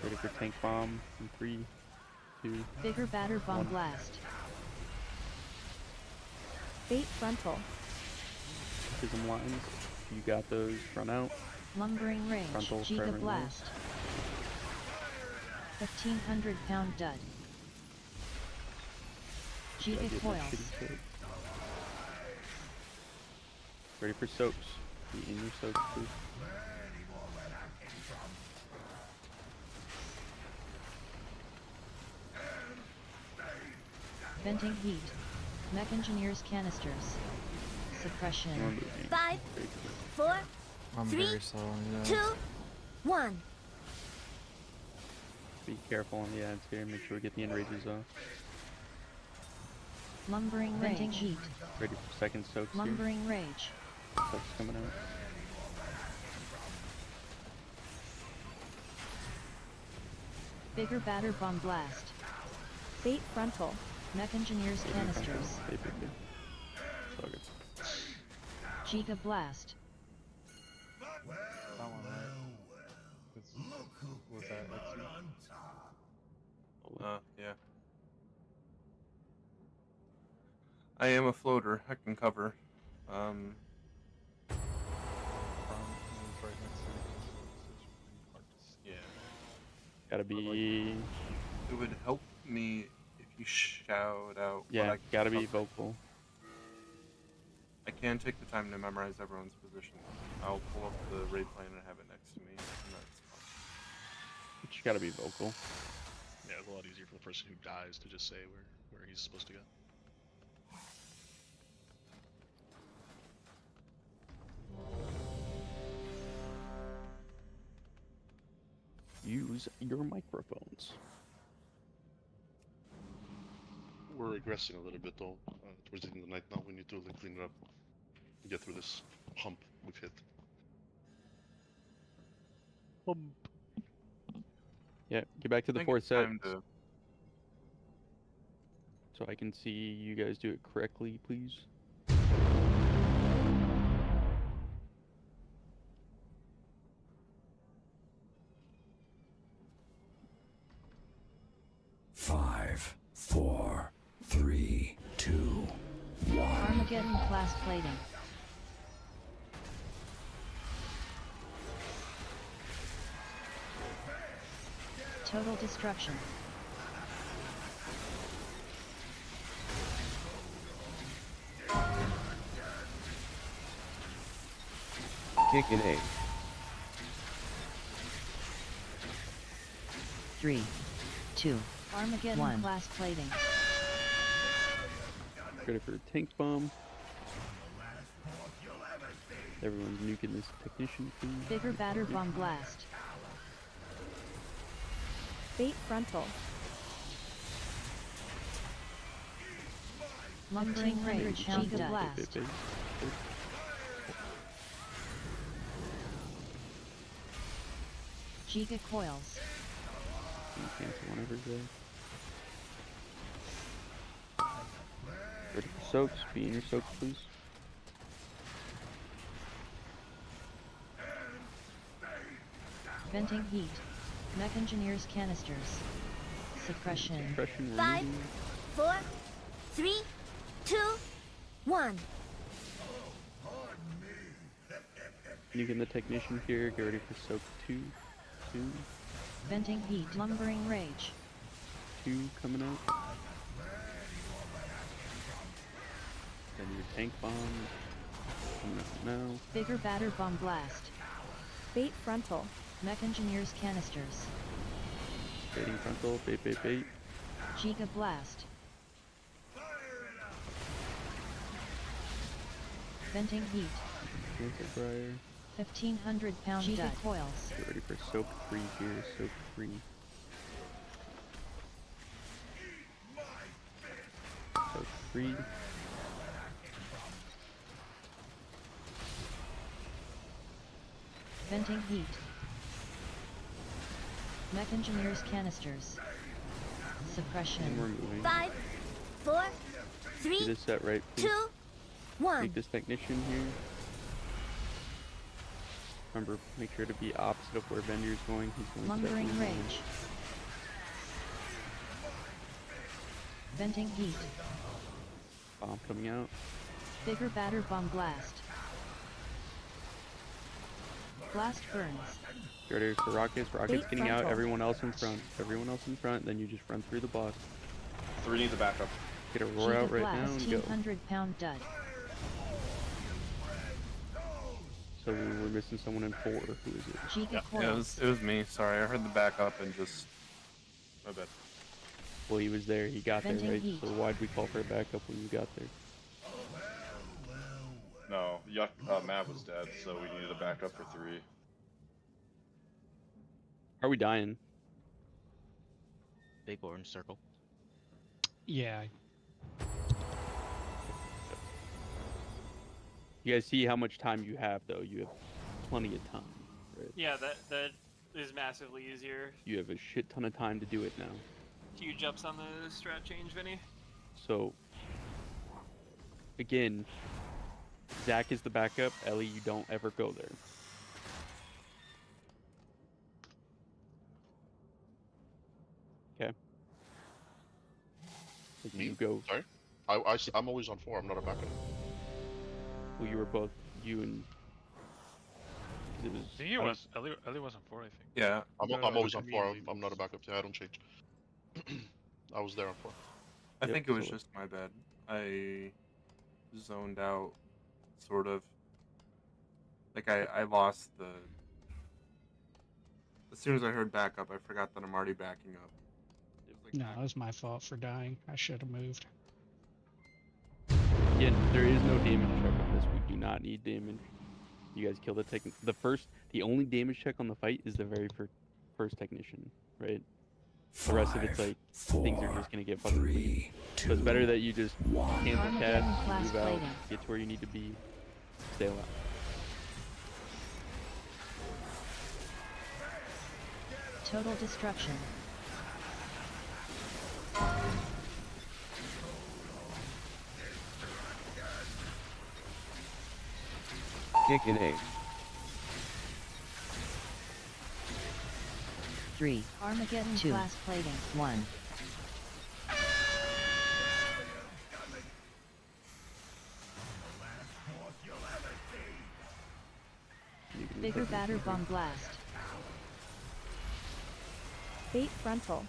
Ready for tank bomb in 3, 2. Bigger batter bomb 1. blast. Bait frontal. Prism lines. You got those. Run out. Lumbering range. Frontal, Giga primary blast. 1,500 pound dud. Gotta Giga get my coils. shitty soak. Ready for soaks. Be in your soaks, please. Venting heat. Mech engineers canisters. Suppression. 5, 4, I'm 3, very slow on you guys. 2, 1. Be careful on the ads here. Make sure we get the enrages off. Lumbering venting heat. Ready for second soaks here. Lumbering rage. Soaks coming out. Bigger batter bomb blast. Bait frontal. Mech engineers canisters. Bait. It's all good. Giga blast. That one, right? Was that Etsy? Yeah. I am a floater. I can cover. From it was right next to it. Yeah. Gotta be. It would help me if you shout out. Yeah, what I gotta can be cover. vocal. I can take the time to memorize everyone's position. I'll pull up the raid plan and have it next to me, and that's fine. But you gotta be vocal. Yeah, it's a lot easier for the person who dies to just say where he's supposed to go. Use your microphones. We're regressing a little bit though. Towards the end of the night now, we need to clean it up. Get through this hump we've hit. Yeah, get back to I the think 4 it's time sets. to- So I can see you guys do it correctly, please. Five, 4, 3, 2, 1. Armageddon class plating. Total destruction. Kick in 8. 3, 2, Armageddon 1. class plating. Ready for a tank bomb. Everyone's nuking this technician, please. Bigger batter bomb blast. Bait frontal. Lumbering range. Giga blast. Giga coils. Can you cancel whenever you're ready. Ready for soaks. Be in your soaks, please. Venting heat. Mech engineers canisters. Suppression. Suppression 5, removing. 4, 3, 2, 1. You get the technician here. Get ready for soak 2. Venting heat. Lumbering rage. 2 coming out. Then your tank bomb coming out now. Bigger batter bomb blast. Bait frontal. Mech engineers canisters. Baiting frontal. Bait. Giga blast. Venting heat. Cancer Briar. 1,500 pound Giga coils. Get ready for soak 3 here. Soak 3. Soak 3. Venting heat. Mech engineers canisters. Suppression. And we're moving. 5, 4, See 3, this set right, please. 2, 1. Take this technician here. Remember, make sure to be opposite of where Vendor's going. He's going Lumbering to rage. Venting heat. Bomb coming out. Bigger batter bomb blast. Blast burns. Get ready for rockets. Rockets Bait getting out. frontal. Everyone else in front. Everyone else in front. Then you just run through the boss. 3 needs a backup. Get a roar Giga out right now blast. and go. 1,500 pound dud. So we were missing someone in 4. Who is it? Giga Yeah, coils. it was me. Sorry, I heard the backup and just. My bad. Well, he was there. He got there, Venting right? heat. So why'd we call for a backup when you got there? No, Mav was dead, so we needed a backup for 3. Are we dying? Big orange circle. Yeah. You guys see how much time you have, though. You have plenty of time, right? Yeah, that is massively easier. You have a shit ton of time to do it now. Huge ups on the strat change, Vinny. So, again, Zach is the backup. Ellie, you don't ever go there. Okay. Like, Me? you go. Sorry? I'm always on 4. I'm not a backup. Well, you were both you and. It was. I think Ellie was on 4, I think. Yeah. I'm always on 4. I'm not a backup. Yeah, I don't change. I was there on 4. I Yep, think it was so- just my bad. I zoned out, sort of. Like, I lost the... As soon as I heard backup, I forgot that I'm already backing up. It was like No, it was my fault for dying. I should have moved. Again, there is no damage check on this. We do not need damage. You guys kill the the only damage check on the fight is the very first technician, right? The rest of it's like things are just gonna get fucking weak. So it's better that you just cancel Armageddon cast, class move out, plating. get to where you need to be, stay alive. Total destruction. Kick and aim. 3, Armageddon 2, class plating. 1. Bigger batter bomb blast. Bait frontal.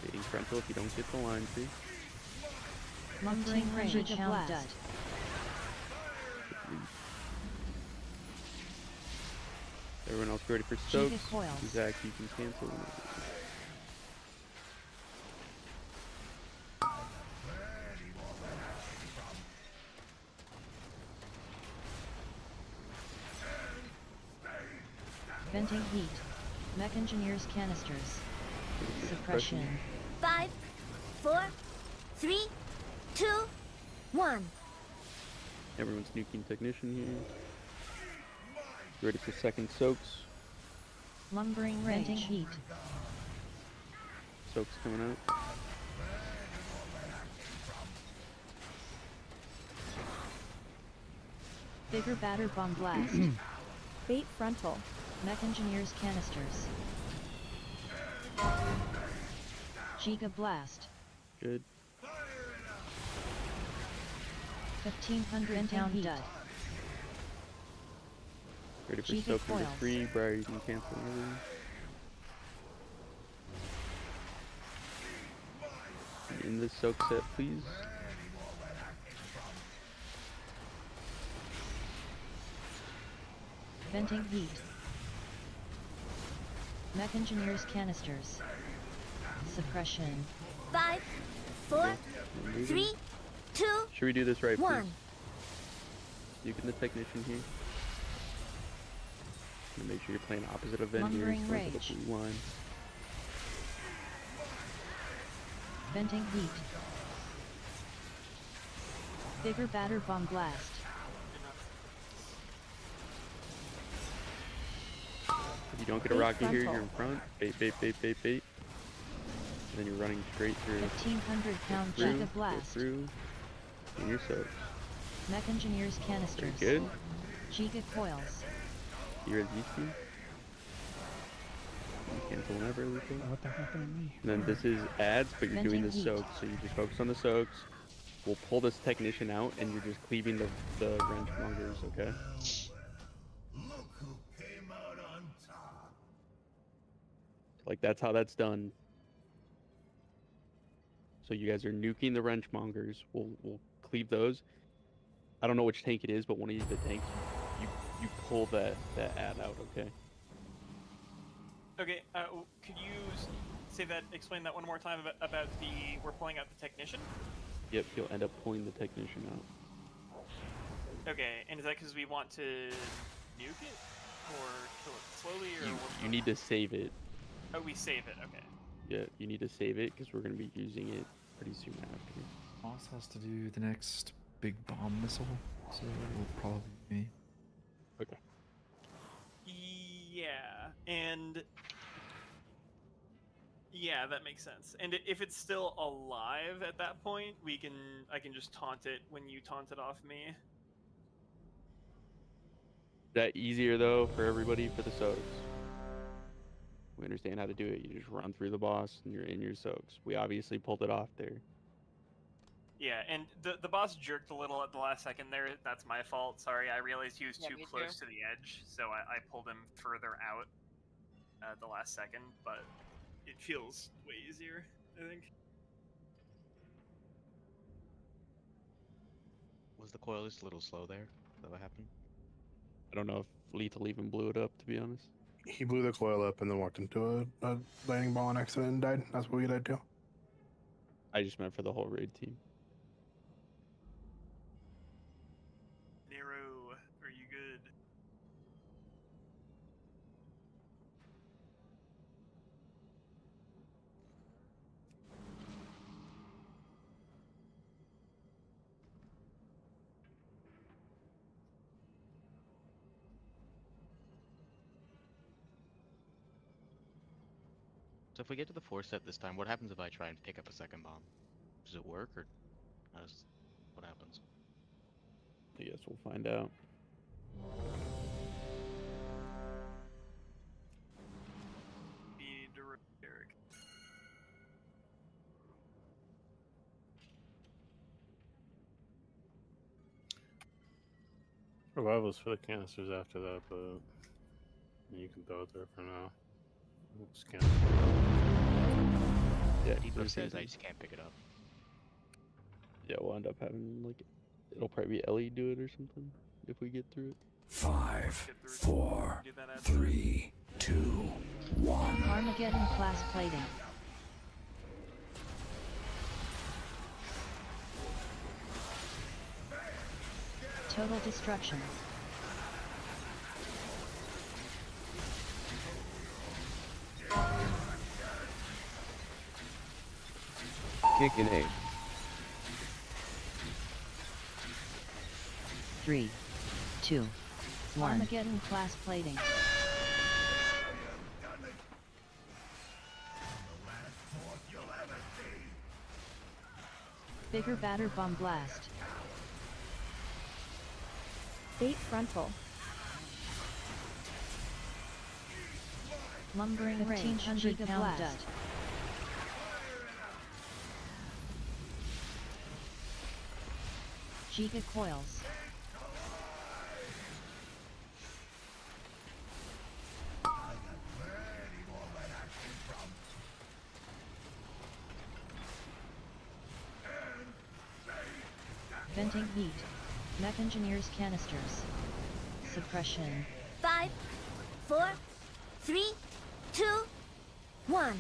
Baiting frontal if you don't get the line, see? Lumbering rage. Giga blast. Everyone else ready for Giga soaks? coils. Zach, you can cancel. Venting heat. Mech engineers canisters. Suppression. 5, 4, 3, 2, 1. Everyone's nuking technician here. Ready for second soaks. Lumbering rage. Venting heat. Soaks coming out. Bigger batter bomb blast. Bait frontal. Mech engineers canisters. Giga blast. Good. 1,500 pound dud. Ready for Giga soak number coils. 3, Briar, you can cancel whenever. In the soak set, please. Venting heat. Mech engineers canisters. Suppression. 5, 4, 3, 2, Should we do this right, 1. please? You can the technician here. And make sure you're playing opposite of engineers. Lumbering Going for the rage. blue line. Venting heat. Bigger batter bomb blast. If you don't get a Bait rocket here, frontal. you're in front. Bait, bait, bait, bait, bait. And then you're running straight through. 1,500 pound Through, Giga go blast. through. And you're soaked. Mech engineers canisters. Very good. Giga coils. You're at GC. You cancel whenever everything. What the happened to me? And then this is ads, but you're doing the Venting heat. soaks, so you just focus on the soaks. We'll pull this technician out, and you're just cleaving the wrench mongers, okay? Like, that's how that's done. So you guys are nuking the wrench mongers. We'll cleave those. I don't know which tank it is, but one of the tanks, you pull that ad out, okay? Okay, could you say that, explain that one more time about we're pulling out the technician? Yep, you'll end up pulling the technician out. Okay, and is that because we want to nuke it? Or kill it slowly, or You need to save it. Oh, we save it, okay. Yeah, you need to save it, because we're going to be using it pretty soon after. Boss has to do the next big bomb missile, so it will probably be me. Okay. Yeah, and... Yeah, that makes sense. And if it's still alive at that point, I can just taunt it when you taunt it off me. That easier, though, for everybody for the soaks. We understand how to do it. You just run through the boss, and you're in your soaks. We obviously pulled it off there. Yeah, and the boss jerked a little at the last second there. That's my fault. Sorry, I realized he was Yeah, too me close too. to the edge, so I pulled him further out at the last second, but it feels way easier, I think. Was the coil just a little slow there? Is that what happened? I don't know if Lethal even blew it up, to be honest. He blew the coil up and then walked into a lightning ball on accident and died. That's what we did too. I just meant for the whole raid team. Nero, are you good? So if we get to the 4 set this time, what happens if I try and pick up a second bomb? Does it work, or what happens? I guess we'll find out. Be Derek. Revivals for the canisters after that, but you can throw it there for now. Just can't. Yeah, Deeper says I just can't pick it up. Yeah, we'll end up having, like, it'll probably be Ellie do it or something, if we get through it. 5, 4, 3, 2, 1. Armageddon class plating. Total destruction. Kick an 8. 3, 2, 1. Armageddon class plating. Bigger batter bomb blast. Bait frontal. Lumbering rage. 1,500 Giga pound blast. dud. Giga coils. Venting heat. Mech engineers canisters. Suppression. 5, 4, 3, 2, 1.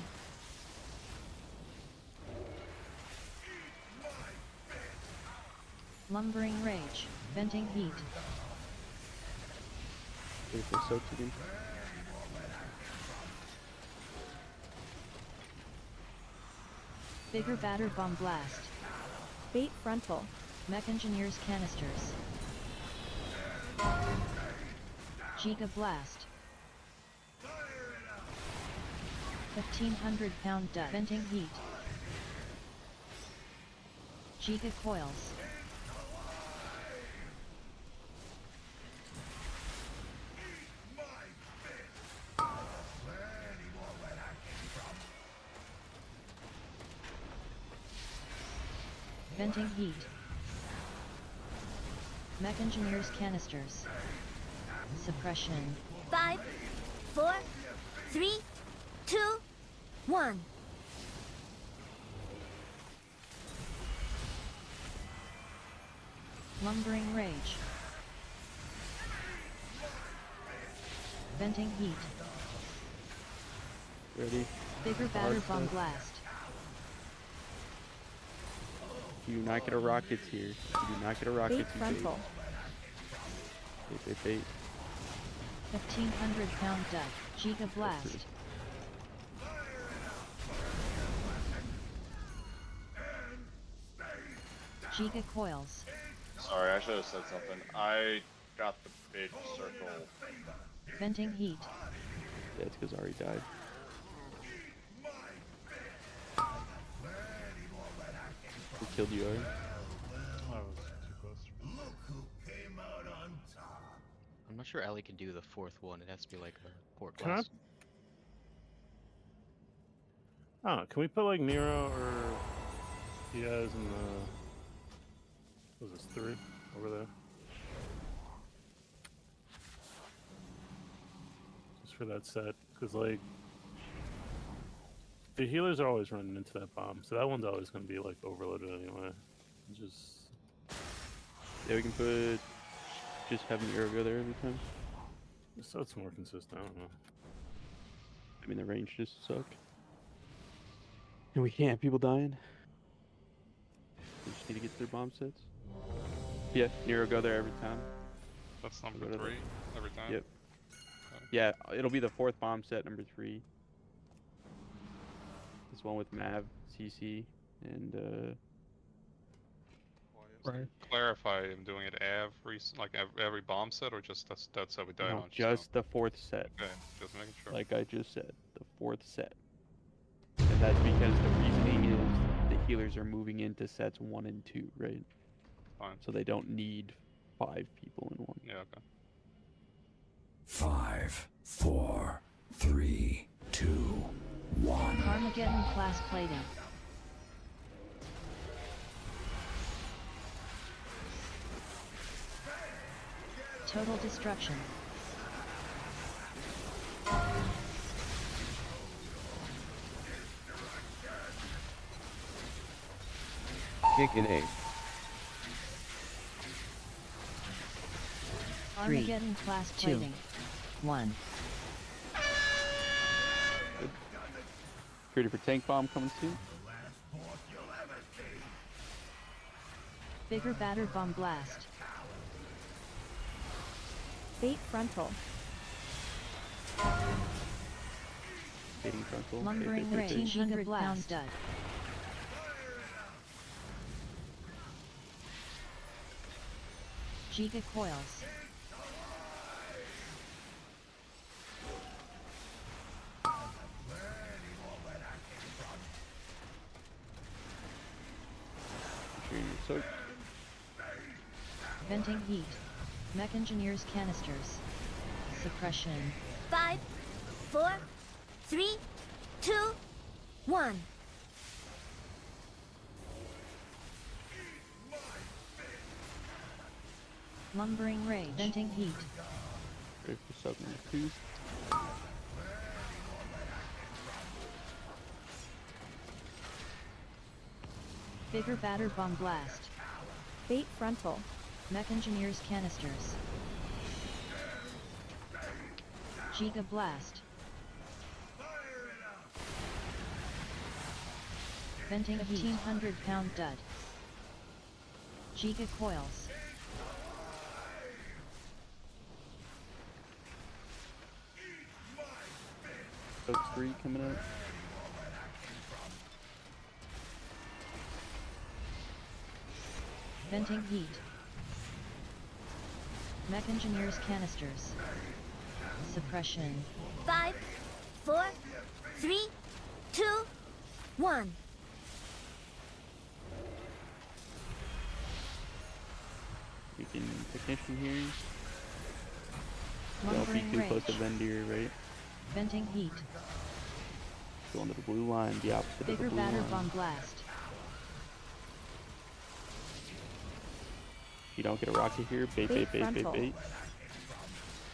Lumbering rage. Venting heat. Wait for soaks again. Bigger batter bomb blast. Bait frontal. Mech engineers canisters. Giga blast. 1,500 pound dud. Venting heat. Giga coils. Venting heat. Mech engineers canisters. Suppression. 5, 4, 3, 2, 1. Lumbering rage. Venting heat. Ready? Bigger batter bomb blast. You do not get a rockets here. You do not get a Bait rockets. frontal. Bait. 1,500 pound dud. Giga blast. Giga coils. Sorry, I should have said something. I got the big circle. Venting heat. Yeah, it's because Ari died. Who killed you, Ari? I was too close. I'm not sure Ellie can do the fourth one. It has to be like a port Can I? glass. Oh, can we put like Nero or Diaz in the? What was this 3 over there? Just for that set, because like the healers are always running into that bomb, so that one's always going to be like overloaded anyway. Just yeah, we can put just have Nero go there every time. so it's more consistent. I don't know. I mean, the range just suck. And we can't have people dying. We just need to get their bomb sets. Yeah, Nero go there every time. That's number 3 every time? Yep. Yeah, it'll be the 4th bomb set, number 3. This one with Mav, CC, and Right. Clarify, I'm doing it every bomb set, or just that's how we die no, on? just the 4th set. Okay, just making sure. Like I just said, the 4th set. And that's because the reasoning is the healers are moving into sets 1 and 2, right? Fine. So they don't need 5 people in one. Yeah, okay. 5, 4, 3, 2, 1. Armageddon class plating. Total destruction. Kick in 8. Armageddon class plating. 1. Good. Ready for tank bomb coming soon? Bigger batter bomb blast. Bait frontal. Baiting frontal. Lumbering range. 1,500 pound dud. Giga coils. So Venting heat. Mech engineers canisters. Suppression. 5, 4, 3, 2, 1. Lumbering rage. Venting heat. ready for sub number 2. Bigger batter bomb blast. Bait frontal. Mech engineers canisters. Giga blast. Venting 1500-pound dud. Giga coils. Soak 3 coming up. Venting heat. Mech engineers canisters. Suppression. 5, 4, 3, 2, 1. We can technician here. Don't be Lumbering too close to rage. Vendir, right? Venting heat. Go into the blue line, the opposite of Bigger the blue batter line. bomb blast. You don't get a rocket here. Bait, bait, Bait bait, bait, frontal. bait.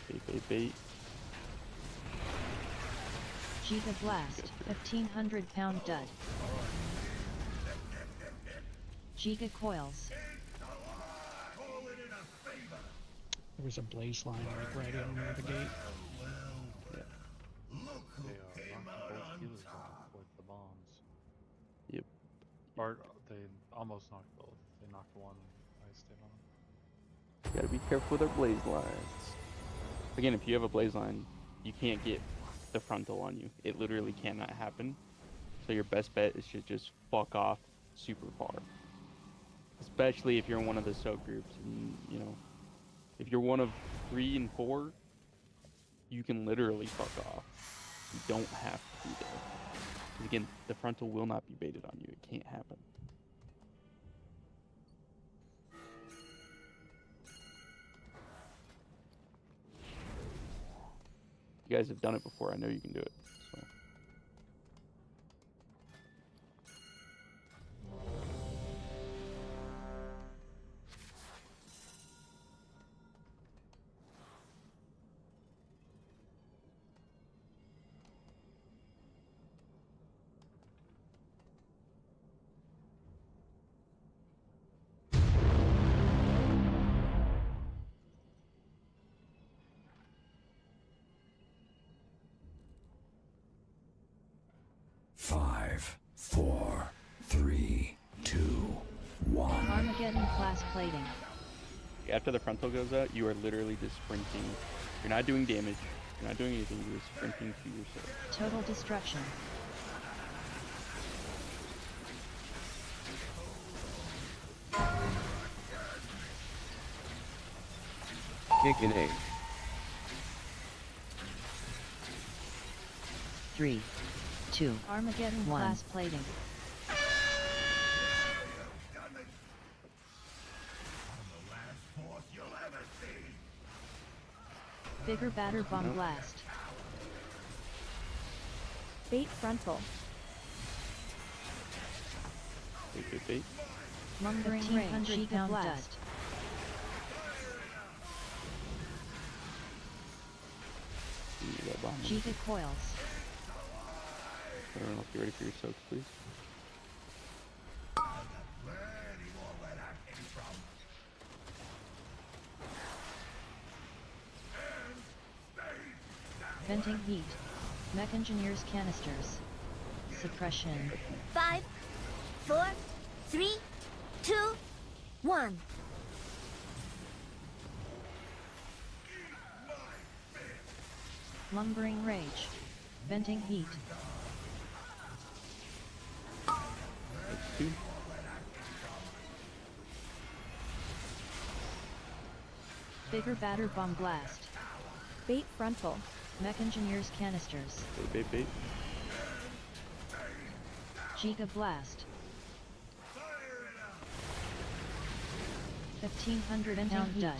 Bait, bait, bait. Giga blast. 1500-pound dud. Giga coils. There was a blaze line like right in near the gate. They knocked both healers off with the bombs. Yep. Or they almost knocked both. They knocked one. I stayed on. You gotta be careful with our blaze lines. Again, if you have a blaze line, you can't get the frontal on you. It literally cannot happen. So your best bet is to just fuck off super far. Especially if you're in one of the soak groups, and you know, if you're one of 3 and 4, you can literally fuck off. You don't have to be there. 'Cause again, the frontal will not be baited on you. It can't happen. You guys have done it before. I know you can do it. So. Five, 4, 3, 2, 1. Armageddon class plating. After the frontal goes out, you are literally just sprinting. You're not doing damage. You're not doing anything. You're sprinting to yourself. Total destruction. Kick an egg. 3, 2, Armageddon 1. class plating. Bigger batter bomb Nope. blast. Bait frontal. Bait, bait, bait. Lumbering rage. Giga blast. Ooh, that bomb. Giga coils. I don't know if you're ready for your soaks, please. Venting heat. Mech engineers canisters. Suppression. 5, 4, 3, 2, 1. Lumbering rage. Venting heat. That's 2. Bigger batter bomb blast. Bait frontal. Mech engineers canisters. Bait, bait, bait. Giga blast. 1500-pound dud.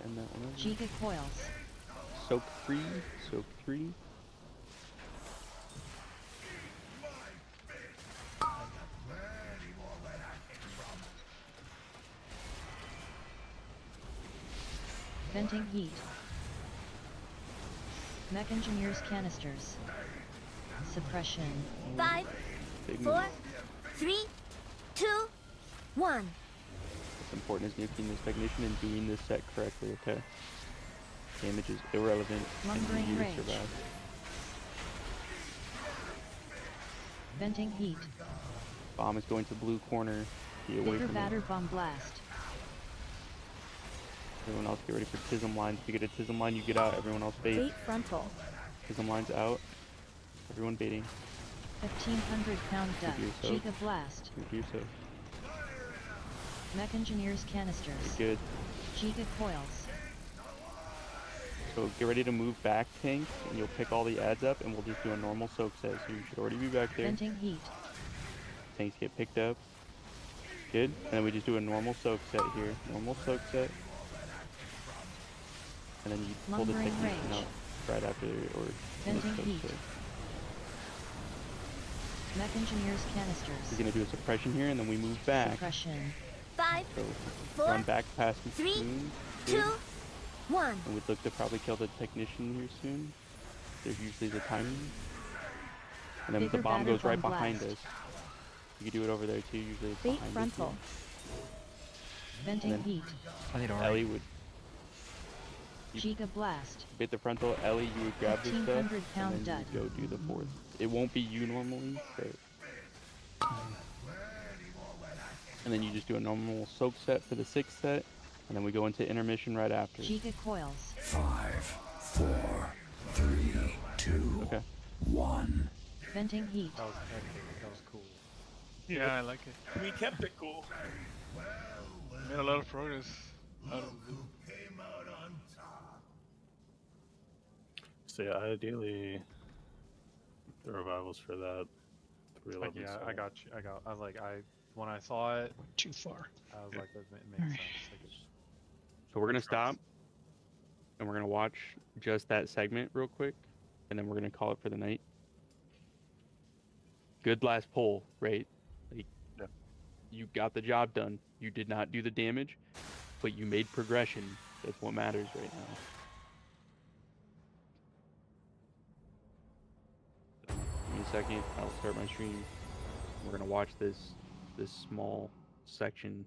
And that one over. Giga coils. Soak 3. Soak 3. Venting heat. Mech engineers canisters. Suppression. 5, Big 4, move. 3, 2, 1. What's important is nuking this technician and doing this set correctly, okay? Damage is irrelevant, and Lumbering you rage. survive. Venting heat. Bomb is going to blue corner. Be away Bigger from batter it. bomb blast. Everyone else get ready for Tism lines. If you get a Tism line, you get out. Everyone else bait. Bait frontal. Tism lines out. Everyone baiting. 1,500 pound duck. Review soak. Giga blast. Review so. Mech engineers canisters. Good. Giga coils. So get ready to move back, tank, and you'll pick all the ads up, and we'll just do a normal soak set. So you should already be back there. Venting heat. Tanks get picked up. Good. And then we just do a normal soak set here. Normal soak set. And then you pull the Lumbering technician rage. out right after, or Venting soak heat. set. Mech engineers canisters. We're gonna do a suppression here, and then we move back. Suppression. 5, So 4, run back past 3, Moon. 2, 1. And we'd look to probably kill the technician here soon. There's usually the timing. And then Bigger the bomb batter goes right bomb behind blast. us. You can do it over there too, usually it's Bait behind frontal. us. Venting then- heat. I need Ellie would Giga blast. bait the frontal. Ellie, you would grab this stuff, 1,500 pound and then you dud. would go do the fourth. It won't be you normally, but... And then you just do a normal soak set for the 6th set, and then we go into intermission right after. Giga coils. 5, 4, 3, 2, Okay. 1. Venting heat. That was hectic. That was cool. Yeah, I like it. We kept it cool. Made a lot of progress out of the loop. So yeah, ideally, the revivals for that. 311. Yeah, I got you. I was like, when I saw it, Too far. I was like, that makes sense. Like, it's, So we're gonna stop, and we're gonna watch just that segment real quick, and then we're gonna call it for the night. Good last pull, right? Like, Yeah. you got the job done. You did not do the damage, but you made progression. That's what matters right now. Give me a second. I'll start my stream. We're gonna watch this small section